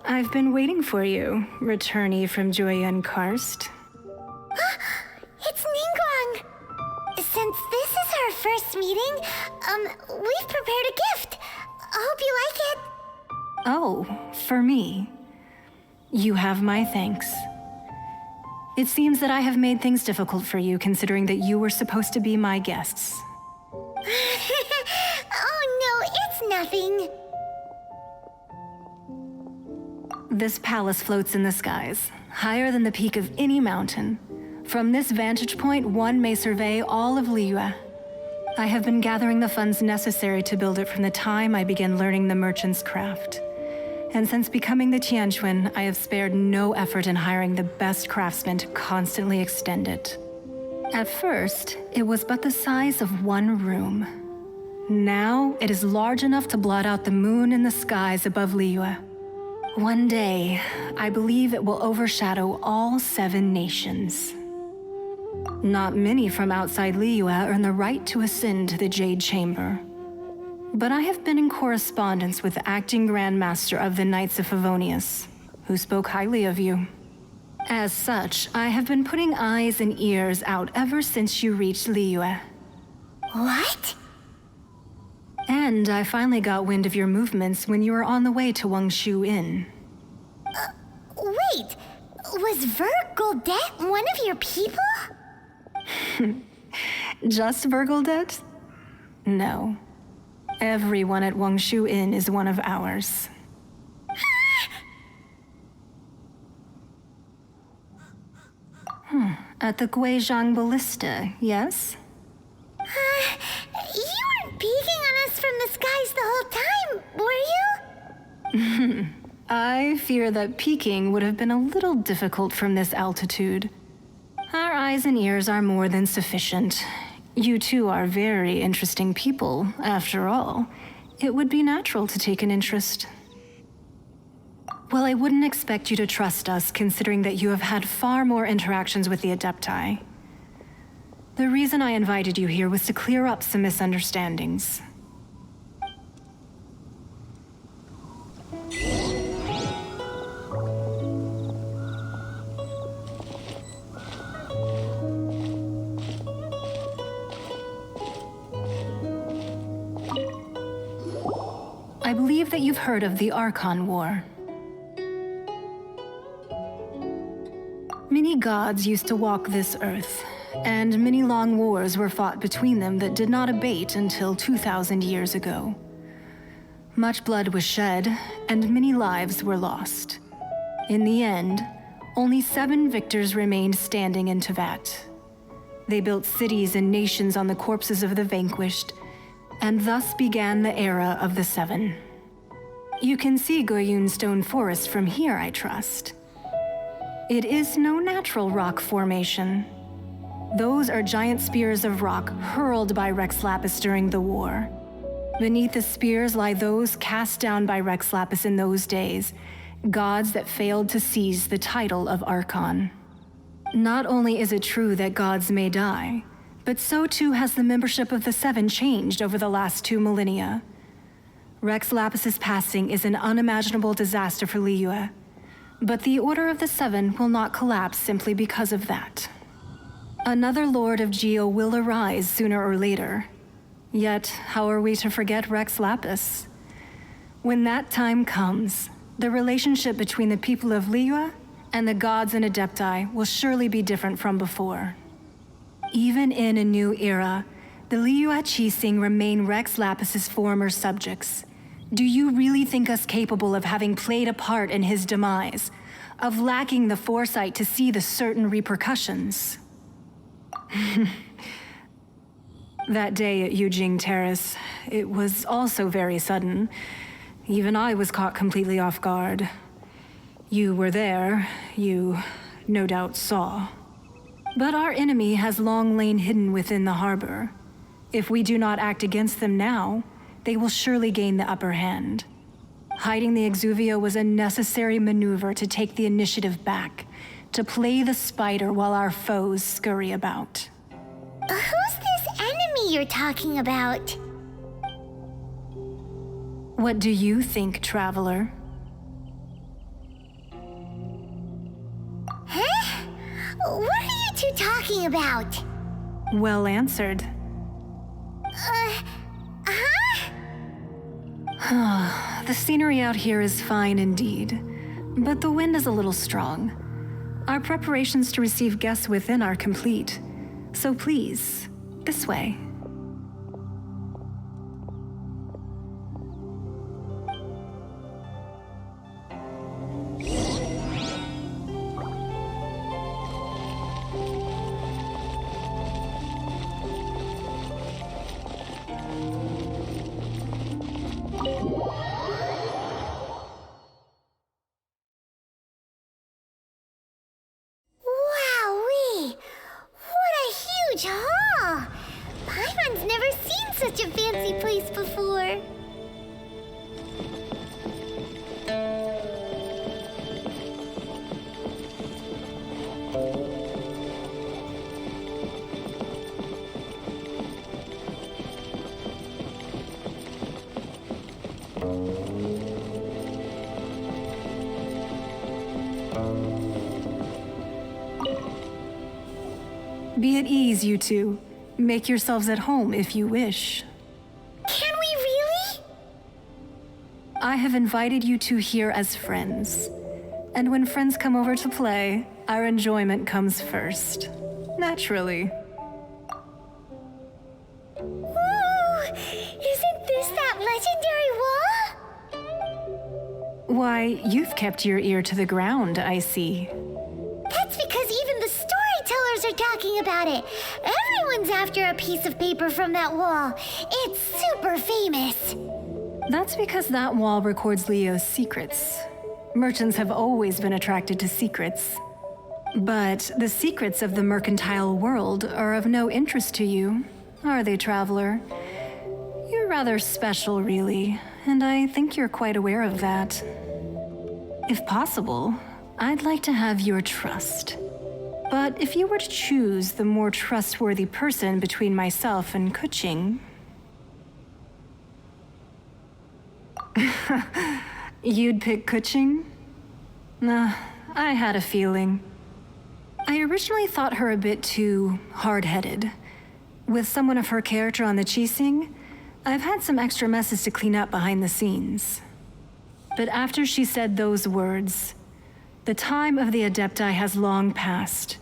I've been waiting for you, returnee from Joyun Karst. It's Ningguang! Since this is our first meeting, we've prepared a gift. Hope you like it. Oh, for me. You have my thanks. It seems that I have made things difficult for you, considering that you were supposed to be my guests. Oh no, it's nothing. This palace floats in the skies, higher than the peak of any mountain. From this vantage point, one may survey all of Liyue. I have been gathering the funds necessary to build it from the time I began learning the merchant's craft. And since becoming the Tianquan, I have spared no effort in hiring the best craftsmen to constantly extend it. At first, it was but the size of one room. Now, it is large enough to blot out the moon in the skies above Liyue. One day, I believe it will overshadow all 7 nations. Not many from outside Liyue earn the right to ascend to the Jade Chamber. But I have been in correspondence with the acting Grand Master of the Knights of Favonius, who spoke highly of you. As such, I have been putting eyes and ears out ever since you reached Liyue. What? And I finally got wind of your movements when you were on the way to Wangshu Inn. Wait, was Vergoldet one of your people? Just Vergoldet? No. Everyone at Wangshu Inn is one of ours. At the Guizhang Ballista, yes? You weren't peeking on us from the skies the whole time, were you? I fear that peeking would have been a little difficult from this altitude. Our eyes and ears are more than sufficient. You two are very interesting people, after all. It would be natural to take an interest. Well, I wouldn't expect you to trust us, considering that you have had far more interactions with the Adepti. The reason I invited you here was to clear up some misunderstandings. I believe that you've heard of the Archon War. Many gods used to walk this earth, and many long wars were fought between them that did not abate until 2,000 years ago. Much blood was shed, and many lives were lost. In the end, only 7 victors remained standing in Tevat. They built cities and nations on the corpses of the vanquished, and thus began the era of the 7. You can see Goyun Stone Forest from here, I trust. It is no natural rock formation. Those are giant spears of rock hurled by Rex Lapis during the war. Beneath the spears lie those cast down by Rex Lapis in those days, gods that failed to seize the title of Archon. Not only is it true that gods may die, but so too has the membership of the 7 changed over the last 2 millennia. Rex Lapis's passing is an unimaginable disaster for Liyue, but the Order of the 7 will not collapse simply because of that. Another Lord of Geo will arise sooner or later. Yet, how are we to forget Rex Lapis? When that time comes, the relationship between the people of Liyue and the gods and Adepti will surely be different from before. Even in a new era, the Liyue Qixing remain Rex Lapis's former subjects. Do you really think us capable of having played a part in his demise, of lacking the foresight to see the certain repercussions? That day at Yujing Terrace, it was also very sudden. Even I was caught completely off guard. You were there, you no doubt saw. But our enemy has long lain hidden within the harbor. If we do not act against them now, they will surely gain the upper hand. Hiding the Exuvia was a necessary maneuver to take the initiative back, to play the spider while our foes scurry about. Who's this enemy you're talking about? What do you think, traveler? Huh? What are you two talking about? Well answered. The scenery out here is fine indeed, but the wind is a little strong. Our preparations to receive guests within are complete, so please, this way. Wowee! What a huge hall! Paimon's never seen such a fancy place before. Be at ease, you two. Make yourselves at home if you wish. Can we really? I have invited you two here as friends. And when friends come over to play, our enjoyment comes first. Naturally. Whoa! Isn't this that legendary wall? Why, you've kept your ear to the ground, I see. That's because even the storytellers are talking about it. Everyone's after a piece of paper from that wall. It's super famous. That's because that wall records Liyue's secrets. Merchants have always been attracted to secrets. But the secrets of the mercantile world are of no interest to you, are they, traveler? You're rather special, really, and I think you're quite aware of that. If possible, I'd like to have your trust. But if you were to choose the more trustworthy person between myself and Kuching... You'd pick Kuching? Nah, I had a feeling. I originally thought her a bit too hard-headed. With someone of her character on the Qixing, I've had some extra messes to clean up behind the scenes. But after she said those words, the time of the Adepti has long passed.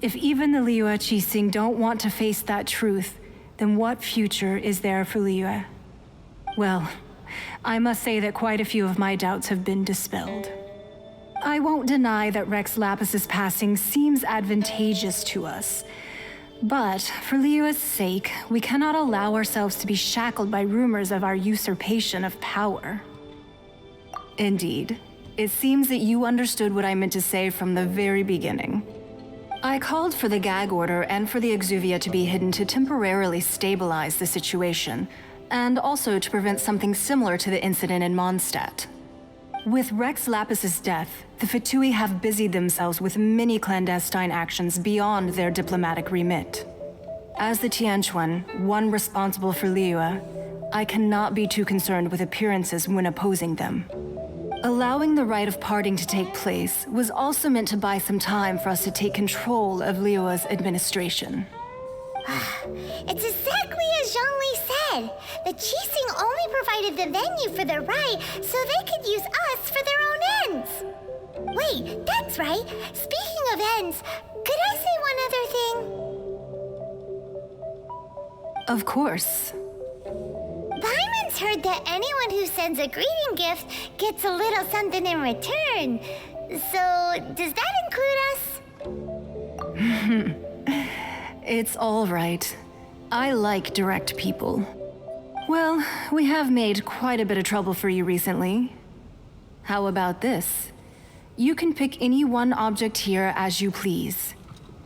If even the Liyue Qixing don't want to face that truth, then what future is there for Liyue? Well, I must say that quite a few of my doubts have been dispelled. I won't deny that Rex Lapis's passing seems advantageous to us. But for Liyue's sake, we cannot allow ourselves to be shackled by rumors of our usurpation of power. Indeed, it seems that you understood what I meant to say from the very beginning. I called for the gag order and for the Exuvia to be hidden to temporarily stabilize the situation, and also to prevent something similar to the incident in Mondstadt. With Rex Lapis's death, the Fatui have busied themselves with many clandestine actions beyond their diplomatic remit. As the Tianquan, one responsible for Liyue, I cannot be too concerned with appearances when opposing them. Allowing the rite of parting to take place was also meant to buy some time for us to take control of Liyue's administration. It's exactly as Zhongli said. The Qixing only provided the venue for their rite so they could use us for their own ends. Wait, that's right. Speaking of ends, could I say one other thing? Of course. Paimon's heard that anyone who sends a greeting gift gets a little something in return. So, does that include us? It's all right. I like direct people. Well, we have made quite a bit of trouble for you recently. How about this? You can pick any one object here as you please,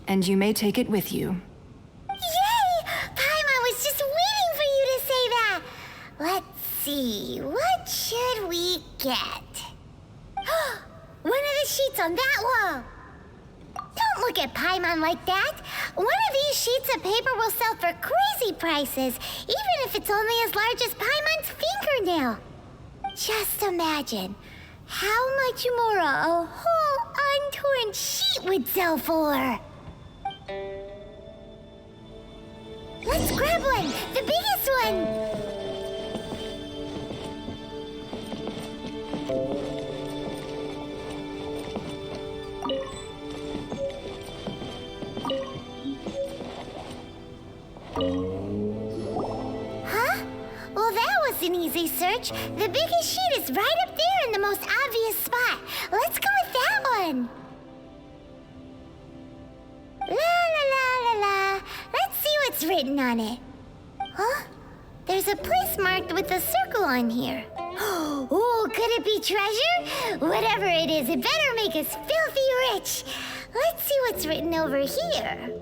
and you may take it with you. Yay! Paimon was just waiting for you to say that! Let's see, what should we get? One of the sheets on that wall! Don't look at Paimon like that! One of these sheets of paper will sell for crazy prices, even if it's only as large as Paimon's fingernail. Just imagine how much more a whole untorn sheet would sell for. Let's grab one! The biggest one! Huh? Well, that was an easy search. The biggest sheet is right up there in the most obvious spot. Let's go with that one. La la la la la. Let's see what's written on it. Huh? There's a place marked with a circle on here. Oh, could it be treasure? Whatever it is, it better make us filthy rich. Let's see what's written over here.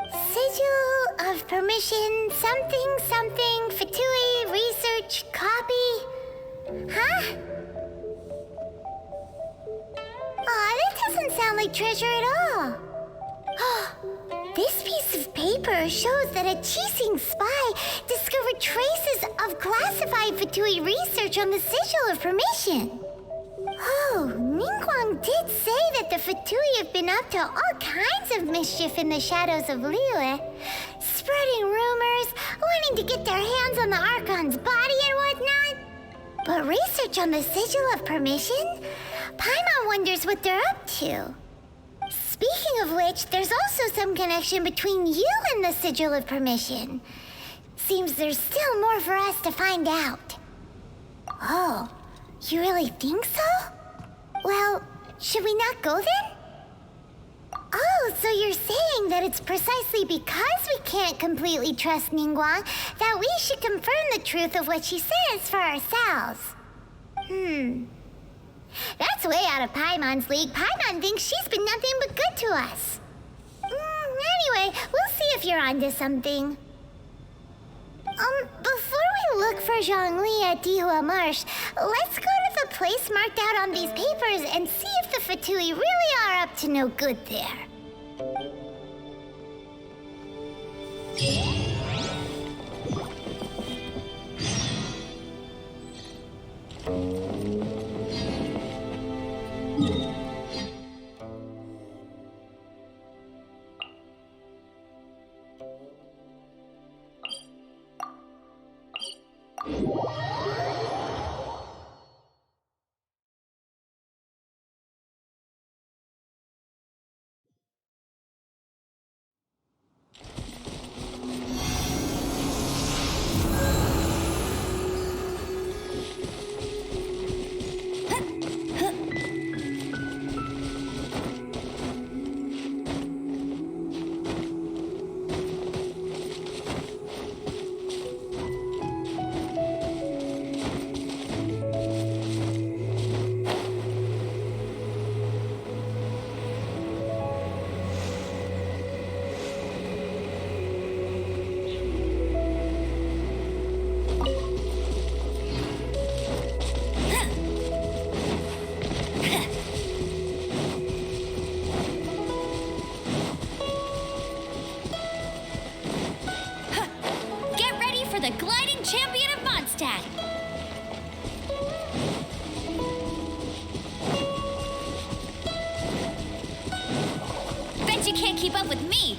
Sigil of permission, something, something, Fatui, research, copy. Huh? Aw, that doesn't sound like treasure at all. This piece of paper shows that a Qixing spy discovered traces of classified Fatui research on the Sigil of Permission. Oh, Ningguang did say that the Fatui have been up to all kinds of mischief in the shadows of Liyue, spreading rumors, wanting to get their hands on the Archon's body and whatnot. But research on the Sigil of Permission? Paimon wonders what they're up to. Speaking of which, there's also some connection between you and the Sigil of Permission. Seems there's still more for us to find out. Oh, you really think so? Well, should we not go then? Oh, so you're saying that it's precisely because we can't completely trust Ningguang that we should confirm the truth of what she says for ourselves. That's way out of Paimon's league. Paimon thinks she's been nothing but good to us. Anyway, we'll see if you're onto something. Before we look for Zhongli at Dihua Marsh, let's go to the place marked out on these papers and see if the Fatui really are up to no good there. The gliding champion of Mondstadt. Bet you can't keep up with me.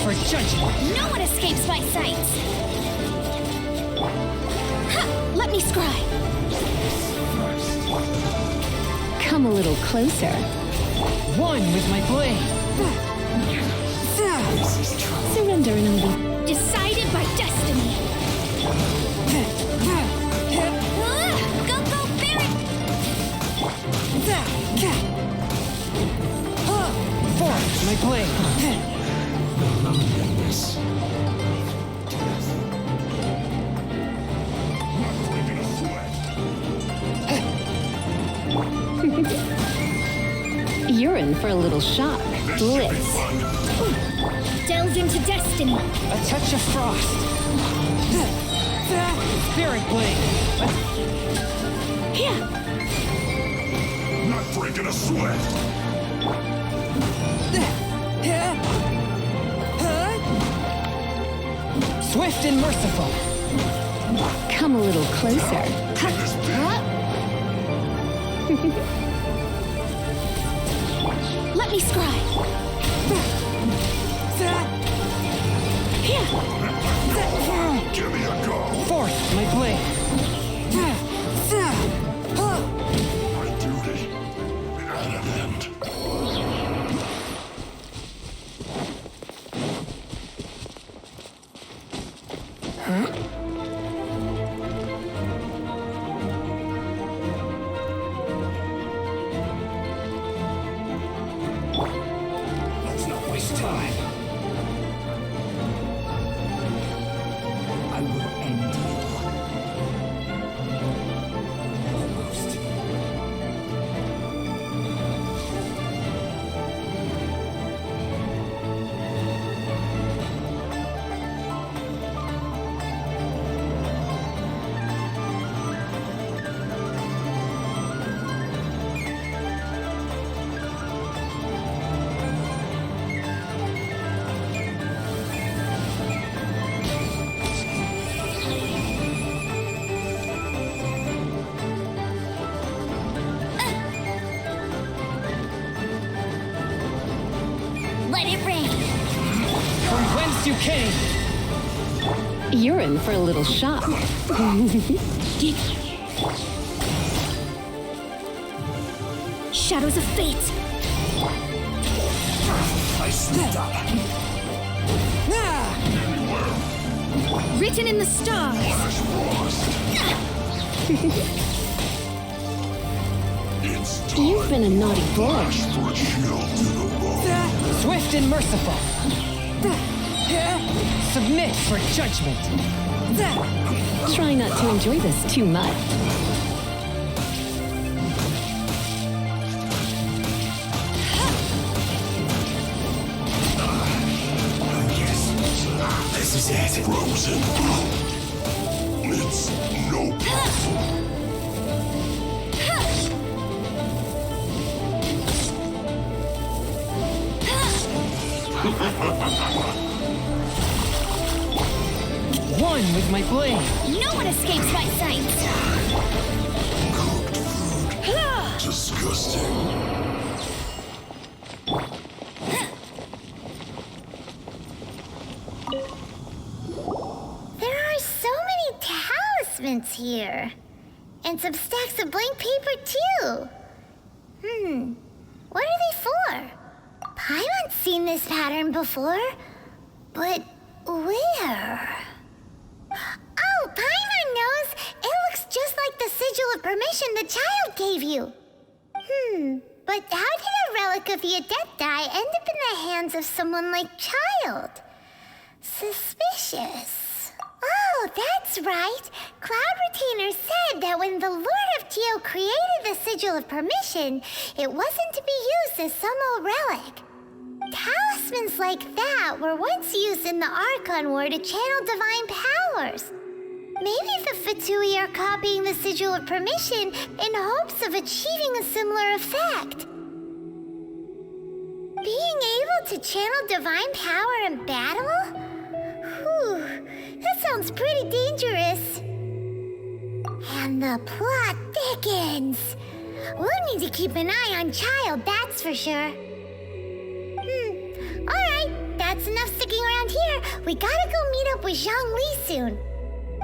for judgment! No one escapes my sights! Ha! Let me scry! Come a little closer. One with my blade! Surrender and I'll be... Decided by destiny! Go, go, Barret! Forth, my blade! You're in for a little shock. Blitz. Delve into destiny! A touch of frost! Spirit blade! Here! Not breaking a sweat! Swift and merciful! Come a little closer. Let me scry! Here! Give me a go! Forth, my blade! My duty at an end. Let's not waste time. I will end you. Almost. Let it rain! From whence you came! You're in for a little shock. Shadows of fate! I slipped up. Written in the stars! You've been a naughty boy. Swift and merciful! Submit for judgment! Try not to enjoy this too much. This is it. Frozen. It's no One with my blade! No one escapes my sights! disgusting. There are so many talismans here. And some stacks of blank paper, too. What are they for? Paimon's seen this pattern before. But where? Oh, Paimon knows! It looks just like the sigil of permission the child gave you. But how did a relic of the Adepti end up in the hands of someone like Childe? Suspicious. Oh, that's right. Cloud Retainer said that when the Lord of Geo created the Sigil of Permission, it wasn't to be used as some old relic. Talismans like that were once used in the Archon War to channel divine powers. Maybe the Fatui are copying the Sigil of Permission in hopes of achieving a similar effect. Being able to channel divine power in battle? Whew, that sounds pretty dangerous. And the plot thickens. We'll need to keep an eye on Childe, that's for sure. Alright, that's enough sticking around we gotta go meet up with Zhongli soon.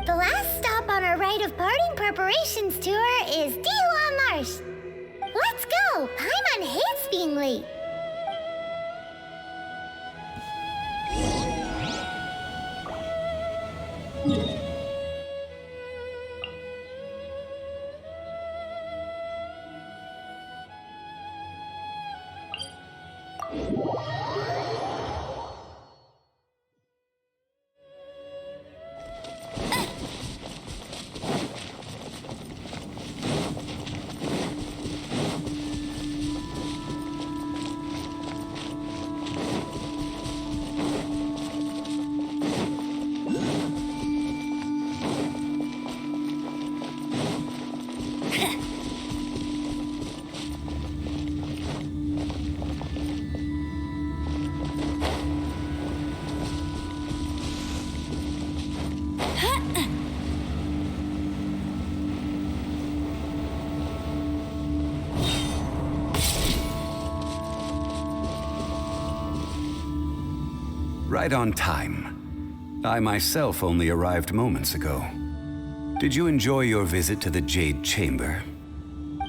The last stop on our rite of parting preparations tour is Dihua Marsh. Let's go! Paimon hates being late. Right on time. I myself only arrived moments ago. Did you enjoy your visit to the Jade Chamber?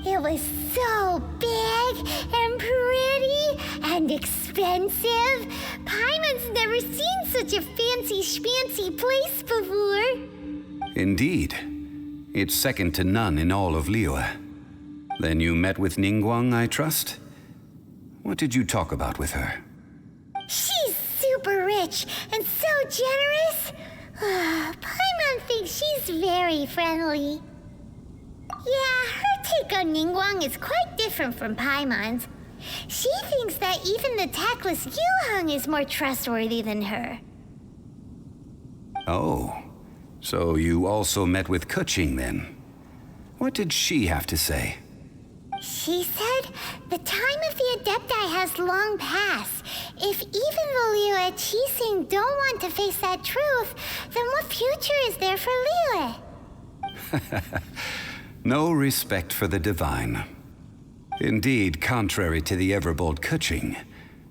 It was so big and pretty and expensive. Paimon's never seen such a fancy schmancy place before. Indeed. It's second to none in all of Liyue. Then you met with Ningguang, I trust? What did you talk about with her? She's super rich and so generous. Paimon thinks she's very friendly. Yeah, her take on Ningguang is quite different from Paimon's. She thinks that even the tactless Yuheng is more trustworthy than her. Oh, so you also met with Keqing then? What did she have to say? She said the time of the Adepti has long passed. If even the Liyue Qixing don't want to face that truth, then what future is there for Liyue? No respect for the divine. Indeed, contrary to the ever-bold Keqing,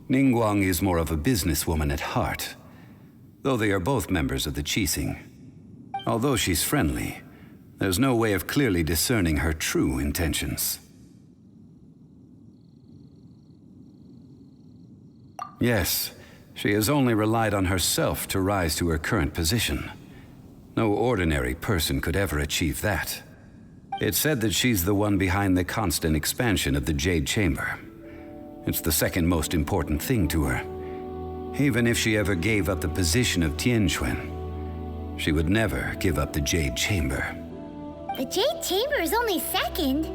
Ningguang is more of a businesswoman at heart, though they are both members of the Qixing. Although she's friendly, there's no way of clearly discerning her true intentions. Yes, she has only relied on herself to rise to her current position. No ordinary person could ever achieve that. It's said that she's the one behind the constant expansion of the Jade Chamber. It's the second most important thing to her. Even if she ever gave up the position of Tianquan, she would never give up the Jade Chamber. The Jade Chamber is only second.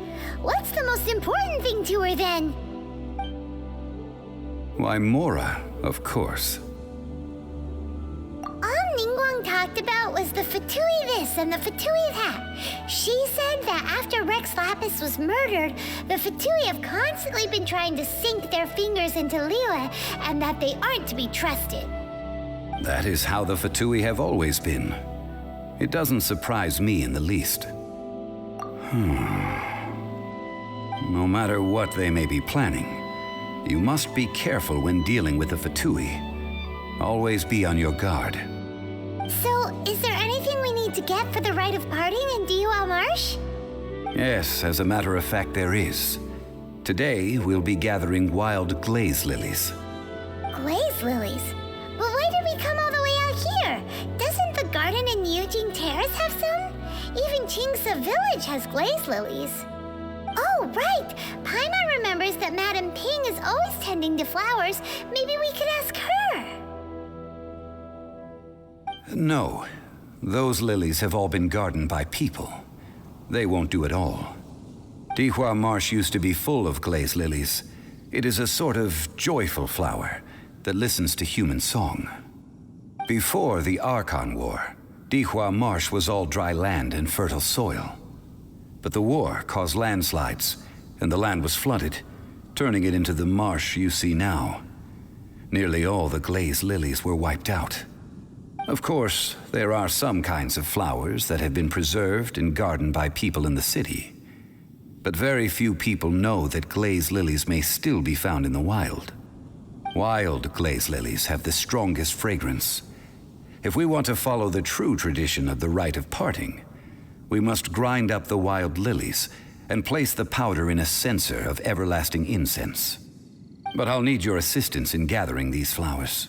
What's the most important thing to her then? Why, Mora, of course. All Ningguang talked about was the Fatui this and the Fatui that. She said that after Rex Lapis was murdered, the Fatui have constantly been trying to sink their fingers into Liyue, and that they aren't to be trusted. That is how the Fatui have always been. It doesn't surprise me in the least. No matter what they may be planning, you must be careful when dealing with the Fatui. Always be on your guard. So, is there anything we need to get for the rite of parting in Dihua Marsh? Yes, as a matter of fact, there is. Today, we'll be gathering wild glaze lilies. Glaze lilies? But why did we come all the way out here? Doesn't the garden in Yujing Terrace have some? Even Qingse Village has glaze lilies. Oh, right! Paimon remembers that Madame Ping is always tending to flowers. Maybe we could ask her. No. Those lilies have all been gardened by people. They won't do it all. Dihua Marsh used to be full of glaze lilies. It is a sort of joyful flower that listens to human song. Before the Archon War, Dihua Marsh was all dry land and fertile soil. But the war caused landslides, and the land was flooded, turning it into the marsh you see now. Nearly all the glaze lilies were wiped out. Of course, there are some kinds of flowers that have been preserved and gardened by people in the city. But very few people know that glaze lilies may still be found in the wild. Wild glaze lilies have the strongest fragrance, If we want to follow the true tradition of the rite of parting, we must grind up the wild lilies and place the powder in a censer of everlasting incense. But I'll need your assistance in gathering these flowers.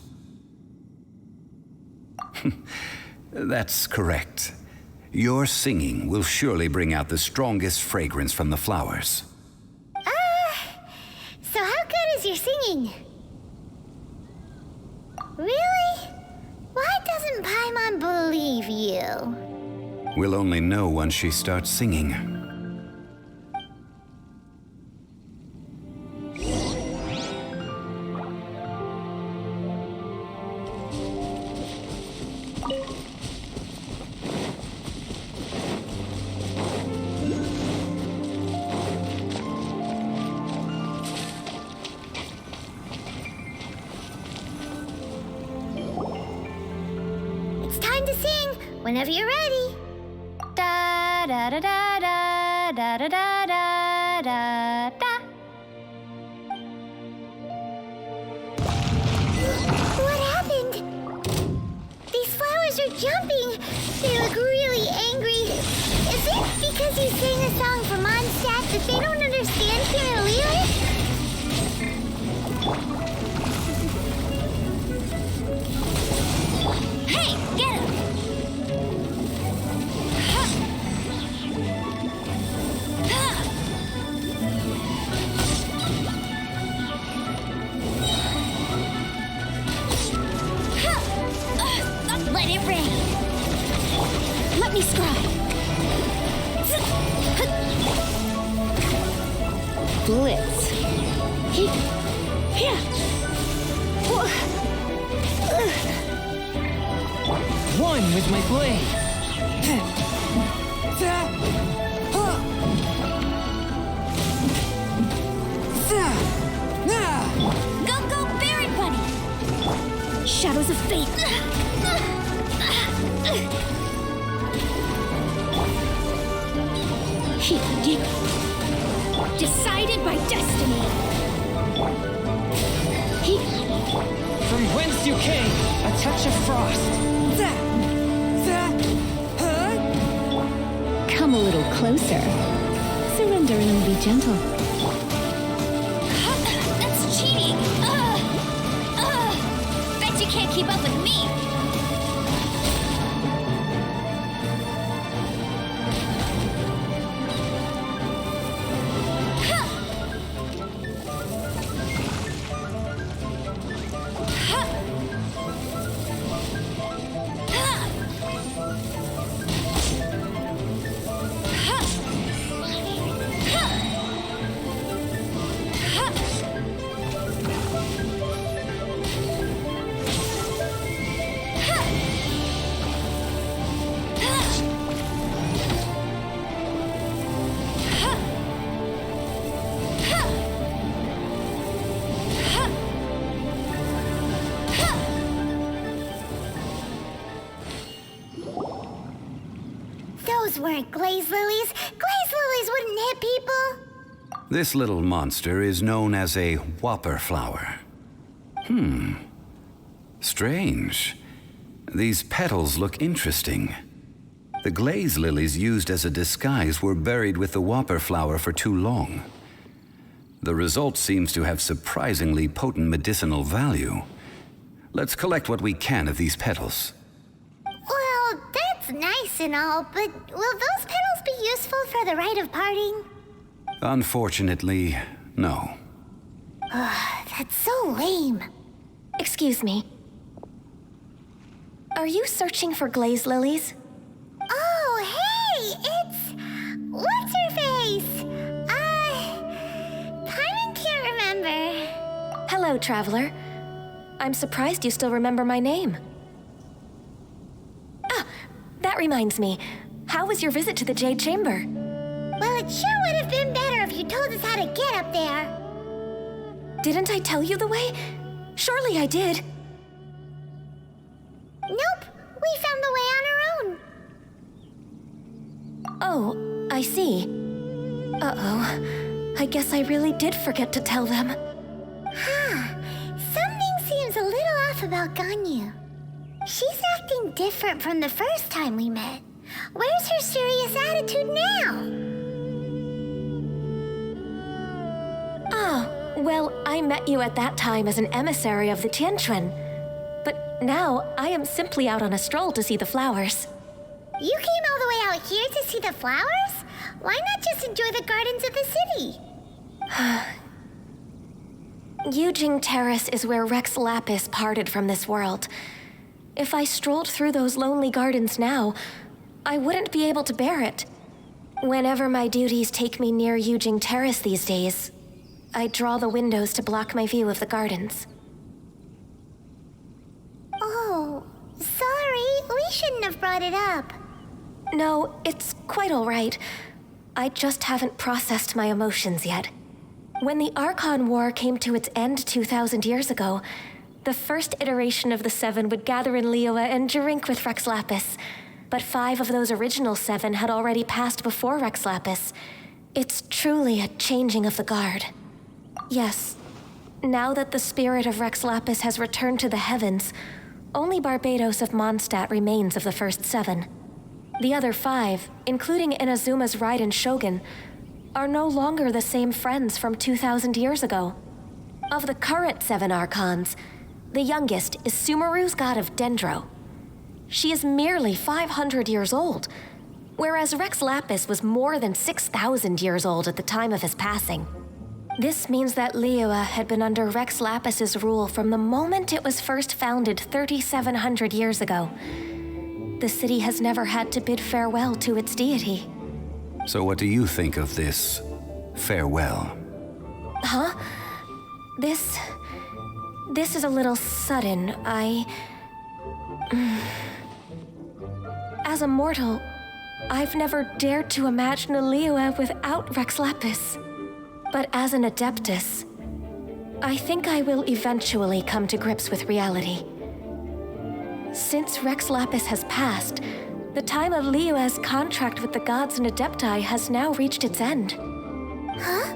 That's correct. Your singing will surely bring out the strongest fragrance from the flowers. So how good is your singing? Really? Why doesn't Paimon believe you? We'll only know once she starts singing. It's time to sing whenever you're ready. Da da da da da da da da da da da. What happened? These flowers are jumping. They look really angry. Is it because you sang a song for Mondstadt that they don't understand here in Liyue? Hey, get him! Let it rain. Let me scry. Blitz. Here. One with my blade. Go, go, Baron Bunny! Shadows of fate. Decided by destiny. From whence you came, a touch of frost. Come a little closer. Surrender and be gentle. That's cheating. Bet you can't keep up with me. Those weren't glaze lilies. Glaze lilies wouldn't hit people. This little monster is known as a whopper flower. Strange. These petals look interesting. The glaze lilies used as a disguise were buried with the whopper flower for too long. The result seems to have surprisingly potent medicinal value. Let's collect what we can of these petals. Well, that's nice and all, but will those petals be useful for the rite of parting? Unfortunately, no. That's so lame. Excuse me. Are you searching for glaze lilies? Oh, hey! It's... What's-her-face? Paimon can't remember. Hello, traveler. I'm surprised you still remember my name. Ah, that reminds me. How was your visit to the Jade Chamber? Well, it sure would have been better if you told us how to get up there. Didn't I tell you the way? Surely I did. Nope, we found the way on our own. Oh, I see. Uh-oh. I guess I really did forget to tell them. Something seems a little off about Ganyu. She's acting different from the first time we met. Where's her serious attitude now? Oh, well, I met you at that time as an emissary of the Tianquan. But now I am simply out on a stroll to see the flowers. You came all the way out here to see the flowers? Why not just enjoy the gardens of the city? Yujing Terrace is where Rex Lapis parted from this world. If I strolled through those lonely gardens now, I wouldn't be able to bear it. Whenever my duties take me near Yujing Terrace these days, I draw the windows to block my view of the gardens. Oh, sorry. We shouldn't have brought it up. No, it's quite all right. I just haven't processed my emotions yet. When the Archon War came to its end 2,000 years ago, the first iteration of the Seven would gather in Liyue and drink with Rex Lapis. But 5 of those original 7 had already passed before Rex Lapis. It's truly a changing of the guard. Yes, now that the spirit of Rex Lapis has returned to the heavens, only Barbados of Mondstadt remains of the first 7. The other 5, including Inazuma's rite and Shogun, are no longer the same friends from 2,000 years ago. Of the current 7 Archons, the youngest is Sumeru's god of Dendro. She is merely 500 years old, whereas Rex Lapis was more than 6,000 years old at the time of his passing. This means that Liyue had been under Rex Lapis's rule from the moment it was first founded 3,700 years ago. The city has never had to bid farewell to its deity. So what do you think of this farewell? Huh? This is a little sudden. As a mortal, I've never dared to imagine a Liyue without Rex Lapis. But as an Adeptus, I think I will eventually come to grips with reality. Since Rex Lapis has passed, the time of Liyue's contract with the gods and Adepti has now reached its end. Huh?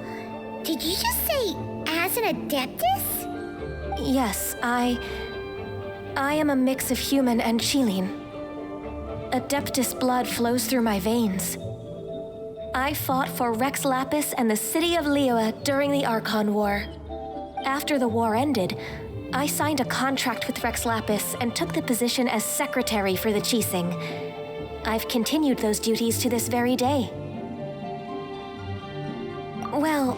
Did you just say, as an Adeptus? Yes, I am a mix of human and Chilean. Adeptus blood flows through my veins. I fought for Rex Lapis and the city of Liyue during the Archon War. After the war ended, I signed a contract with Rex Lapis and took the position as secretary for the Qixing. I've continued those duties to this very day. Well,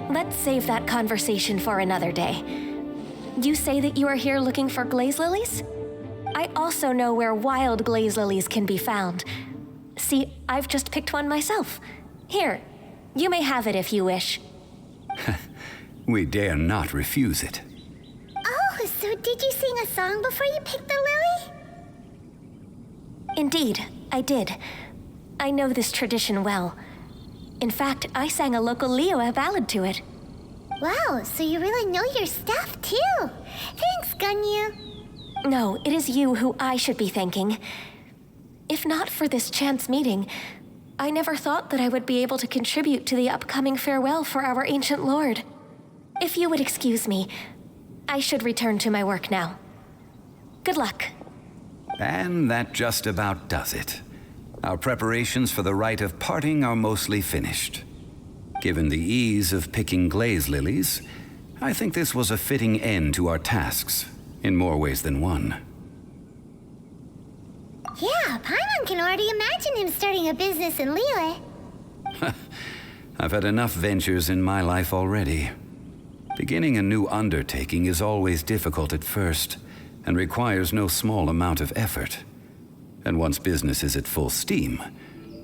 let's save that conversation for another day. You say that you are here looking for glaze lilies? I also know where wild glaze lilies can be found. See, I've just picked one myself. Here, you may have it if you wish. We dare not refuse it. Oh, so did you sing a song before you picked the lily? Indeed, I did. I know this tradition well. In fact, I sang a local Liyue ballad to it. Wow, so you really know your stuff, too. Thanks, Ganyu. No, it is you who I should be thanking. If not for this chance meeting, I never thought that I would be able to contribute to the upcoming farewell for our ancient lord. If you would excuse me, I should return to my work now. Good luck. And that just about does it. Our preparations for the rite of parting are mostly finished. Given the ease of picking glaze lilies, I think this was a fitting end to our tasks, in more ways than one. Yeah, Paimon can already imagine him starting a business in Liyue. I've had enough ventures in my life already. Beginning a new undertaking is always difficult at first, and requires no small amount of effort. And once business is at full steam,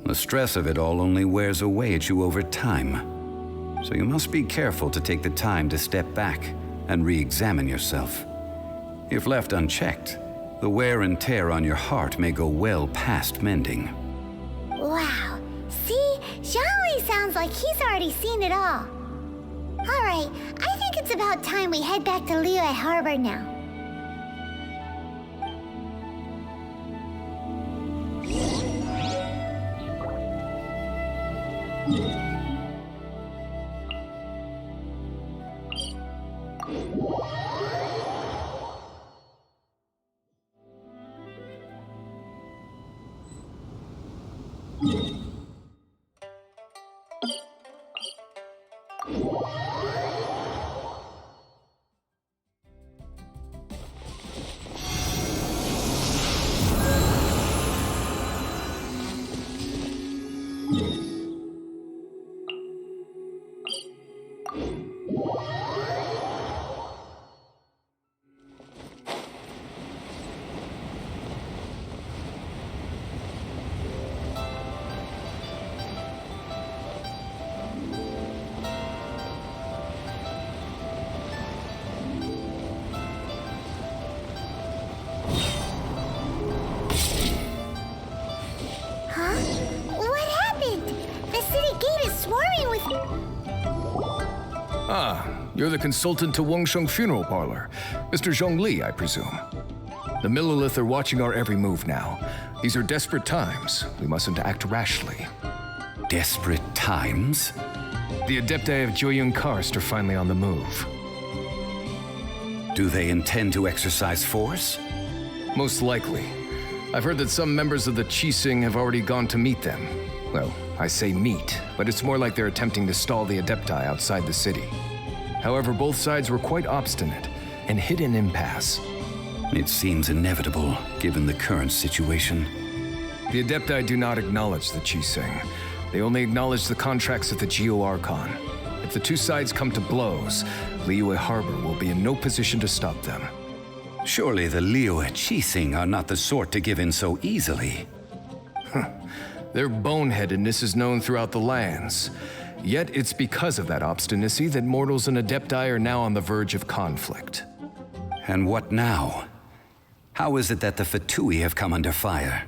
the stress of it all only wears away at you over time. So you must be careful to take the time to step back and re-examine yourself. If left unchecked, the wear and tear on your heart may go well past mending. Wow. See? Xiangli sounds like he's already seen it all. Alright, I think it's about time we head back to Liyue Harbor now. You're the consultant to Wangsheng Funeral Parlor. Mr. Zhongli, I presume. The Millilith are watching our every move now. These are desperate times. We mustn't act rashly. Desperate times? The Adepti of Joyun Karst are finally on the move. Do they intend to exercise force? Most likely. I've heard that some members of the Qixing have already gone to meet them. Well, I say meet, but it's more like they're attempting to stall the Adepti outside the city. However, both sides were quite obstinate and hit an impasse. It seems inevitable, given the current situation. The Adepti do not acknowledge the Qixing. They only acknowledge the contracts of the Geo-Archon. If the two sides come to blows, Liyue Harbor will be in no position to stop them. Surely the Liyue Qixing are not the sort to give in so easily. Their boneheadedness is known throughout the lands. Yet it's because of that obstinacy that mortals and Adepti are now on the verge of conflict. And what now? How is it that the Fatui have come under fire?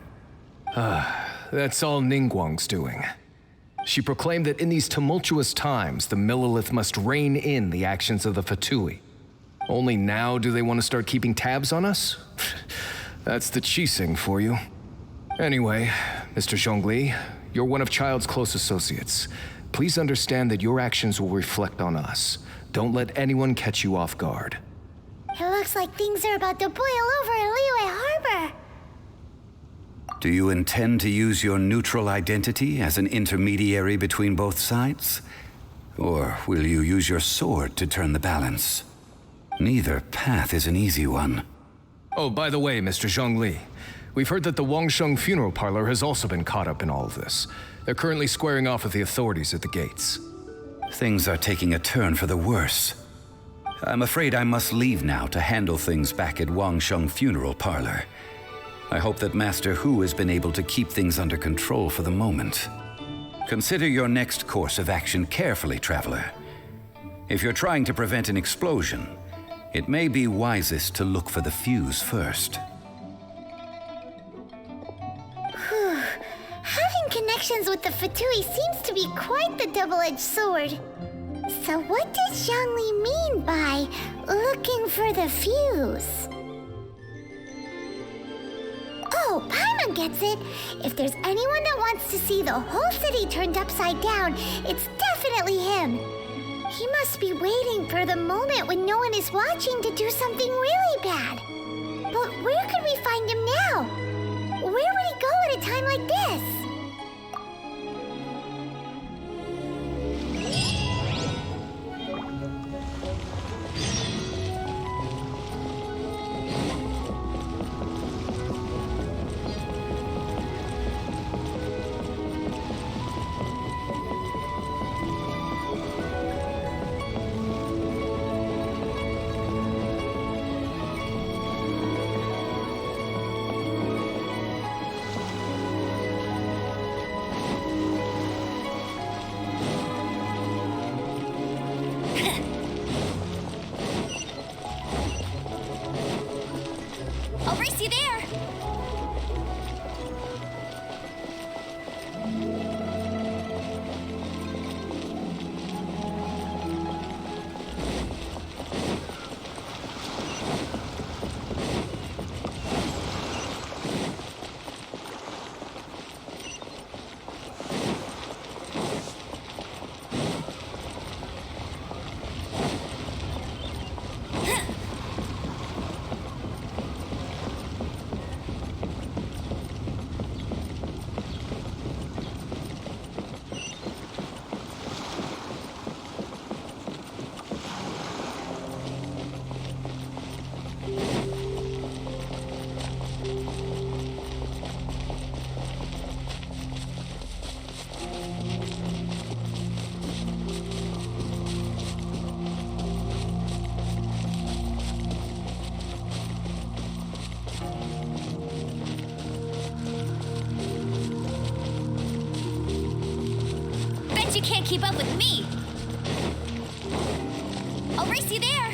That's all Ningguang's doing. She proclaimed that in these tumultuous times, the Millilith must rein in the actions of the Fatui. Only now do they want to start keeping tabs on us? That's the Qixing for you. Anyway, Mr. Zhongli, you're one of Childe's close associates. Please understand that your actions will reflect on us. Don't let anyone catch you off guard. It looks like things are about to boil over in Liyue Harbor. Do you intend to use your neutral identity as an intermediary between both sides? Or will you use your sword to turn the balance? Neither path is an easy one. Oh, by the way, Mr. Zhongli, we've heard that the Wangsheng Funeral Parlor has also been caught up in all of this. They're currently squaring off with the authorities at the gates. Things are taking a turn for the worse. I'm afraid I must leave now to handle things back at Wangsheng Funeral Parlor. I hope that Master Hu has been able to keep things under control for the moment. Consider your next course of action carefully, Traveler. If you're trying to prevent an explosion, it may be wisest to look for the fuse first. Connections with the Fatui seems to be quite the double-edged sword. So what does Zhongli mean by looking for the fuse? Oh, Paimon gets it. If there's anyone that wants to see the whole city turned upside down, it's definitely him. He must be waiting for the moment when no one is watching to do something really bad. But where could we find him now? Where would he go at a time like this? you can't keep up with me. I'll race you there.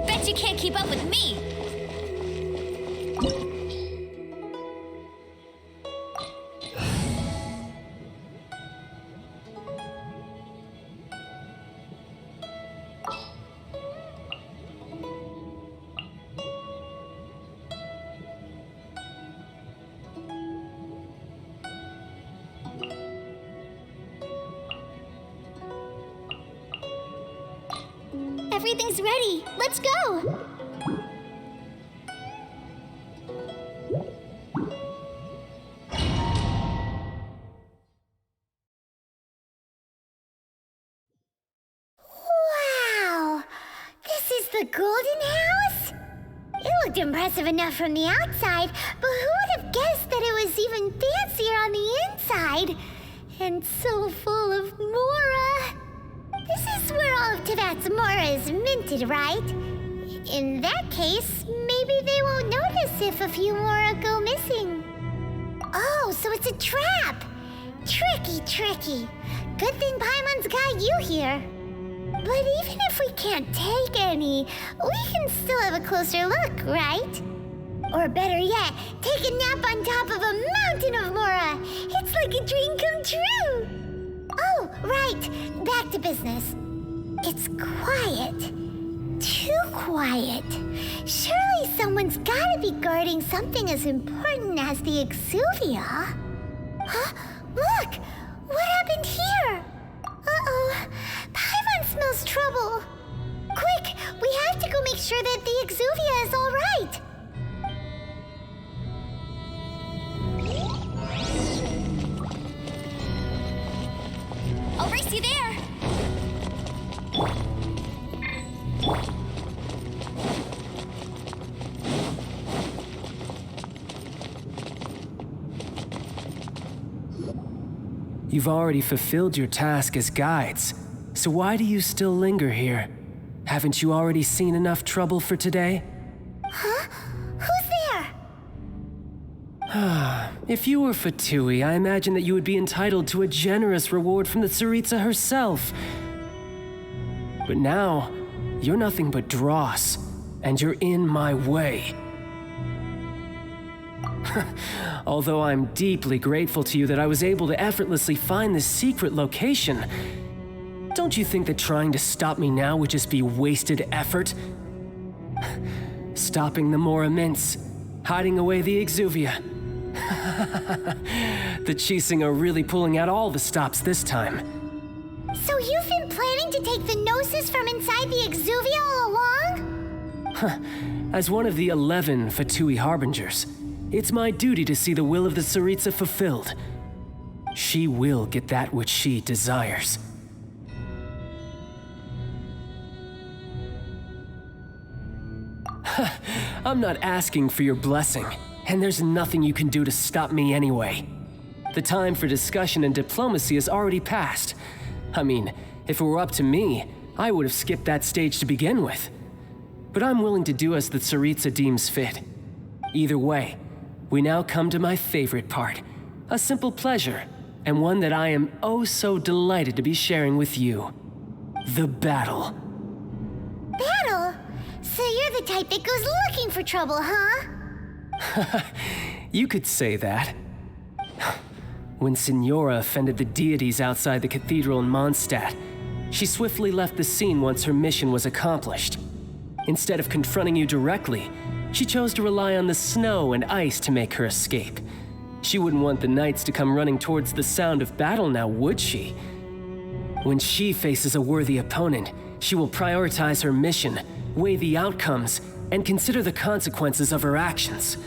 Bet you can't keep up with me. Everything's ready. Let's go. Wow! This is the Golden House? It looked impressive enough from the outside, but who would have guessed that it was even fancier on the inside? And so full of Mora. This is where all of Teyvat's Mora is minted, right? In that case, maybe they won't notice if a few Mora go missing. Oh, so it's a trap! Tricky, tricky. Good thing Paimon's got you here. But even if we can't take any, we can still have a closer look, right? Or better yet, take a nap on top of a mountain of Mora. It's like a dream come true. Oh, right. Back to business. It's quiet. Too quiet. Surely someone's gotta be guarding something as important as the Exuvia. Huh? Look! What happened here? Uh-oh. Paimon smells trouble. Quick! We have to go make sure that the Exuvia is all right. I'll race you there. You've already fulfilled your task as guides, so why do you still linger here? Haven't you already seen enough trouble for today? Huh? Who's there? If you were Fatui, I imagine that you would be entitled to a generous reward from the Tsaritsa herself. But now, you're nothing but dross, and you're in my way. Although I'm deeply grateful to you that I was able to effortlessly find this secret location, don't you think that trying to stop me now would just be wasted effort? Stopping the Mora Mints, hiding away the Exuvia. The Chising are really pulling out all the stops this time. So you've been planning to take the Gnosis from inside the Exuvia all along? As one of the 11 Fatui Harbingers, it's my duty to see the will of the Tsaritsa fulfilled. She will get that which she desires. I'm not asking for your blessing, and there's nothing you can do to stop me anyway. The time for discussion and diplomacy has already passed. I mean, if it were up to me, I would have skipped that stage to begin with. But I'm willing to do as the Tsaritsa deems fit. Either way, we now come to my favorite part, a simple pleasure, and one that I am oh so delighted to be sharing with you. The battle. Battle? So you're the type that goes looking for trouble, huh? You could say that. When Signora offended the deities outside the cathedral in Mondstadt, she swiftly left the scene once her mission was accomplished. Instead of confronting you directly, she chose to rely on the snow and ice to make her escape. She wouldn't want the knights to come running towards the sound of battle now, would she? When she faces a worthy opponent, she will prioritize her mission, weigh the outcomes, and consider the consequences of her actions.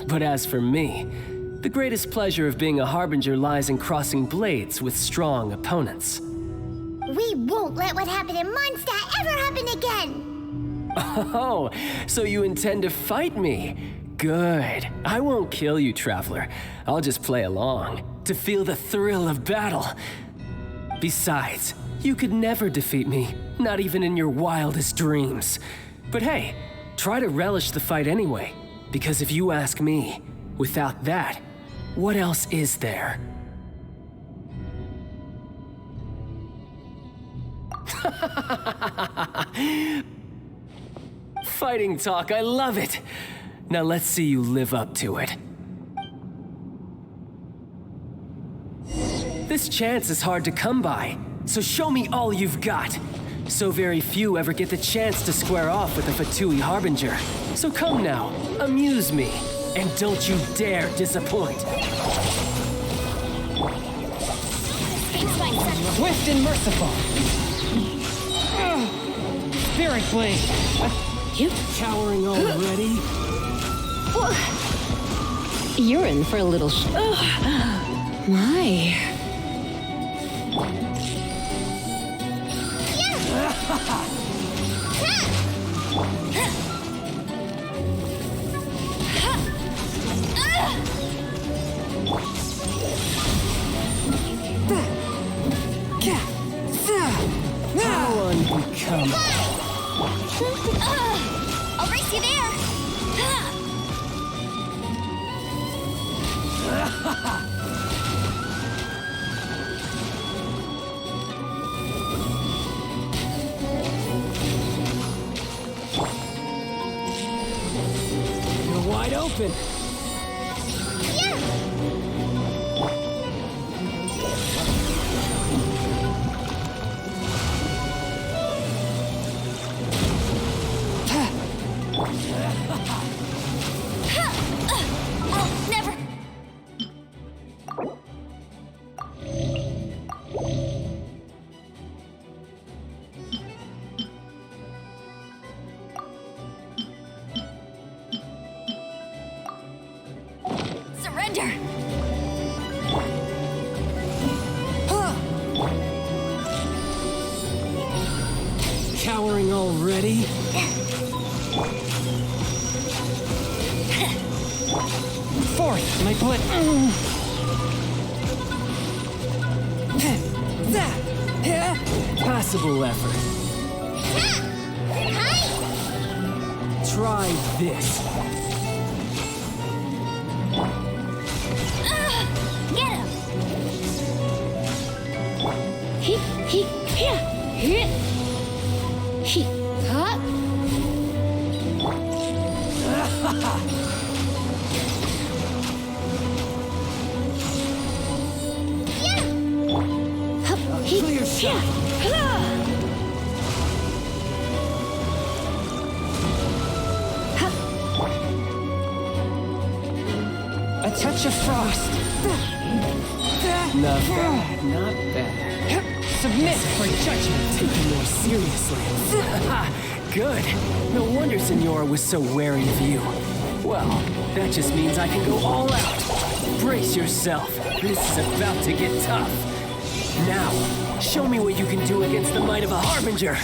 But as for me, the greatest pleasure of being a Harbinger lies in crossing blades with strong opponents. We won't let what happened in Mondstadt ever happen again! Oh, so you intend to fight me? Good. I won't kill you, Traveler. I'll just play along, to feel the thrill of battle. Besides, you could never defeat me, not even in your wildest dreams. But hey, try to relish the fight anyway, because if you ask me, without that, what else is there? Fighting talk, I love it! Now let's see you live up to it. This chance is hard to come by, so show me all you've got. So very few ever get the chance to square off with the Fatui Harbinger. So come now, amuse me, and don't you dare disappoint. Swift and merciful. Spirit blade. You cowering already? You're in for a little My. How unbecoming. I'll race you there. You're wide open. Never. Surrender. Cowering already? Fourth, my blade. Passable effort. Try this. Get him. Clear shot. A touch of frost. Not bad, not bad. Submit for judgment. Taken more seriously. Good. No wonder Senora was so wary of you. Well, that just means I can go all out. Brace yourself. This is about to get tough. Now, show me what you can do against the might of a Harbinger.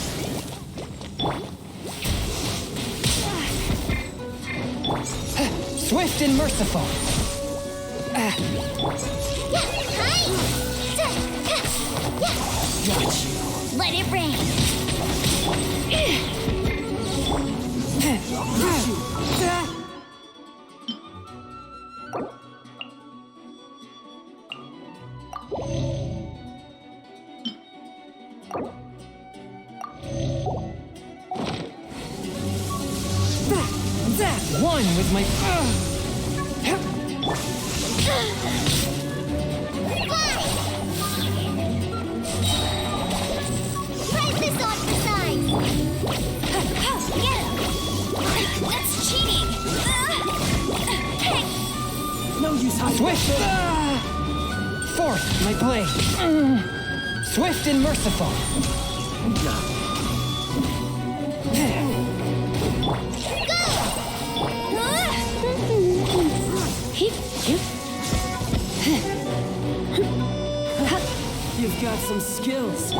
Swift and merciful. Got you. Let it rain. One with my. Price this on for size. Get him. That's cheating. No use hiding. Swift. Fourth, my blade. Swift and merciful. You've got some skills.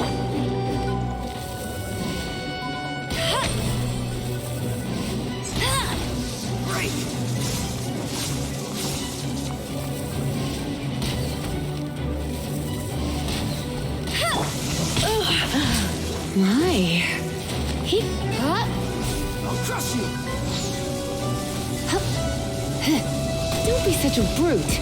Hey. I'll crush you! Don't be such a brute.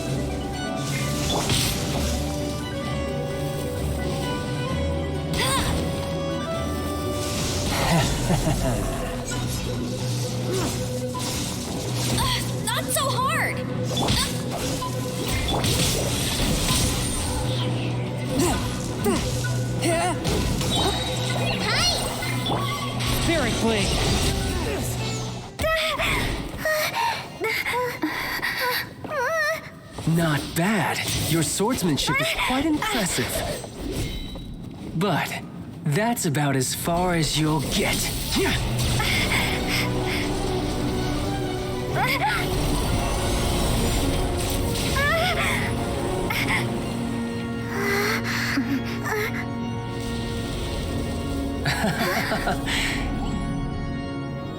Not so hard! Spirit Blade! Not bad. Your swordsmanship is quite impressive. But that's about as far as you'll get.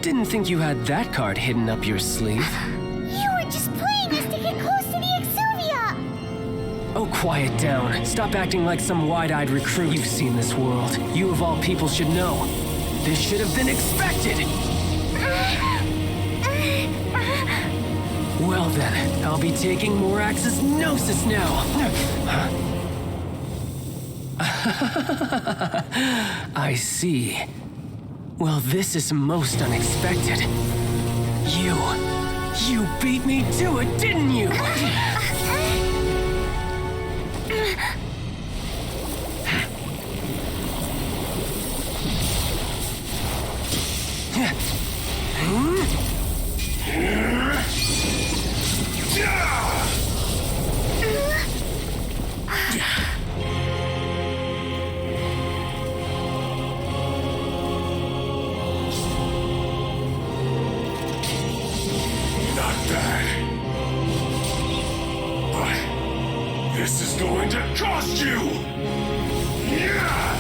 Didn't think you had that card hidden up your sleeve. You were just playing us to get close to the Exuvia! Oh, quiet down. Stop acting like some wide-eyed recruit. You've seen this world. You of all people should know. This should have been expected! Well then, I'll be taking Morax's Gnosis now! I see. Well, this is most unexpected. You beat me to it, didn't you? This is going to cost you! Yeah!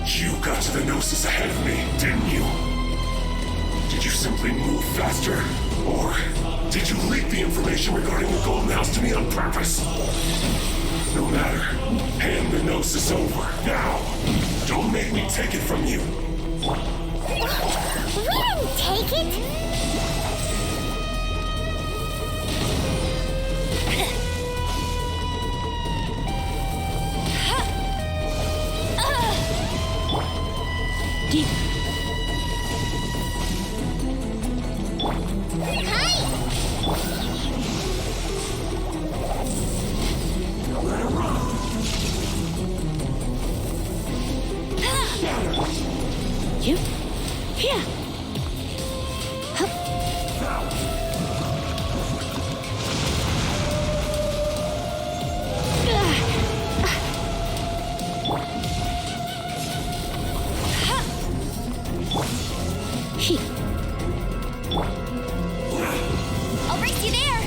You got to the Gnosis ahead of me, didn't you? Did you simply move faster? Or did you leak the information regarding the Golden House to me on purpose? No matter. Hand the Gnosis over, now! Don't make me take it from you! We didn't take it! You? Here! I'll race you there!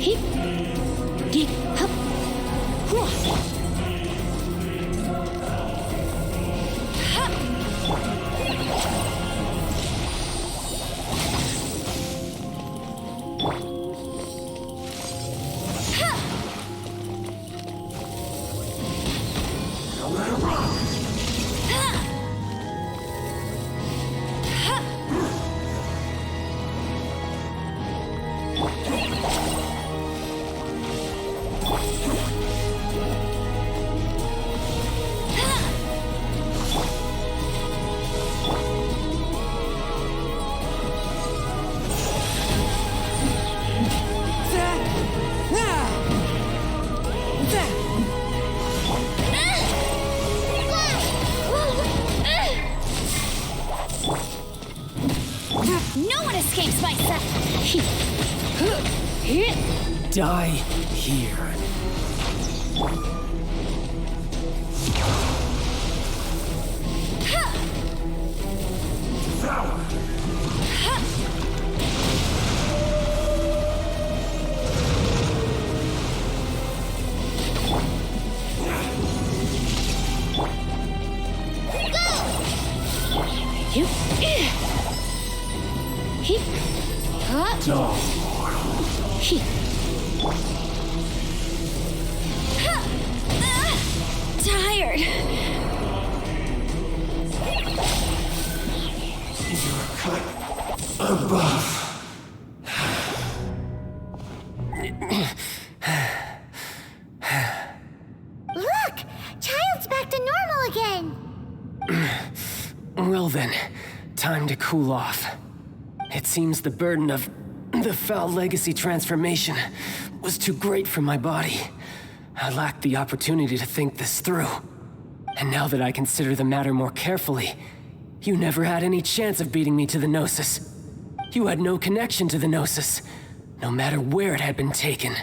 Hip! Dig! Hup! Hua! Die here. Tired. Above. Look! Childe's back to normal again! Well then, time to cool off. It seems the burden of the foul legacy transformation was too great for my body. I lacked the opportunity to think this through. And now that I consider the matter more carefully, you never had any chance of beating me to the Gnosis. You had no connection to the Gnosis, no matter where it had been taken.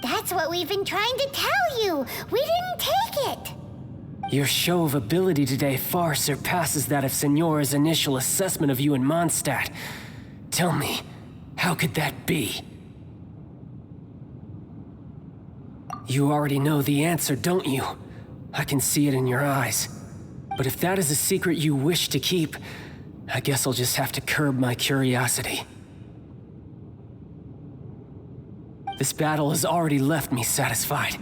That's what we've been trying to tell you! We didn't take it! Your show of ability today far surpasses that of Signora's initial assessment of you in Mondstadt. Tell me, how could that be? You already know the answer, don't you? I can see it in your eyes. But if that is a secret you wish to keep, I guess I'll just have to curb my curiosity. This battle has already left me satisfied.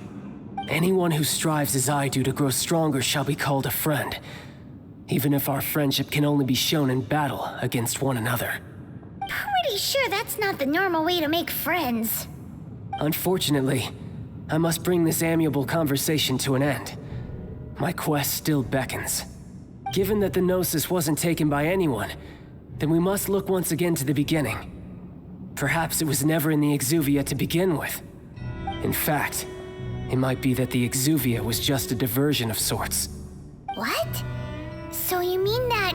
Anyone who strives as I do to grow stronger shall be called a friend, even if our friendship can only be shown in battle against one another. Pretty sure that's not the normal way to make friends. Unfortunately, I must bring this amiable conversation to an end. My quest still beckons. Given that the Gnosis wasn't taken by anyone, then we must look once again to the beginning. Perhaps it was never in the Exuvia to begin with. In fact, it might be that the Exuvia was just a diversion of sorts. What? So you mean that...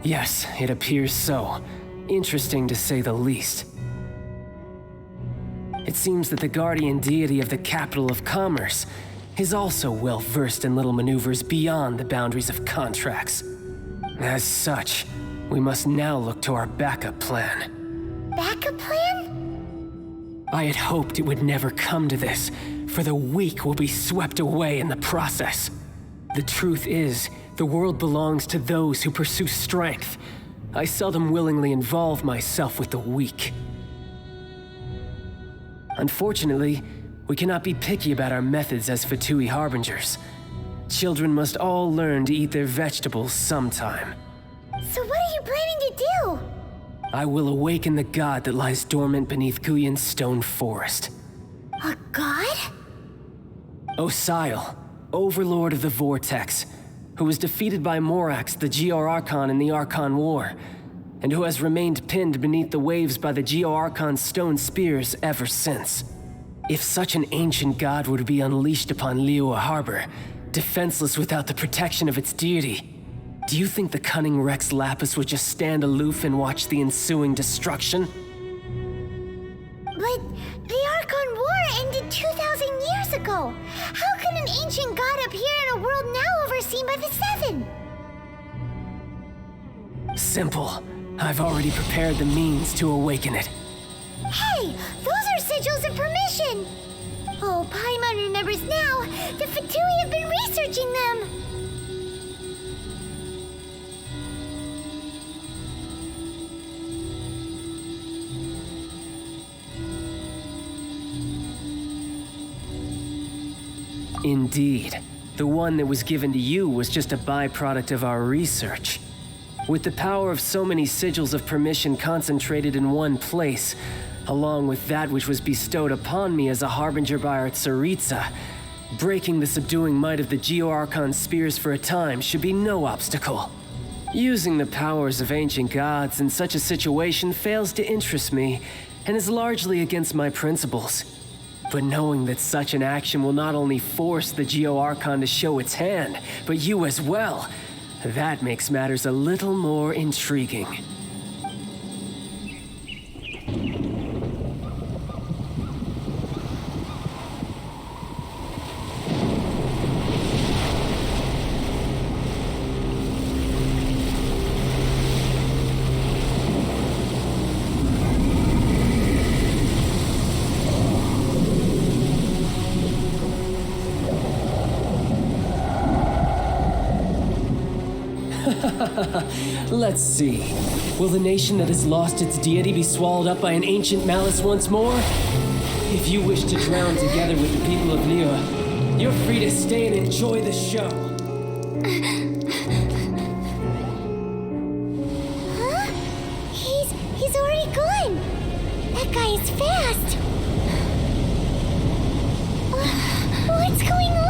Yes, it appears so. Interesting to say the least. It seems that the guardian deity of the capital of commerce is also well versed in little maneuvers beyond the boundaries of contracts. As such, we must now look to our backup plan. Backup plan? I had hoped it would never come to this, for the weak will be swept away in the process. The truth is, the world belongs to those who pursue strength. I seldom willingly involve myself with the weak. Unfortunately, we cannot be picky about our methods as Fatui harbingers. Children must all learn to eat their vegetables sometime. So what are you planning to do? I will awaken the god that lies dormant beneath Guyon's stone forest. A god? Osial, overlord of the Vortex, who was defeated by Morax, the Geo-Archon in the Archon War, and who has remained pinned beneath the waves by the Geo-Archon's stone spears ever since. If such an ancient god were to be unleashed upon Liyue Harbor, defenseless without the protection of its deity, do you think the cunning Rex Lapis would just stand aloof and watch the ensuing destruction? But the Archon War ended 2,000 years ago. How can an ancient god appear in a world now overseen by the Seven? Simple. I've already prepared the means to awaken it. Hey, those are sigils of permission! Oh, Paimon remembers now. The Fatui have been researching them. Indeed. The one that was given to you was just a byproduct of our research. With the power of so many sigils of permission concentrated in one place, along with that which was bestowed upon me as a harbinger by our Tsaritsa, breaking the subduing might of the Geo-Archon spears for a time should be no obstacle. Using the powers of ancient gods in such a situation fails to interest me, and is largely against my principles. But knowing that such an action will not only force the Geo-Archon to show its hand, but you as well, That makes matters a little more intriguing. Let's see. Will the nation that has lost its deity be swallowed up by an ancient malice once more? If you wish to drown together with the people of Liyue, you're free to stay and enjoy the show. Huh? He's already gone. That guy is fast. What's going on?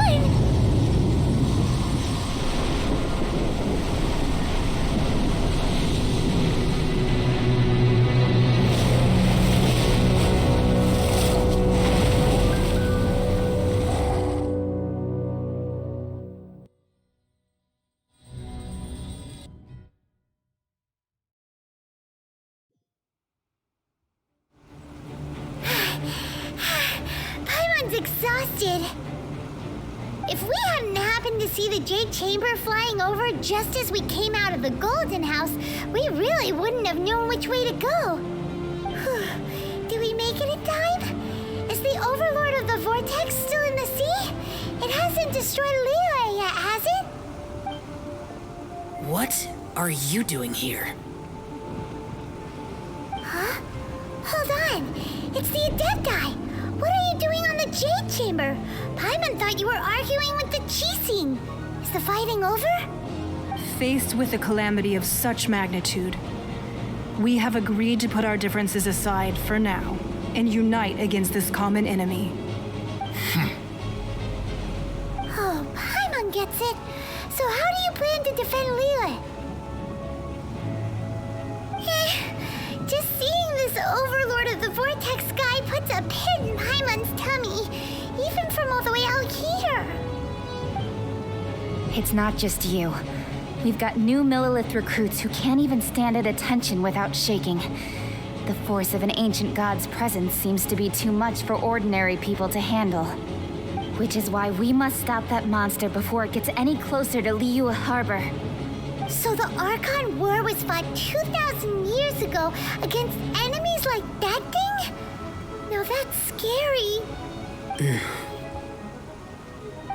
Exhausted. If we hadn't happened to see the Jade Chamber flying over just as we came out of the Golden House, we really wouldn't have known which way to go. Did we make it in time? Is the Overlord of the Vortex still in the sea? It hasn't destroyed Liyue yet, has it? What are you doing here? Huh? Hold on. It's the Adepti. What are you doing on the Jade Chamber? Paimon thought you were arguing with the Qixing. Is the fighting over? Faced with a calamity of such magnitude, we have agreed to put our differences aside for now and unite against this common enemy. Oh, Paimon gets it. So how do you plan to defend Liyue? Just seeing this Overlord of the Vortex guy puts a pit in Paimon's tummy, even from all the way out here. It's not just you. We've got new Millilith recruits who can't even stand at attention without shaking. The force of an ancient god's presence seems to be too much for ordinary people to handle. Which is why we must stop that monster before it gets any closer to Liyue Harbor. So the Archon War was fought 2,000 years ago against enemies like that thing? Now that's scary.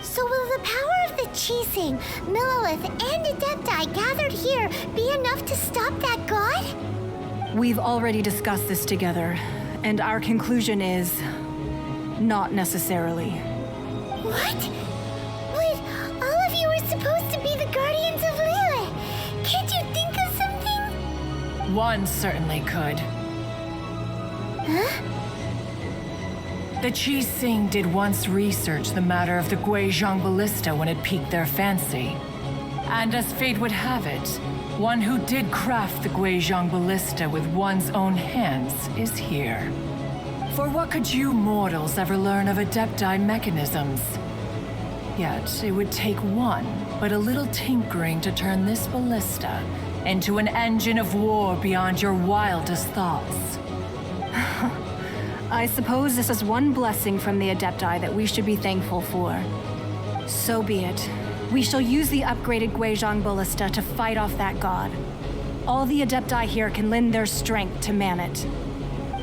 So will the power of the Qixing, Millilith, and Adepti gathered here be enough to stop that god? We've already discussed this together, and our conclusion is not necessarily. What? But all of you were supposed to be the guardians of Liyue. Can't you think of something? One certainly could. Huh? The Qixing did once research the matter of the Guizhong ballista when it piqued their fancy. And as fate would have it, one who did craft the Guizhong ballista with one's own hands is here. For what could you mortals ever learn of Adepti mechanisms? Yet it would take one but a little tinkering to turn this ballista into an engine of war beyond your wildest thoughts. I suppose this is one blessing from the Adepti that we should be thankful for. So be it. We shall use the upgraded Guizhong ballista to fight off that god. All the Adepti here can lend their strength to man it.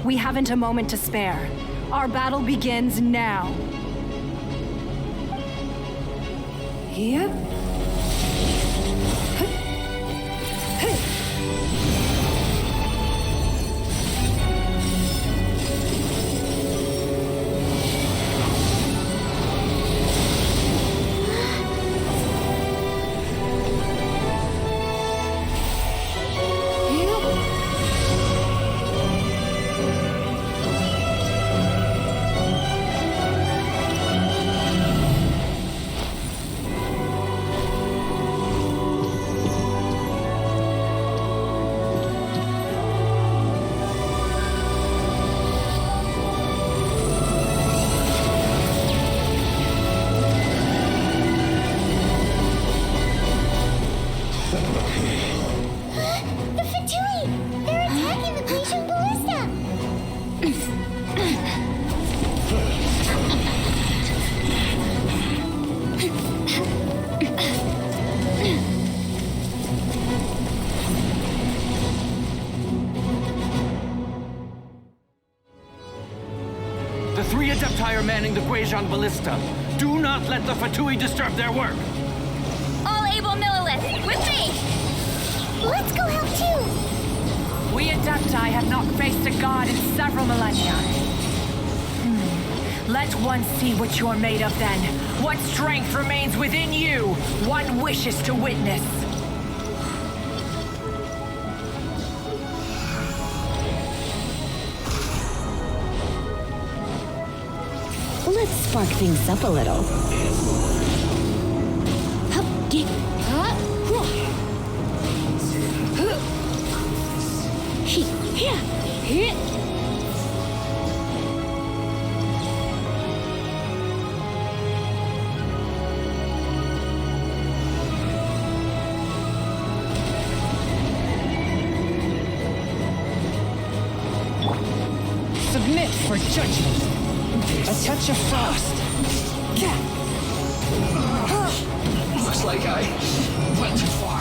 We haven't a moment to spare. Our battle begins now. Yep. The 3 Adepti are manning the Guizhong Ballista. Do not let the Fatui disturb their work. All able Millilith, with me! Let's go help too! We Adepti have not faced a god in several millennia. Let one see what you're made of then. What strength remains within you? One wishes to witness. Let's spark things up a little. Submit for judgment. A touch of frost. Looks like I went too far.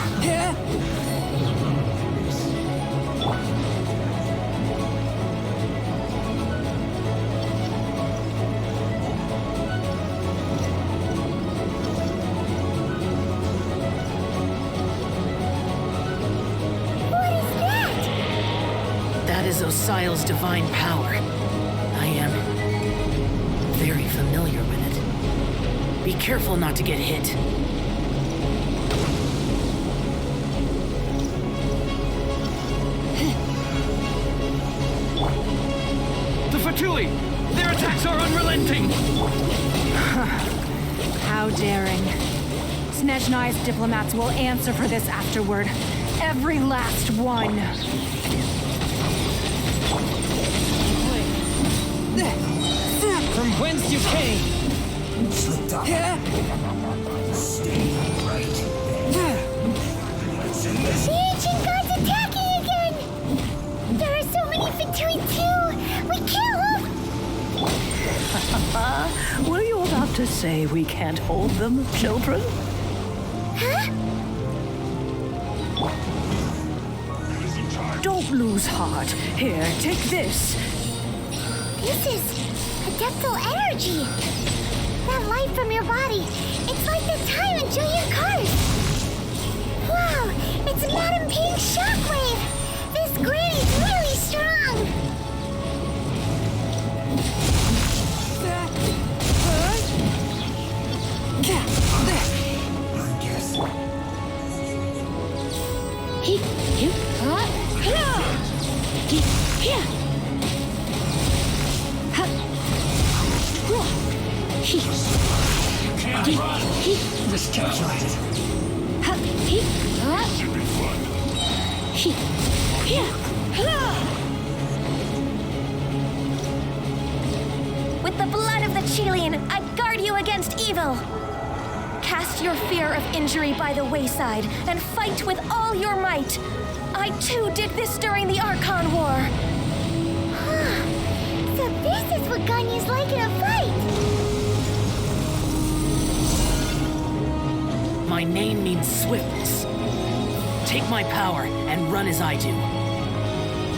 That is Osial's divine power. I am very familiar with it. Be careful not to get hit. The Fatui! Their attacks are unrelenting! How daring. Snezhnai's diplomats will answer for this afterward. Every last one. From whence you came! Slipped up. Stay right there. What's in this? The ancient god's attacking again! There are so many Fatui too! We kill them! Were you about to say we can't hold them, children? Huh? Don't lose heart. Here, take this. This is adeptal energy! That light from your body, it's like the time until you're cursed! Wow, it's Madam Pink's shockwave! This granny's really strong! Can't run! Miscalculated. Should be fun. With the blood of the Chilean, I guard you against evil. Cast your fear of injury by the wayside and fight with all your might. I too did this during the Archon War. So this is what Ganyu's like in a fight! My name means swiftness. Take my power and run as I do.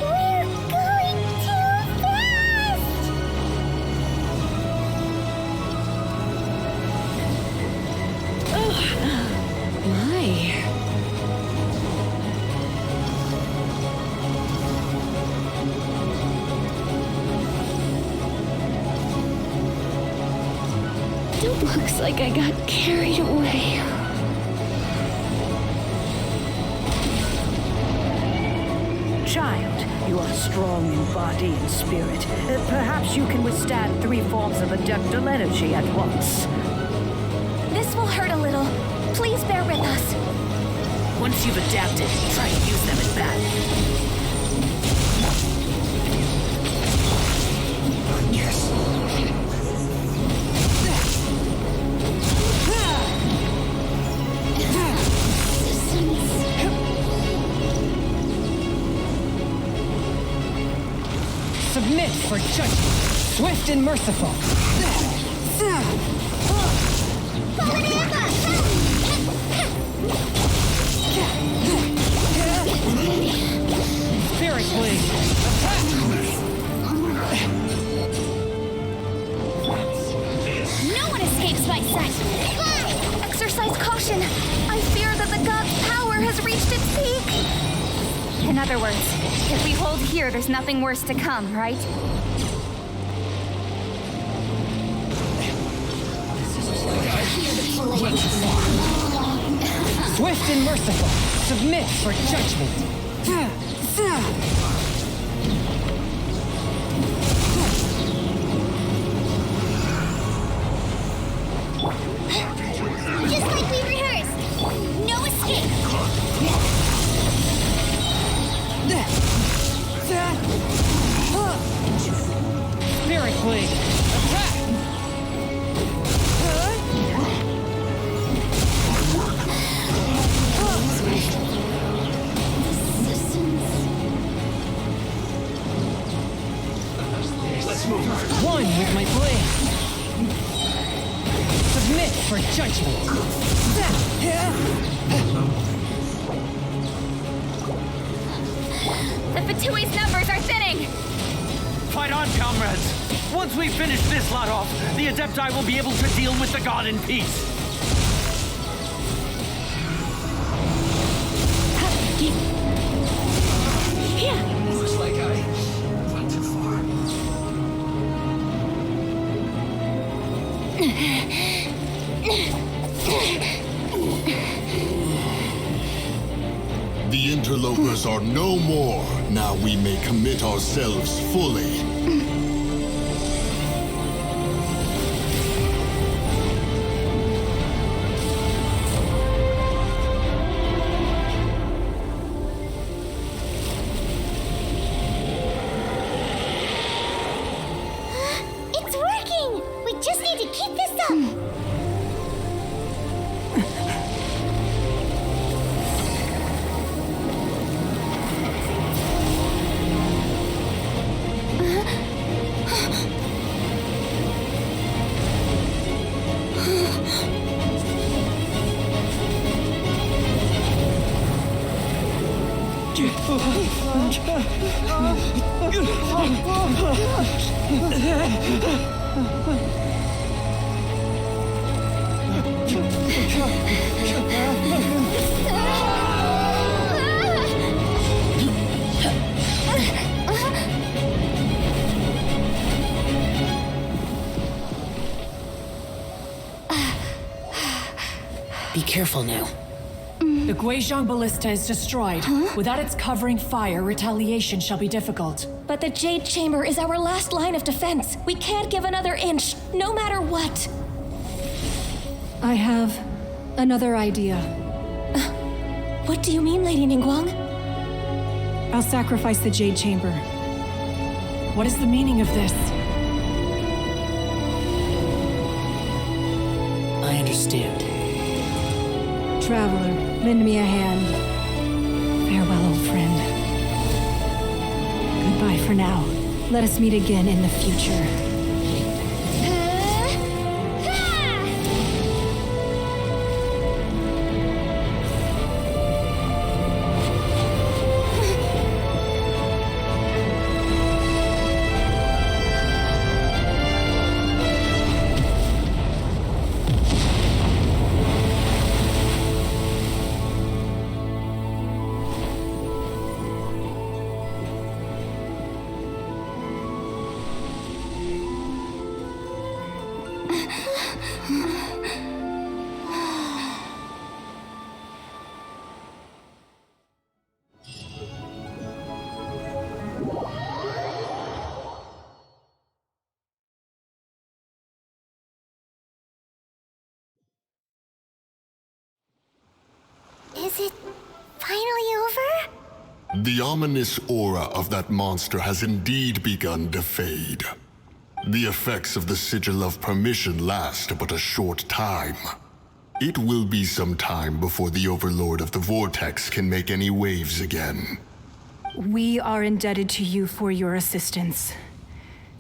We're going too fast! My. It looks like I got carried away. Child, you are strong in body and spirit. Perhaps you can withstand 3 forms of adeptal energy at once. This will hurt a little. Please bear with us. Once you've adapted, try to use them in battle. Yes. Submit for judgment. Swift and merciful. Spirit Blade. Attack! set. Exercise caution. I fear that the god's power has reached its peak. In other words, if we hold here, there's nothing worse to come, right? Swift and merciful, submit for judgment. Just like we rehearsed. No escape. Spirit Blade, attack! One with my blade. Submit for judgment. The Fatui's numbers are thinning! Fight on, comrades! Once we finish this lot off, the Adepti will be able to deal with the god in peace. Looks like I went too far. The interlopers are no more. Now we may commit ourselves fully. It's working! We just need to keep this up! Be careful now. The Guizhong Ballista is destroyed. Without its covering fire, retaliation shall be difficult. But the Jade Chamber is our last line of defense. We can't give another inch, no matter what. I have another idea. What do you mean, Lady Ningguang? I'll sacrifice the Jade Chamber. What is the meaning of this? I understand. Traveler, lend me a hand. Farewell, old friend. Goodbye for now. Let us meet again in the future. Is it finally over? The ominous aura of that monster has indeed begun to fade. The effects of the Sigil of Permission last but a short time. It will be some time before the Overlord of the Vortex can make any waves again. We are indebted to you for your assistance.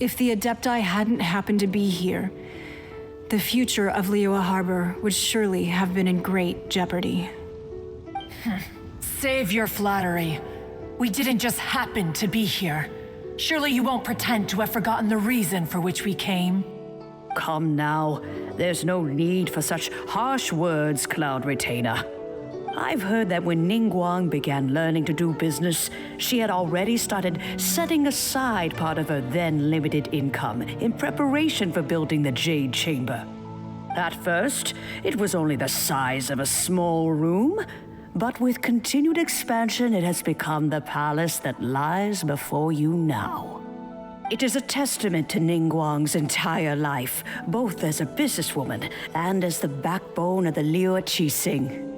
If the Adepti hadn't happened to be here, the future of Liyue Harbor would surely have been in great jeopardy. Save your flattery. We didn't just happen to be here. Surely you won't pretend to have forgotten the reason for which we came. come now. There's no need for such harsh words, Cloud Retainer. I've heard that when Ningguang began learning to do business, she had already started setting aside part of her then limited income in preparation for building the Jade Chamber. At first, it was only the size of a small room, but with continued expansion, it has become the palace that lies before you now. It is a testament to Ningguang's entire life, both as a businesswoman and as the backbone of the Liyue Qixing.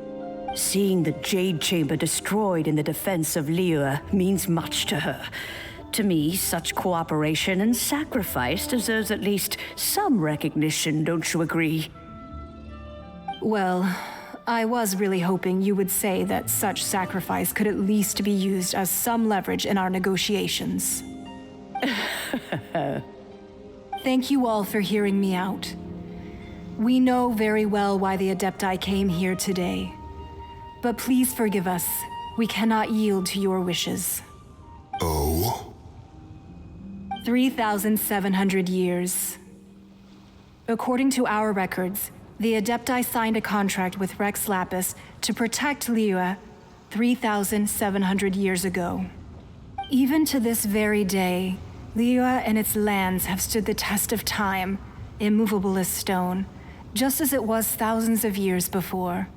Seeing the Jade Chamber destroyed in the defense of Liyue means much to her. To me, such cooperation and sacrifice deserves at least some recognition, don't you agree? Well, I was really hoping you would say that such sacrifice could at least be used as some leverage in our negotiations. Thank you all for hearing me out. We know very well why the Adepti came here today. But please forgive us. We cannot yield to your wishes. Oh? 3,700 years. According to our records, the Adepti signed a contract with Rex Lapis to protect Liyue 3,700 years ago. Even to this very day, Liyue and its lands have stood the test of time, immovable as stone, just as it was thousands of years before.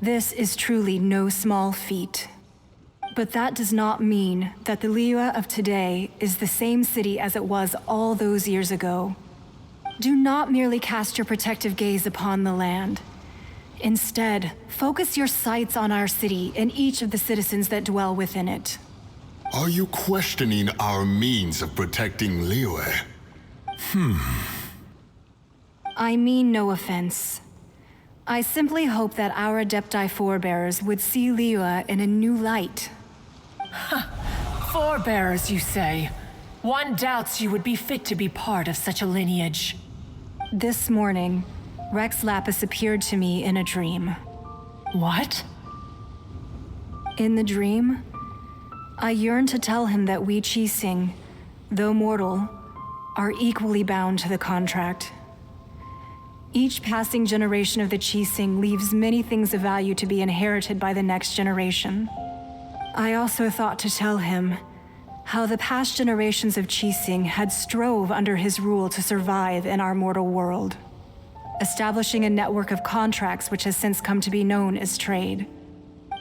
This is truly no small feat. But that does not mean that the Liyue of today is the same city as it was all those years ago. Do not merely cast your protective gaze upon the land. Instead, focus your sights on our city and each of the citizens that dwell within it. Are you questioning our means of protecting Liyue? I mean no offense. I simply hope that our Adepti forebears would see Liyue in a new light. Forebearers, you say? One doubts you would be fit to be part of such a lineage. This morning, Rex Lapis appeared to me in a dream. What? In the dream, I yearned to tell him that we Qixing, though mortal, are equally bound to the contract. Each passing generation of the Qixing leaves many things of value to be inherited by the next generation. I also thought to tell him how the past generations of Qixing had strove under his rule to survive in our mortal world, establishing a network of contracts which has since come to be known as trade.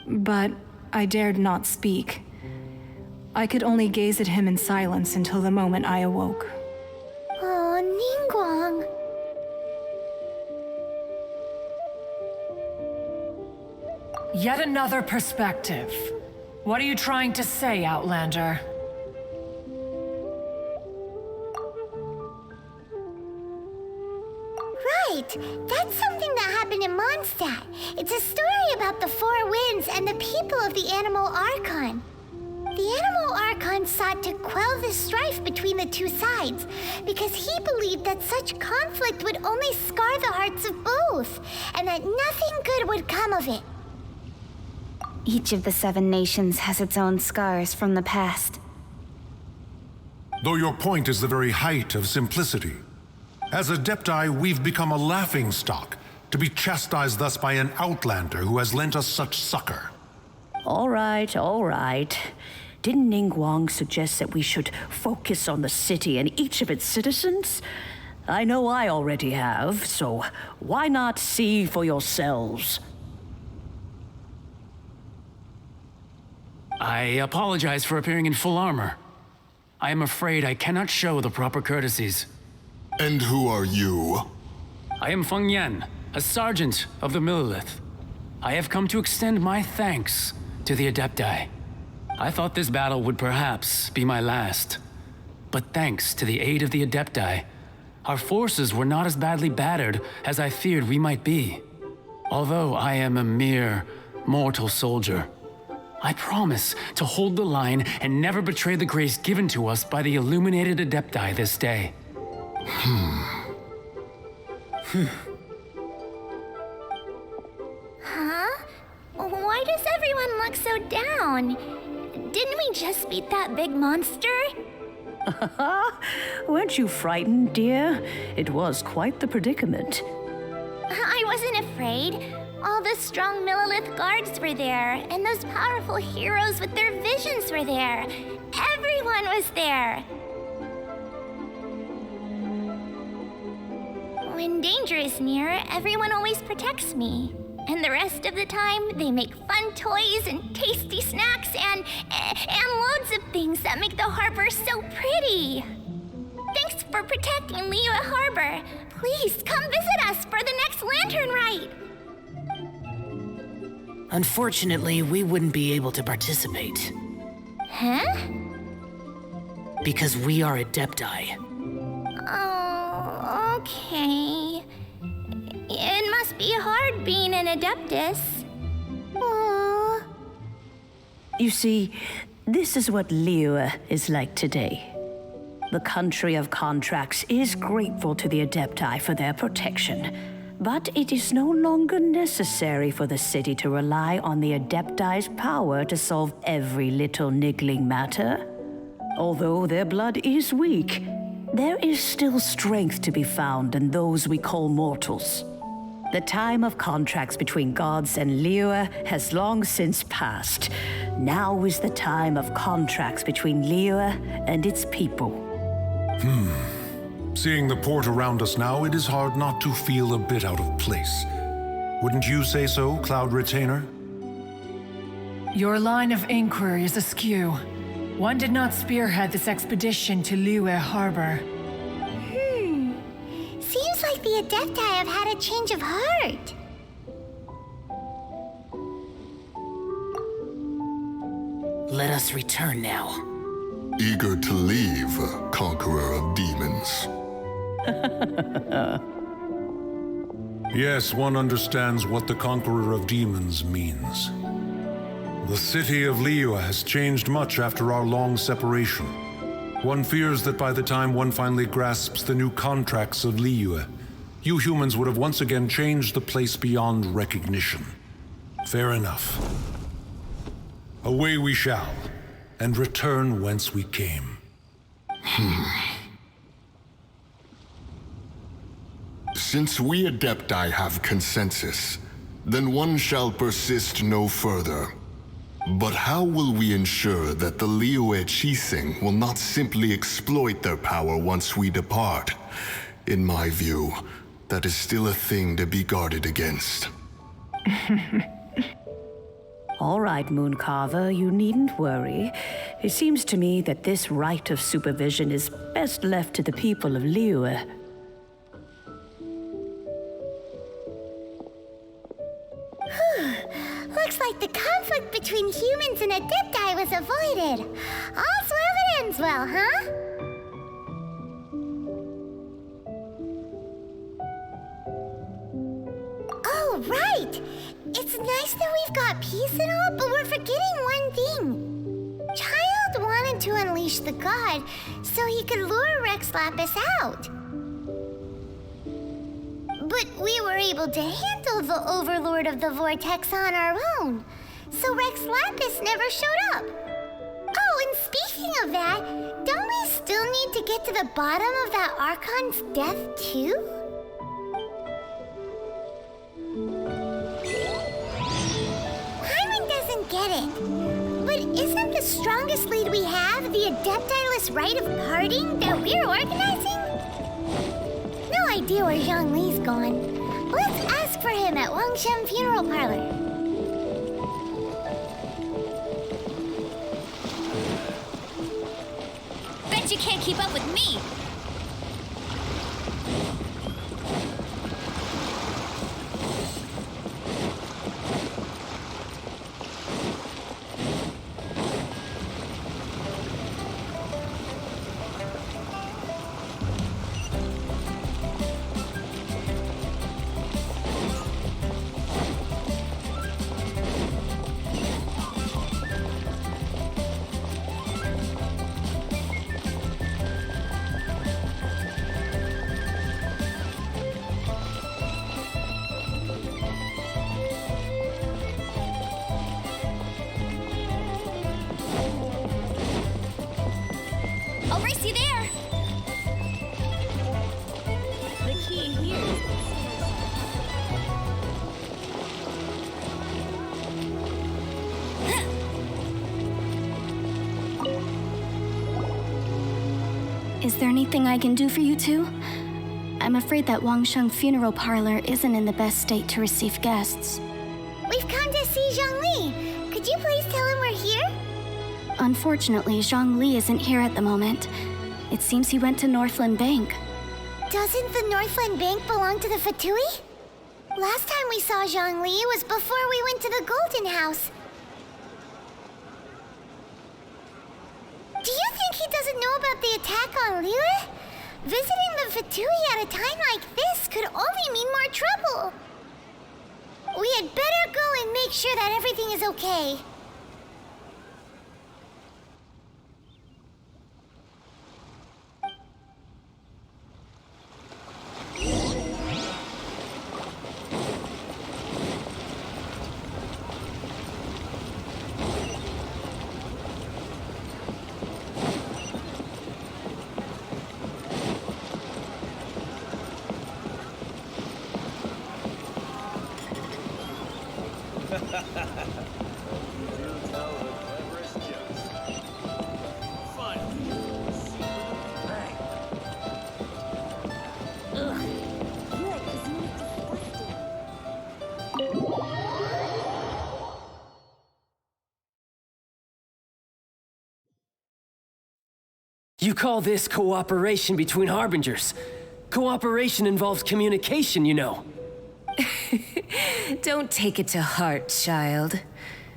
But I dared not speak. I could only gaze at him in silence until the moment I awoke. Oh, Ningguang. Yet another perspective. What are you trying to say, Outlander? Right! That's something that happened in Mondstadt. It's a story about the Four Winds and the people of the Animal Archon. The Animal Archon sought to quell the strife between the two sides because he believed that such conflict would only scar the hearts of both, and that nothing good would come of it. Each of the 7 nations has its own scars from the past. Though your point is the very height of simplicity. As Adepti, we've become a laughingstock, to be chastised thus by an outlander who has lent us such succor. All right, all right. Didn't Ningguang suggest that we should focus on the city and each of its citizens? I know I already have, so why not see for yourselves? I apologize for appearing in full armor. I am afraid I cannot show the proper courtesies. And who are you? I am Feng Yan, a sergeant of the Millilith. I have come to extend my thanks to the Adepti. I thought this battle would perhaps be my last. But thanks to the aid of the Adepti, our forces were not as badly battered as I feared we might be. Although I am a mere mortal soldier, I promise to hold the line and never betray the grace given to us by the illuminated Adepti this day. Huh? Why does everyone look so down? Didn't we just beat that big monster? Weren't you frightened, dear? It was quite the predicament. I wasn't afraid. All the strong Millelith guards were there, and those powerful heroes with their visions were there. Everyone was there. When danger is near, everyone always protects me. And the rest of the time, they make fun toys and tasty snacks and loads of things that make the harbor so pretty. Thanks for protecting Liyue Harbor. Please come visit us for the next lantern rite. Unfortunately, we wouldn't be able to participate. Huh? Because we are Adepti. Oh, okay. It must be hard being an Adeptus. Aww. You see, this is what Liyue is like today. The country of contracts is grateful to the Adepti for their protection, but it is no longer necessary for the city to rely on the Adepti's power to solve every little niggling matter. Although their blood is weak, there is still strength to be found in those we call mortals. The time of contracts between gods and Liyue has long since passed. Now is the time of contracts between Liyue and its people. Seeing the port around us now, it is hard not to feel a bit out of place. Wouldn't you say so, Cloud Retainer? Your line of inquiry is askew. One did not spearhead this expedition to Liyue Harbor. Seems like the Adepti have had a change of heart. Let us return now. Eager to leave, conqueror of demons. Yes, one understands what the Conqueror of Demons means. The city of Liyue has changed much after our long separation. One fears that by the time one finally grasps the new contracts of Liyue, you humans would have once again changed the place beyond recognition. Fair enough. Away we shall, and return whence we came. Since we Adepti have consensus, then one shall persist no further. But how will we ensure that the Liyue Qixing will not simply exploit their power once we depart? In my view, that is still a thing to be guarded against. All right, Mooncarver, you needn't worry. It seems to me that this right of supervision is best left to the people of Liyue. Looks like the conflict between humans and Adepti was avoided. All's well that ends well, huh? Oh, right! It's nice that we've got peace and all, but we're forgetting one thing. Childe wanted to unleash the god so he could lure Rex Lapis out. But we were able to handle the Overlord of the Vortex on our own, so Rex Lapis never showed up. Oh, and speaking of that, don't we still need to get to the bottom of that Archon's death, too? Paimon doesn't get it, but isn't the strongest lead we have the Adepti-less rite of parting that we're organizing? No idea where Zhang Li's gone. Let's ask for him at Wangshan Funeral Parlor. Bet you can't keep up with me! Brace you there! The key here is Is there anything I can do for you two? I'm afraid that Wangsheng Funeral Parlor isn't in the best state to receive guests. We've come to see Zhongli. Could you please tell him we're here? Unfortunately, Zhongli isn't here at the moment. It seems he went to Northland Bank. Doesn't the Northland Bank belong to the Fatui? Last time we saw Zhongli was before we went to the Golden House. Do you think he doesn't know about the attack on Liyue? Visiting the Fatui at a time like this could only mean more trouble. We had better go and make sure that everything is okay. You call this cooperation between Harbingers? Cooperation involves communication, you know. Don't take it to heart, child.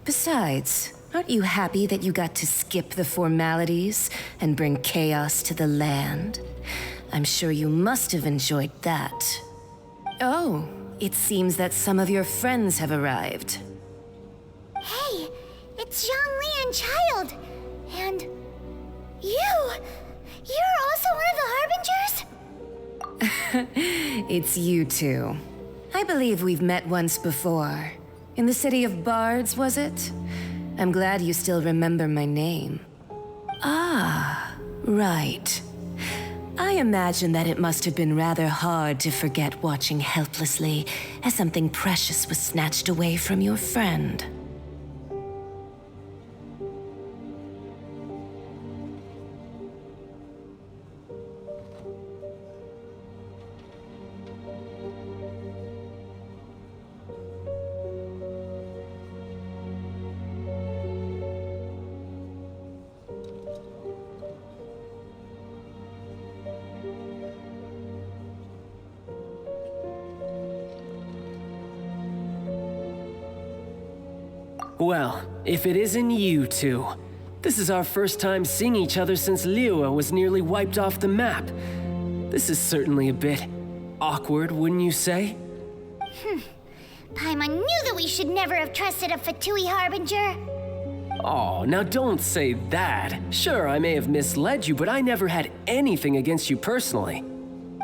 Besides, aren't you happy that you got to skip the formalities and bring chaos to the land? I'm sure you must have enjoyed that. Oh, it seems that some of your friends have arrived. Hey, it's Zhongli and Childe. And you! You're also one of the Harbingers? It's you two. I believe we've met once before. In the city of Bards, was it? I'm glad you still remember my name. Ah, right. I imagine that it must have been rather hard to forget watching helplessly as something precious was snatched away from your friend. Well, if it isn't you two. This is our first time seeing each other since Liyue was nearly wiped off the map. This is certainly a bit awkward, wouldn't you say? Paimon knew that we should never have trusted a Fatui Harbinger. Oh, now don't say that. Sure, I may have misled you, but I never had anything against you personally.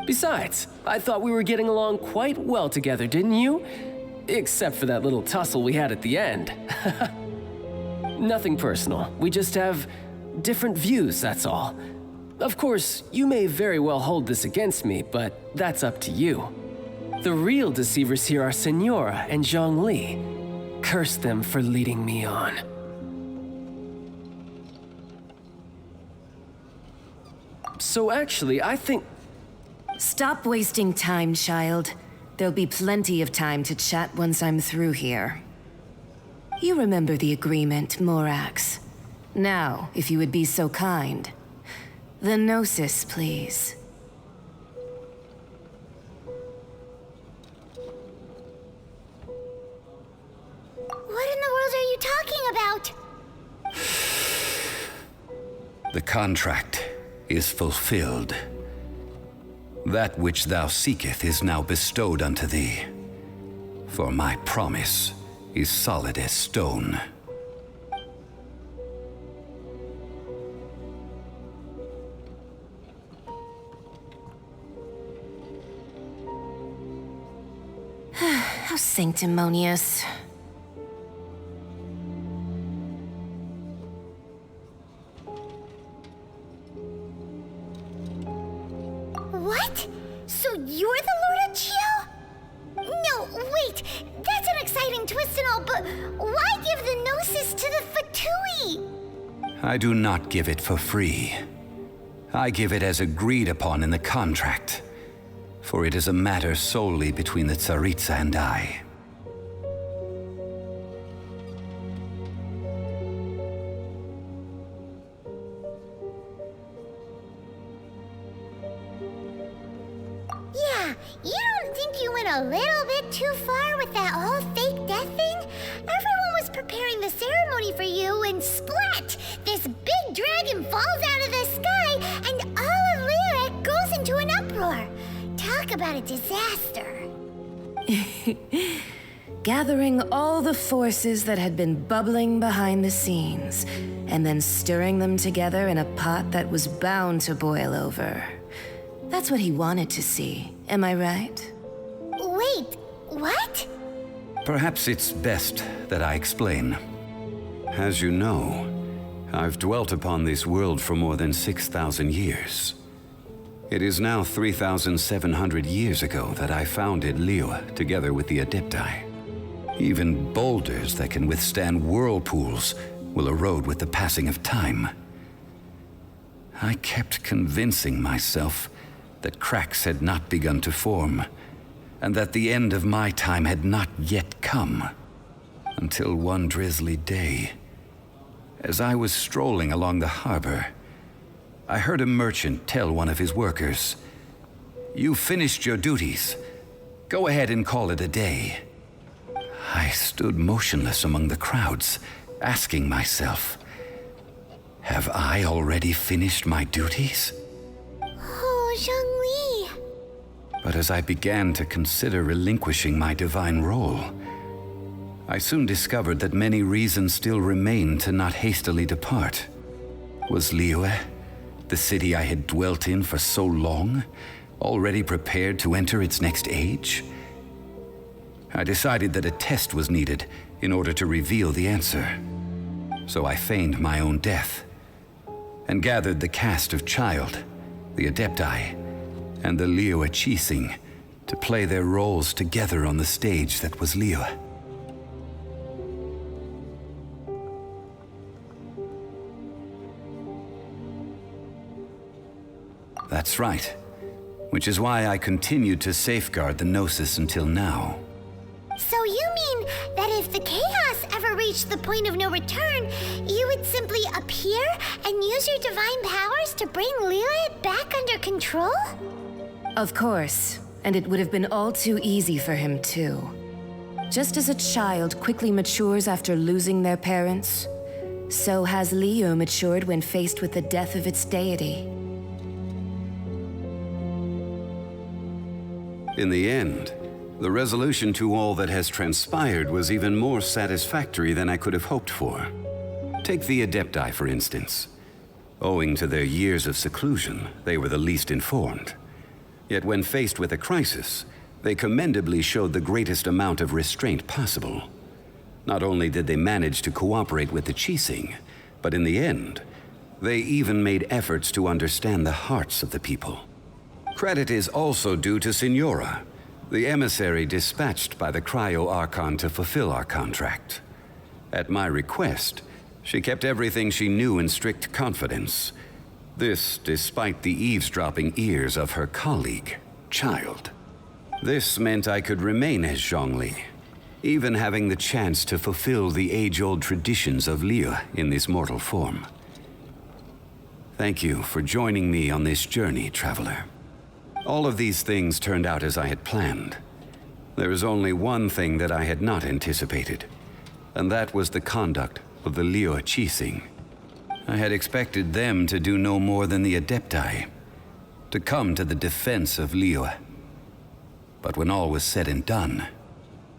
Besides, I thought we were getting along quite well together, didn't you? Except for that little tussle we had at the end. Nothing personal. We just have different views, that's all. Of course, you may very well hold this against me, but that's up to you. The real deceivers here are Senora and Zhongli. Curse them for leading me on. So actually, I think... Stop wasting time, child. There'll be plenty of time to chat once I'm through here. You remember the agreement, Morax. Now, if you would be so kind. The Gnosis, please. What in the world are you talking about? The contract is fulfilled. That which thou seeketh is now bestowed unto thee. For my promise is solid as stone. How sanctimonious. What? So you're the Lord of Chio? No, wait. That's an exciting twist and all, but why give the Gnosis to the Fatui? I do not give it for free. I give it as agreed upon in the contract, for it is a matter solely between the Tsaritsa and I. Yeah, you don't think you went a little bit too far with that whole fake death thing? Everyone was preparing the ceremony for you and splat! This big dragon falls out of the sky and all of Liyue goes into an uproar. Talk about a disaster. Gathering all the forces that had been bubbling behind the scenes, and then stirring them together in a pot that was bound to boil over. That's what he wanted to see, am I right? Wait, what? Perhaps it's best that I explain. As you know, I've dwelt upon this world for more than 6,000 years. It is now 3,700 years ago that I founded Liyue together with the Adepti. Even boulders that can withstand whirlpools will erode with the passing of time. I kept convincing myself that cracks had not begun to form, and that the end of my time had not yet come. Until one drizzly day, as I was strolling along the harbor, I heard a merchant tell one of his workers, "You finished your duties. Go ahead and call it a day." I stood motionless among the crowds, asking myself, have I already finished my duties? Oh, Zhongli. But as I began to consider relinquishing my divine role, I soon discovered that many reasons still remained to not hastily depart. Was Liyue, the city I had dwelt in for so long, already prepared to enter its next age? I decided that a test was needed in order to reveal the answer. So I feigned my own death, and gathered the cast of Childe, the Adepti, and the Liyue Qixing to play their roles together on the stage that was Liyue. That's right, which is why I continued to safeguard the Gnosis until now. So you mean that if the chaos ever reached the point of no return, you would simply appear and use your divine powers to bring Liyue back under control? Of course, and it would have been all too easy for him too. Just as a child quickly matures after losing their parents, so has Liyue matured when faced with the death of its deity. In the end, the resolution to all that has transpired was even more satisfactory than I could have hoped for. Take the Adepti, for instance. Owing to their years of seclusion, they were the least informed. Yet when faced with a crisis, they commendably showed the greatest amount of restraint possible. Not only did they manage to cooperate with the Qixing, but in the end, they even made efforts to understand the hearts of the people. Credit is also due to Signora, the emissary dispatched by the Cryo-Archon to fulfill our contract. At my request, she kept everything she knew in strict confidence. This despite the eavesdropping ears of her colleague, Childe. This meant I could remain as Zhongli, even having the chance to fulfill the age-old traditions of Liyue in this mortal form. Thank you for joining me on this journey, traveler. All of these things turned out as I had planned. There is only one thing that I had not anticipated, and that was the conduct of the Liyue Qixing. I had expected them to do no more than the Adepti, to come to the defense of Liyue. But when all was said and done,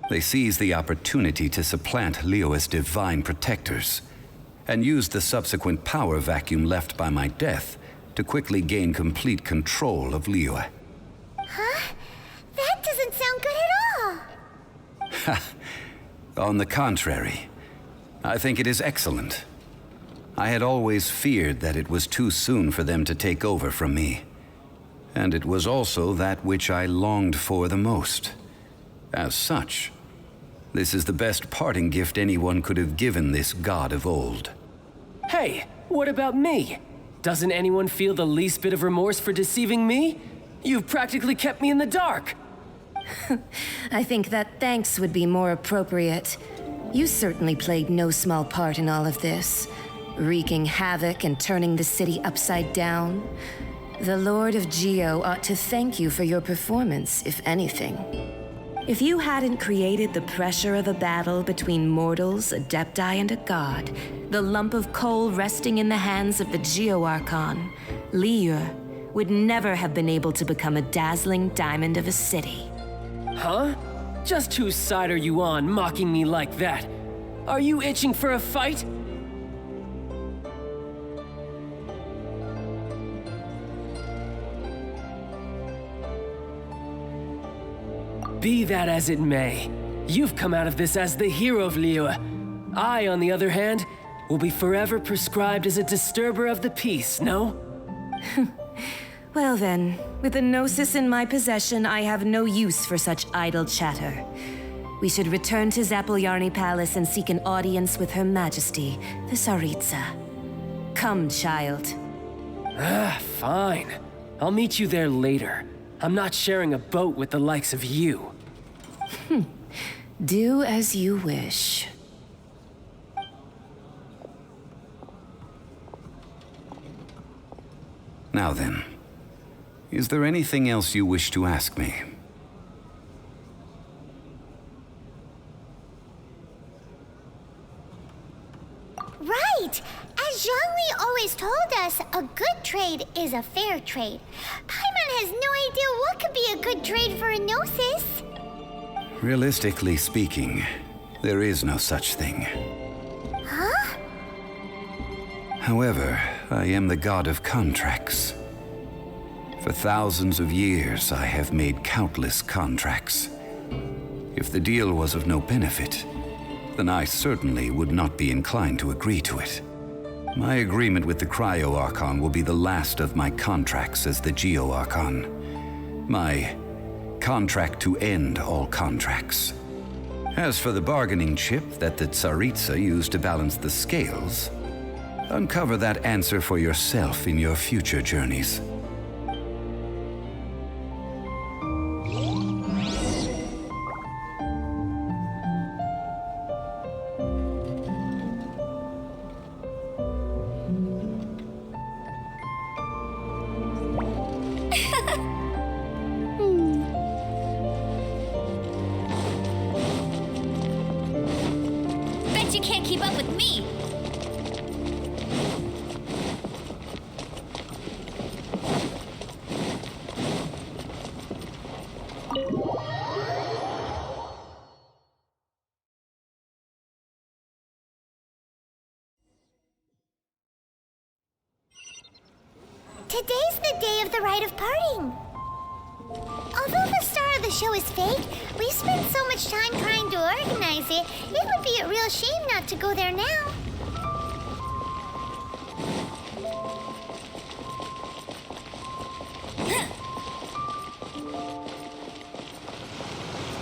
they seized the opportunity to supplant Liyue's divine protectors, and used the subsequent power vacuum left by my death to quickly gain complete control of Liyue. Huh? That doesn't sound good at all. On the contrary, I think it is excellent. I had always feared that it was too soon for them to take over from me, and it was also that which I longed for the most. As such, this is the best parting gift anyone could have given this god of old. Hey, what about me? Doesn't anyone feel the least bit of remorse for deceiving me? You've practically kept me in the dark. I think that thanks would be more appropriate. You certainly played no small part in all of this, wreaking havoc and turning the city upside down. The Lord of Geo ought to thank you for your performance, if anything. If you hadn't created the pressure of a battle between mortals, adepti, and a god, the lump of coal resting in the hands of the Geo-Archon, Liyue, would never have been able to become a dazzling diamond of a city. Huh? Just whose side are you on, mocking me like that? Are you itching for a fight? Be that as it may, you've come out of this as the hero of Liyue. I, on the other hand, will be forever prescribed as a disturber of the peace, no? Well then, with the Gnosis in my possession, I have no use for such idle chatter. We should return to Zapolyarny Palace and seek an audience with Her Majesty, the Tsaritsa. Come, child. Fine. I'll meet you there later. I'm not sharing a boat with the likes of you. Do as you wish. Now then, is there anything else you wish to ask me? Right! As Zhongli always told us, a good trade is a fair trade. Paimon has no idea what could be a good trade for a Gnosis. Realistically speaking, there is no such thing. Huh? However, I am the god of contracts. For thousands of years, I have made countless contracts. If the deal was of no benefit, then I certainly would not be inclined to agree to it. My agreement with the Cryo-Archon will be the last of my contracts as the Geo-Archon. My contract to end all contracts. As for the bargaining chip that the Tsaritsa used to balance the scales, uncover that answer for yourself in your future journeys. Bet you can't keep up with me! Today's the day of the rite of parting. Although the star of the show is fake, we've spent so much time trying to organize it, it would be a real shame not to go there now.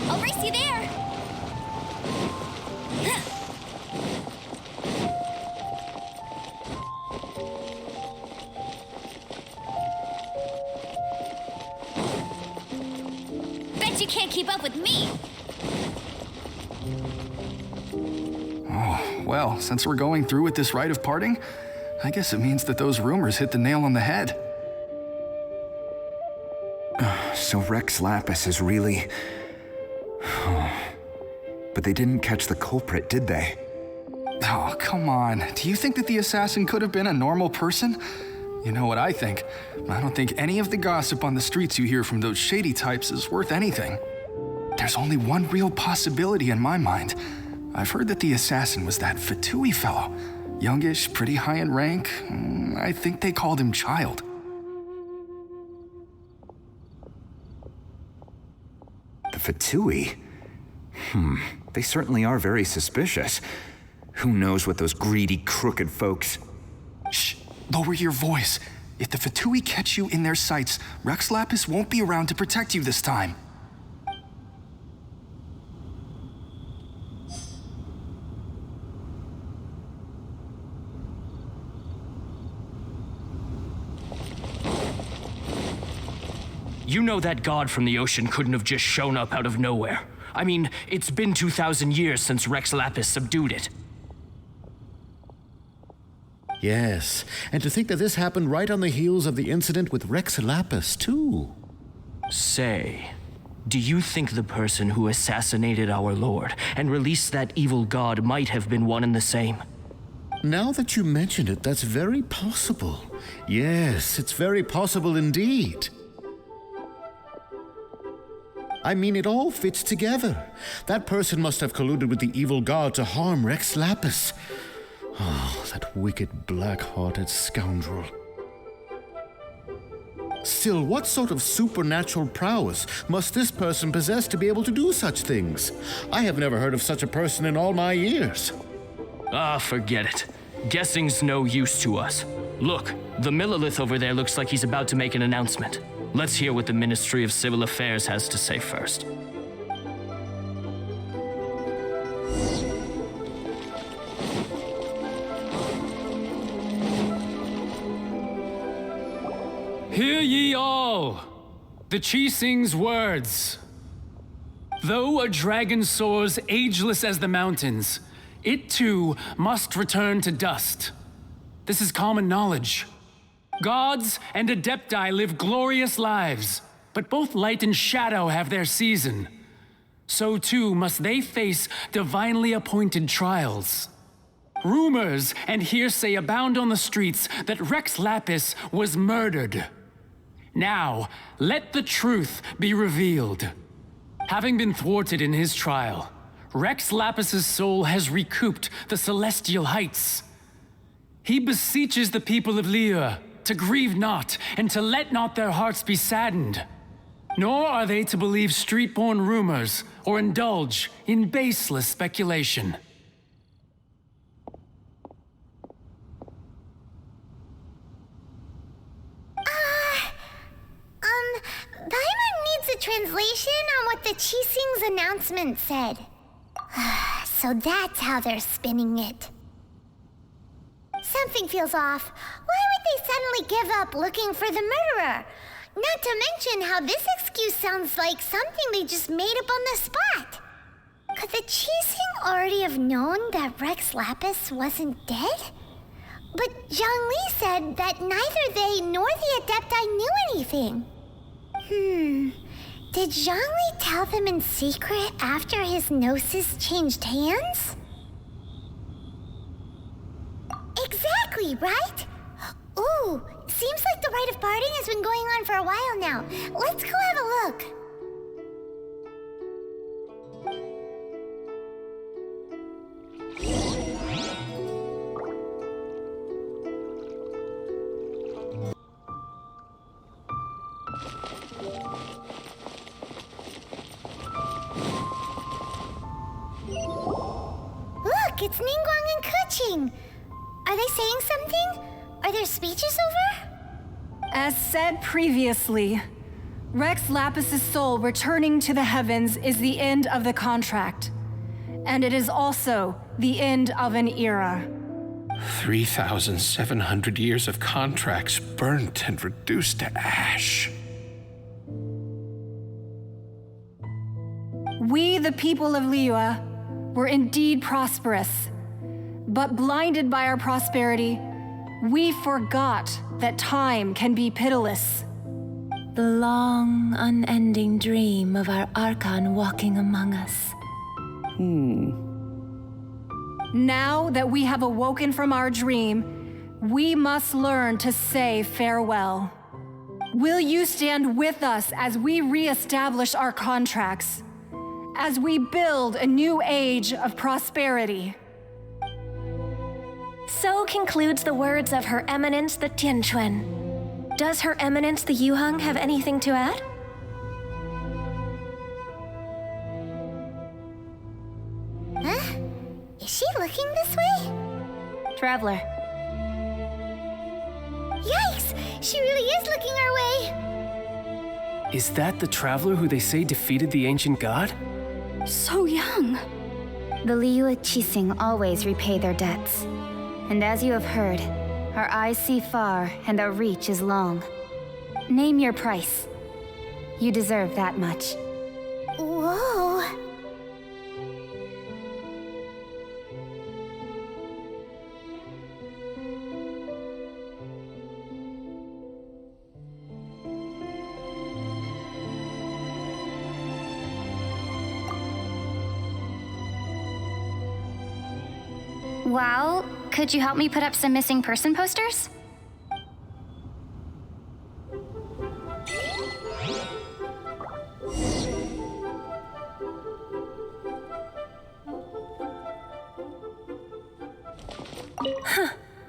I'll race you there! Bet you can't keep up with me! Oh, well, since we're going through with this rite of parting, I guess it means that those rumors hit the nail on the head. So Rex Lapis is really... But they didn't catch the culprit, did they? Oh, come on. Do you think that the assassin could have been a normal person? You know what I think. I don't think any of the gossip on the streets you hear from those shady types is worth anything. There's only one real possibility in my mind. I've heard that the assassin was that Fatui fellow. Youngish, pretty high in rank. I think they called him Childe. The Fatui? They certainly are very suspicious. Who knows what those greedy, crooked folks... Shh! Lower your voice. If the Fatui catch you in their sights, Rex Lapis won't be around to protect you this time. You know that god from the ocean couldn't have just shown up out of nowhere. I mean, it's been 2,000 years since Rex Lapis subdued it. Yes, and to think that this happened right on the heels of the incident with Rex Lapis, too. Say, do you think the person who assassinated our lord and released that evil god might have been one and the same? Now that you mention it, that's very possible. Yes, it's very possible indeed. I mean, it all fits together. That person must have colluded with the evil god to harm Rex Lapis. Oh, that wicked, black-hearted scoundrel. Still, what sort of supernatural prowess must this person possess to be able to do such things? I have never heard of such a person in all my years. Ah, forget it. Guessing's no use to us. Look, the Millilith over there looks like he's about to make an announcement. Let's hear what the Ministry of Civil Affairs has to say first. Hear ye all, the Qixing's words. Though a dragon soars ageless as the mountains, it too must return to dust. This is common knowledge. Gods and Adepti live glorious lives, but both light and shadow have their season. So too must they face divinely appointed trials. Rumors and hearsay abound on the streets that Rex Lapis was murdered. Now, let the truth be revealed. Having been thwarted in his trial, Rex Lapis's soul has recouped the celestial heights. He beseeches the people of Liyue to grieve not and to let not their hearts be saddened. Nor are they to believe street-born rumors or indulge in baseless speculation. Paimon needs a translation on what the Qixing's announcement said. So that's how they're spinning it. Something feels off. Why would they suddenly give up looking for the murderer? Not to mention how this excuse sounds like something they just made up on the spot. Could the Qixing already have known that Rex Lapis wasn't dead? But Zhongli said that neither they nor the Adepti knew anything. Did Zhongli tell them in secret after his gnosis changed hands? Exactly, right? Ooh, seems like the rite of parting has been going on for a while now. Let's go have a look. Look, it's Ningguang and Keqing. Are they saying something? Are their speeches over? As said previously, Rex Lapis's soul returning to the heavens is the end of the contract. And it is also the end of an era. 3,700 years of contracts burnt and reduced to ash. We, the people of Liyue, were indeed prosperous. But blinded by our prosperity, we forgot that time can be pitiless. The long, unending dream of our Archon walking among us. Now that we have awoken from our dream, we must learn to say farewell. Will you stand with us as we re-establish our contracts? As we build a new age of prosperity? So concludes the words of Her Eminence the Tianquan. Does Her Eminence the Yuheng have anything to add? Huh? Is she looking this way? Traveler. Yikes! She really is looking our way. Is that the traveler who they say defeated the ancient god? So young. The Liyue Qixing always repay their debts. And as you have heard, our eyes see far and our reach is long. Name your price. You deserve that much. Whoa. Wow, could you help me put up some missing person posters?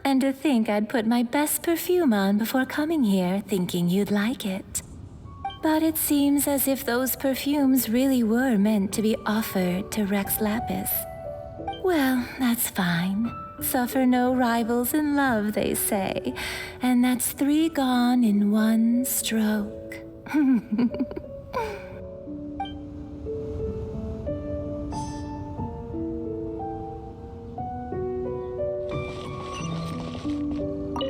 And to think I'd put my best perfume on before coming here, thinking you'd like it. But it seems as if those perfumes really were meant to be offered to Rex Lapis. Well, that's fine. Suffer no rivals in love, they say. And that's 3 gone in 1 stroke.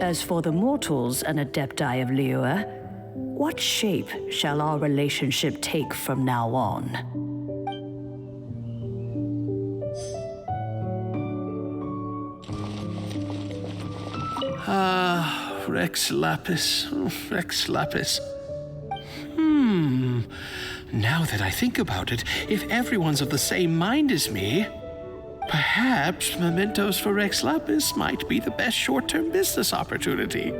As for the mortals and adepti of Liyue, what shape shall our relationship take from now on? Rex Lapis. Rex Lapis. Now that I think about it, if everyone's of the same mind as me, perhaps mementos for Rex Lapis might be the best short-term business opportunity.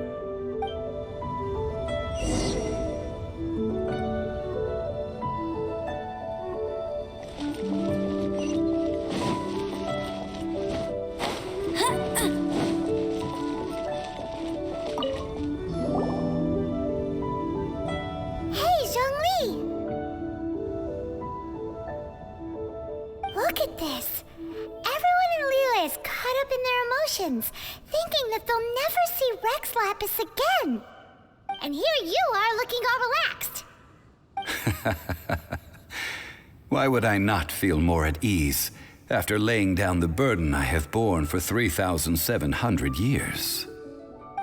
Look at this. Everyone in Liyue is caught up in their emotions, thinking that they'll never see Rex Lapis again. And here you are looking all relaxed. Why would I not feel more at ease after laying down the burden I have borne for 3,700 years?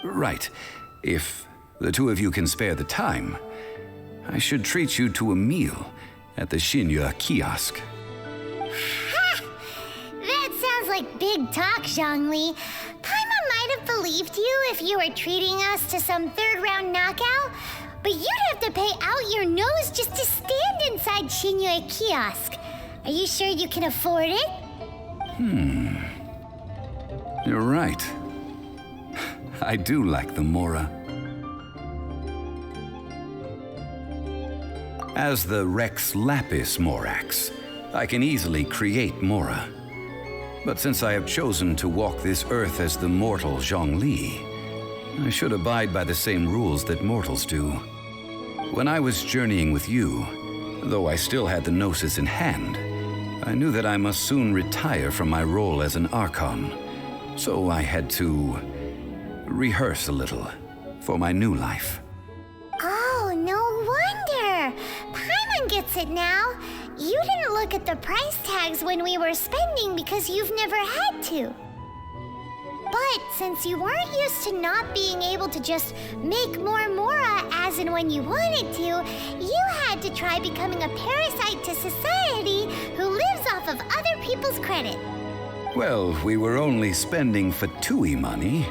Right. If the two of you can spare the time, I should treat you to a meal at the Xinyu kiosk. Ha! That sounds like big talk, Zhongli. Paimon might have believed you if you were treating us to some third-round knockout, but you'd have to pay out your nose just to stand inside Xinyu kiosk. Are you sure you can afford it? You're right. I do like the Mora. As the Rex Lapis Morax, I can easily create Mora. But since I have chosen to walk this earth as the mortal Zhongli, I should abide by the same rules that mortals do. When I was journeying with you, though I still had the Gnosis in hand, I knew that I must soon retire from my role as an Archon, so I had to rehearse a little for my new life. Oh, no wonder. Paimon gets it now. You didn't look at the price tags when we were spending because you've never had to. But since you weren't used to not being able to just make more Mora as and when you wanted to, you had to try becoming a parasite to society who lives off of other people's credit. Well, we were only spending Fatui money.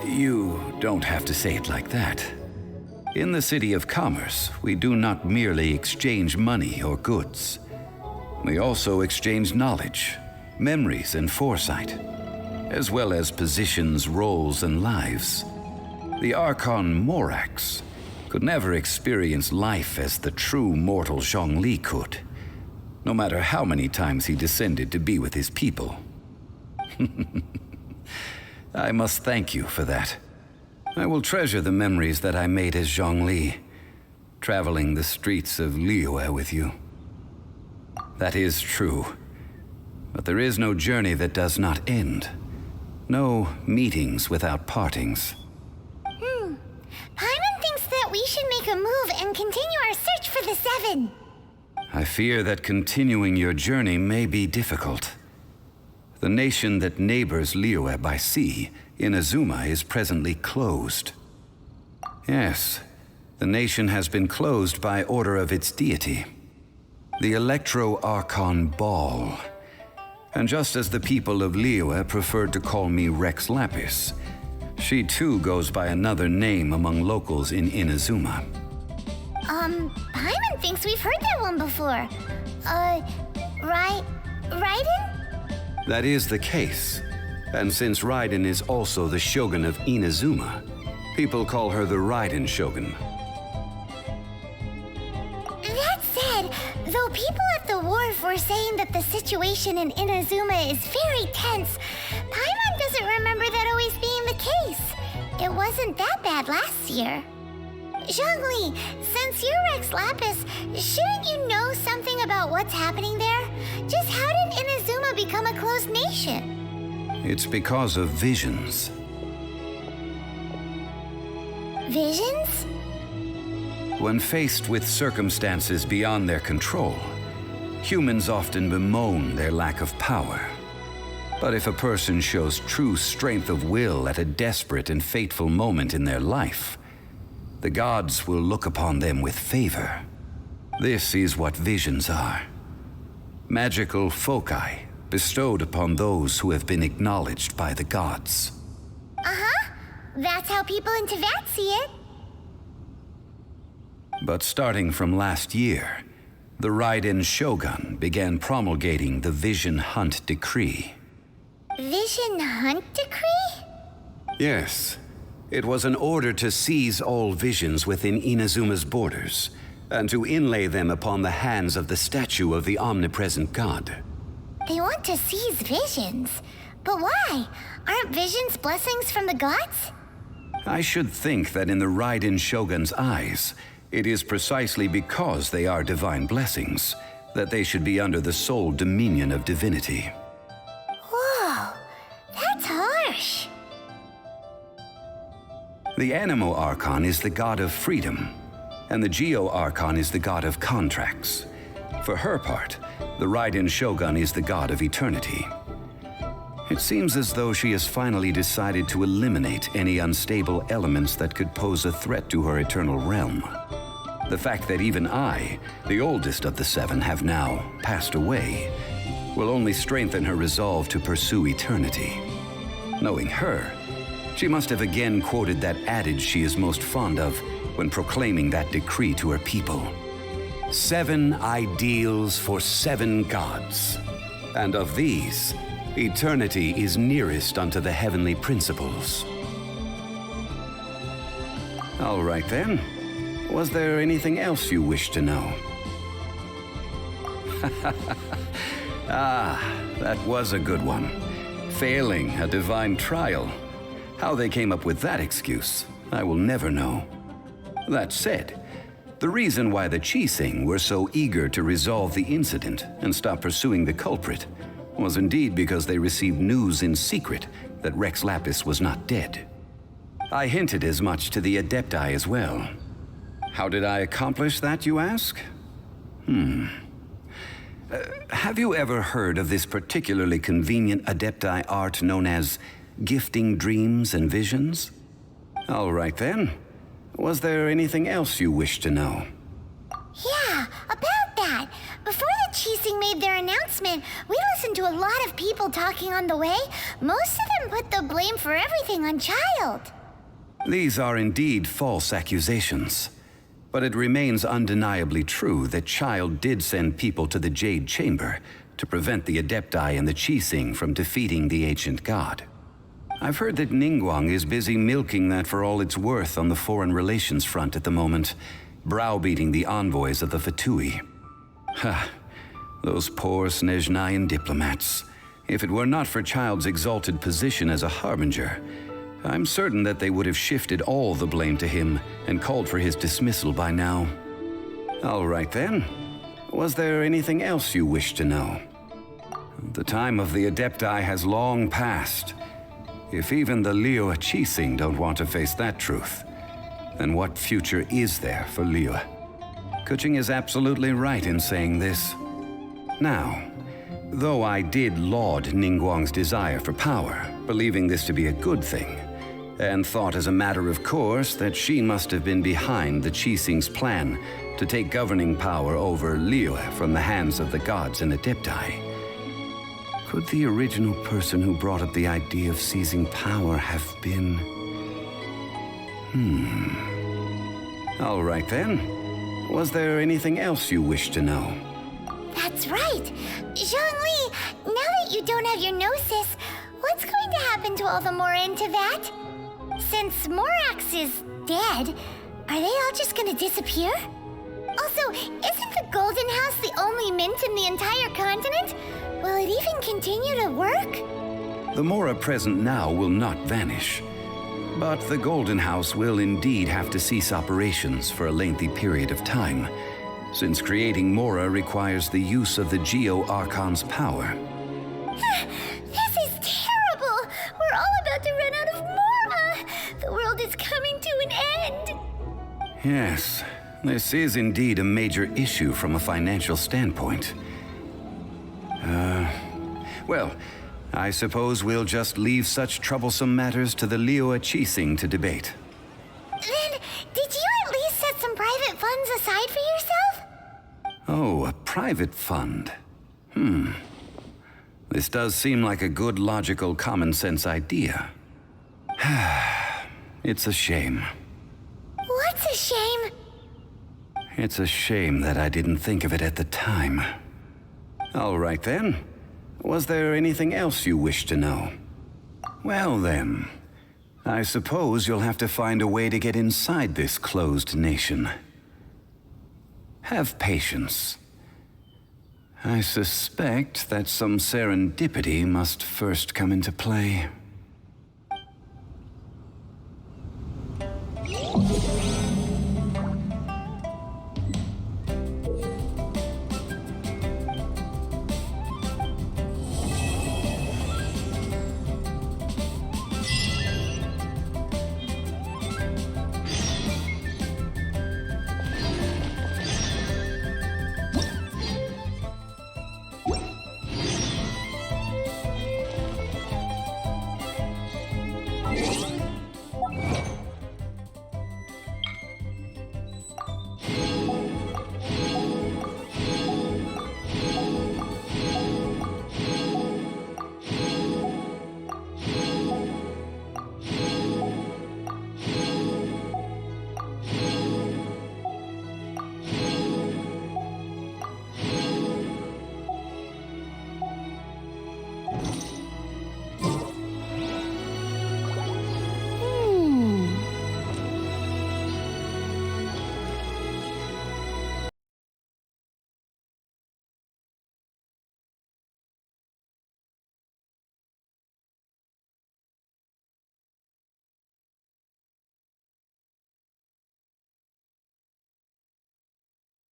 You don't have to say it like that. In the City of Commerce, we do not merely exchange money or goods. We also exchange knowledge, memories, and foresight, as well as positions, roles, and lives. The Archon Morax could never experience life as the true mortal Zhongli could, no matter how many times he descended to be with his people. I must thank you for that. I will treasure the memories that I made as Zhongli, traveling the streets of Liyue with you. That is true, but there is no journey that does not end. No meetings without partings. Paimon make a move and continue our search for the Seven. I fear that continuing your journey may be difficult. The nation that neighbors Liyue by sea, Inazuma, is presently closed. Yes, the nation has been closed by order of its deity, the Electro-Archon Ball. And just as the people of Liyue preferred to call me Rex Lapis, she too goes by another name among locals in Inazuma. Paimon thinks we've heard that one before. Raiden? That is the case. And since Raiden is also the shogun of Inazuma, people call her the Raiden Shogun. That said, though people at the wharf were saying that the situation in Inazuma is very tense, Paimon doesn't remember that always being the case. It wasn't that bad last year. Zhongli, since you're Rex Lapis, shouldn't you know something about what's happening there? Just how did Inazuma become a closed nation? It's because of visions. Visions? When faced with circumstances beyond their control, humans often bemoan their lack of power. But if a person shows true strength of will at a desperate and fateful moment in their life, the gods will look upon them with favor. This is what visions are. Magical foci bestowed upon those who have been acknowledged by the gods. Uh-huh. That's how people in Teyvat see it. But starting from last year, the Raiden Shogun began promulgating the Vision Hunt Decree. Vision Hunt Decree? Yes. It was an order to seize all visions within Inazuma's borders, and to inlay them upon the hands of the statue of the omnipresent god. They want to seize visions. But why? Aren't visions blessings from the gods? I should think that in the Raiden Shogun's eyes, it is precisely because they are divine blessings that they should be under the sole dominion of divinity. Whoa, that's harsh. The Animo Archon is the god of freedom, and the Geo Archon is the god of contracts. For her part, the Raiden Shogun is the god of eternity. It seems as though she has finally decided to eliminate any unstable elements that could pose a threat to her eternal realm. The fact that even I, the oldest of the seven, have now passed away, will only strengthen her resolve to pursue eternity. Knowing her, she must have again quoted that adage she is most fond of when proclaiming that decree to her people. 7 ideals for 7 gods, and of these, eternity is nearest unto the heavenly principles. All right then. Was there anything else you wish to know? That was a good one. Failing a divine trial. How they came up with that excuse, I will never know. That said, the reason why the Qixing were so eager to resolve the incident and stop pursuing the culprit was indeed because they received news in secret that Rex Lapis was not dead. I hinted as much to the Adepti as well. How did I accomplish that, you ask? Have you ever heard of this particularly convenient Adepti art known as gifting dreams and visions? All right then. Was there anything else you wish to know? Yeah, about that. Before the Qixing made their announcement, we listened to a lot of people talking on the way. Most of them put the blame for everything on Childe. These are indeed false accusations. But it remains undeniably true that Childe did send people to the Jade Chamber to prevent the Adepti and the Qixing from defeating the ancient god. I've heard that Ningguang is busy milking that for all it's worth on the foreign relations front at the moment, browbeating the envoys of the Fatui. Ha! Those poor Snezhnayan diplomats. If it were not for Childe's exalted position as a harbinger, I'm certain that they would have shifted all the blame to him and called for his dismissal by now. All right then. Was there anything else you wish to know? The time of the Adepti has long passed. If even the Liyue Qixing don't want to face that truth, then what future is there for Liyue? Kuching is absolutely right in saying this. Now, though I did laud Ningguang's desire for power, believing this to be a good thing, and thought as a matter of course that she must have been behind the Qixing's plan to take governing power over Liyue from the hands of the gods and Adepti. Could the original person who brought up the idea of seizing power have been... All right then. Was there anything else you wish to know? That's right. Zhongli, now that you don't have your gnosis, what's going to happen to all the Mora in Teyvat? Since Morax is dead, are they all just gonna disappear? Also, isn't the Golden House the only mint in the entire continent? Will it even continue to work? The Mora present now will not vanish. But the Golden House will indeed have to cease operations for a lengthy period of time, since creating Mora requires the use of the Geo-Archon's power. This is terrible! We're all about to run out of Mora! The world is coming to an end! Yes, this is indeed a major issue from a financial standpoint. Well, I suppose we'll just leave such troublesome matters to the Liyue Qixing to debate. Then, did you at least set some private funds aside for yourself? Oh, a private fund. This does seem like a good, logical, common-sense idea. It's a shame. What's a shame? It's a shame that I didn't think of it at the time. All right then. Was there anything else you wish to know? Well then, I suppose you'll have to find a way to get inside this closed nation. Have patience. I suspect that some serendipity must first come into play.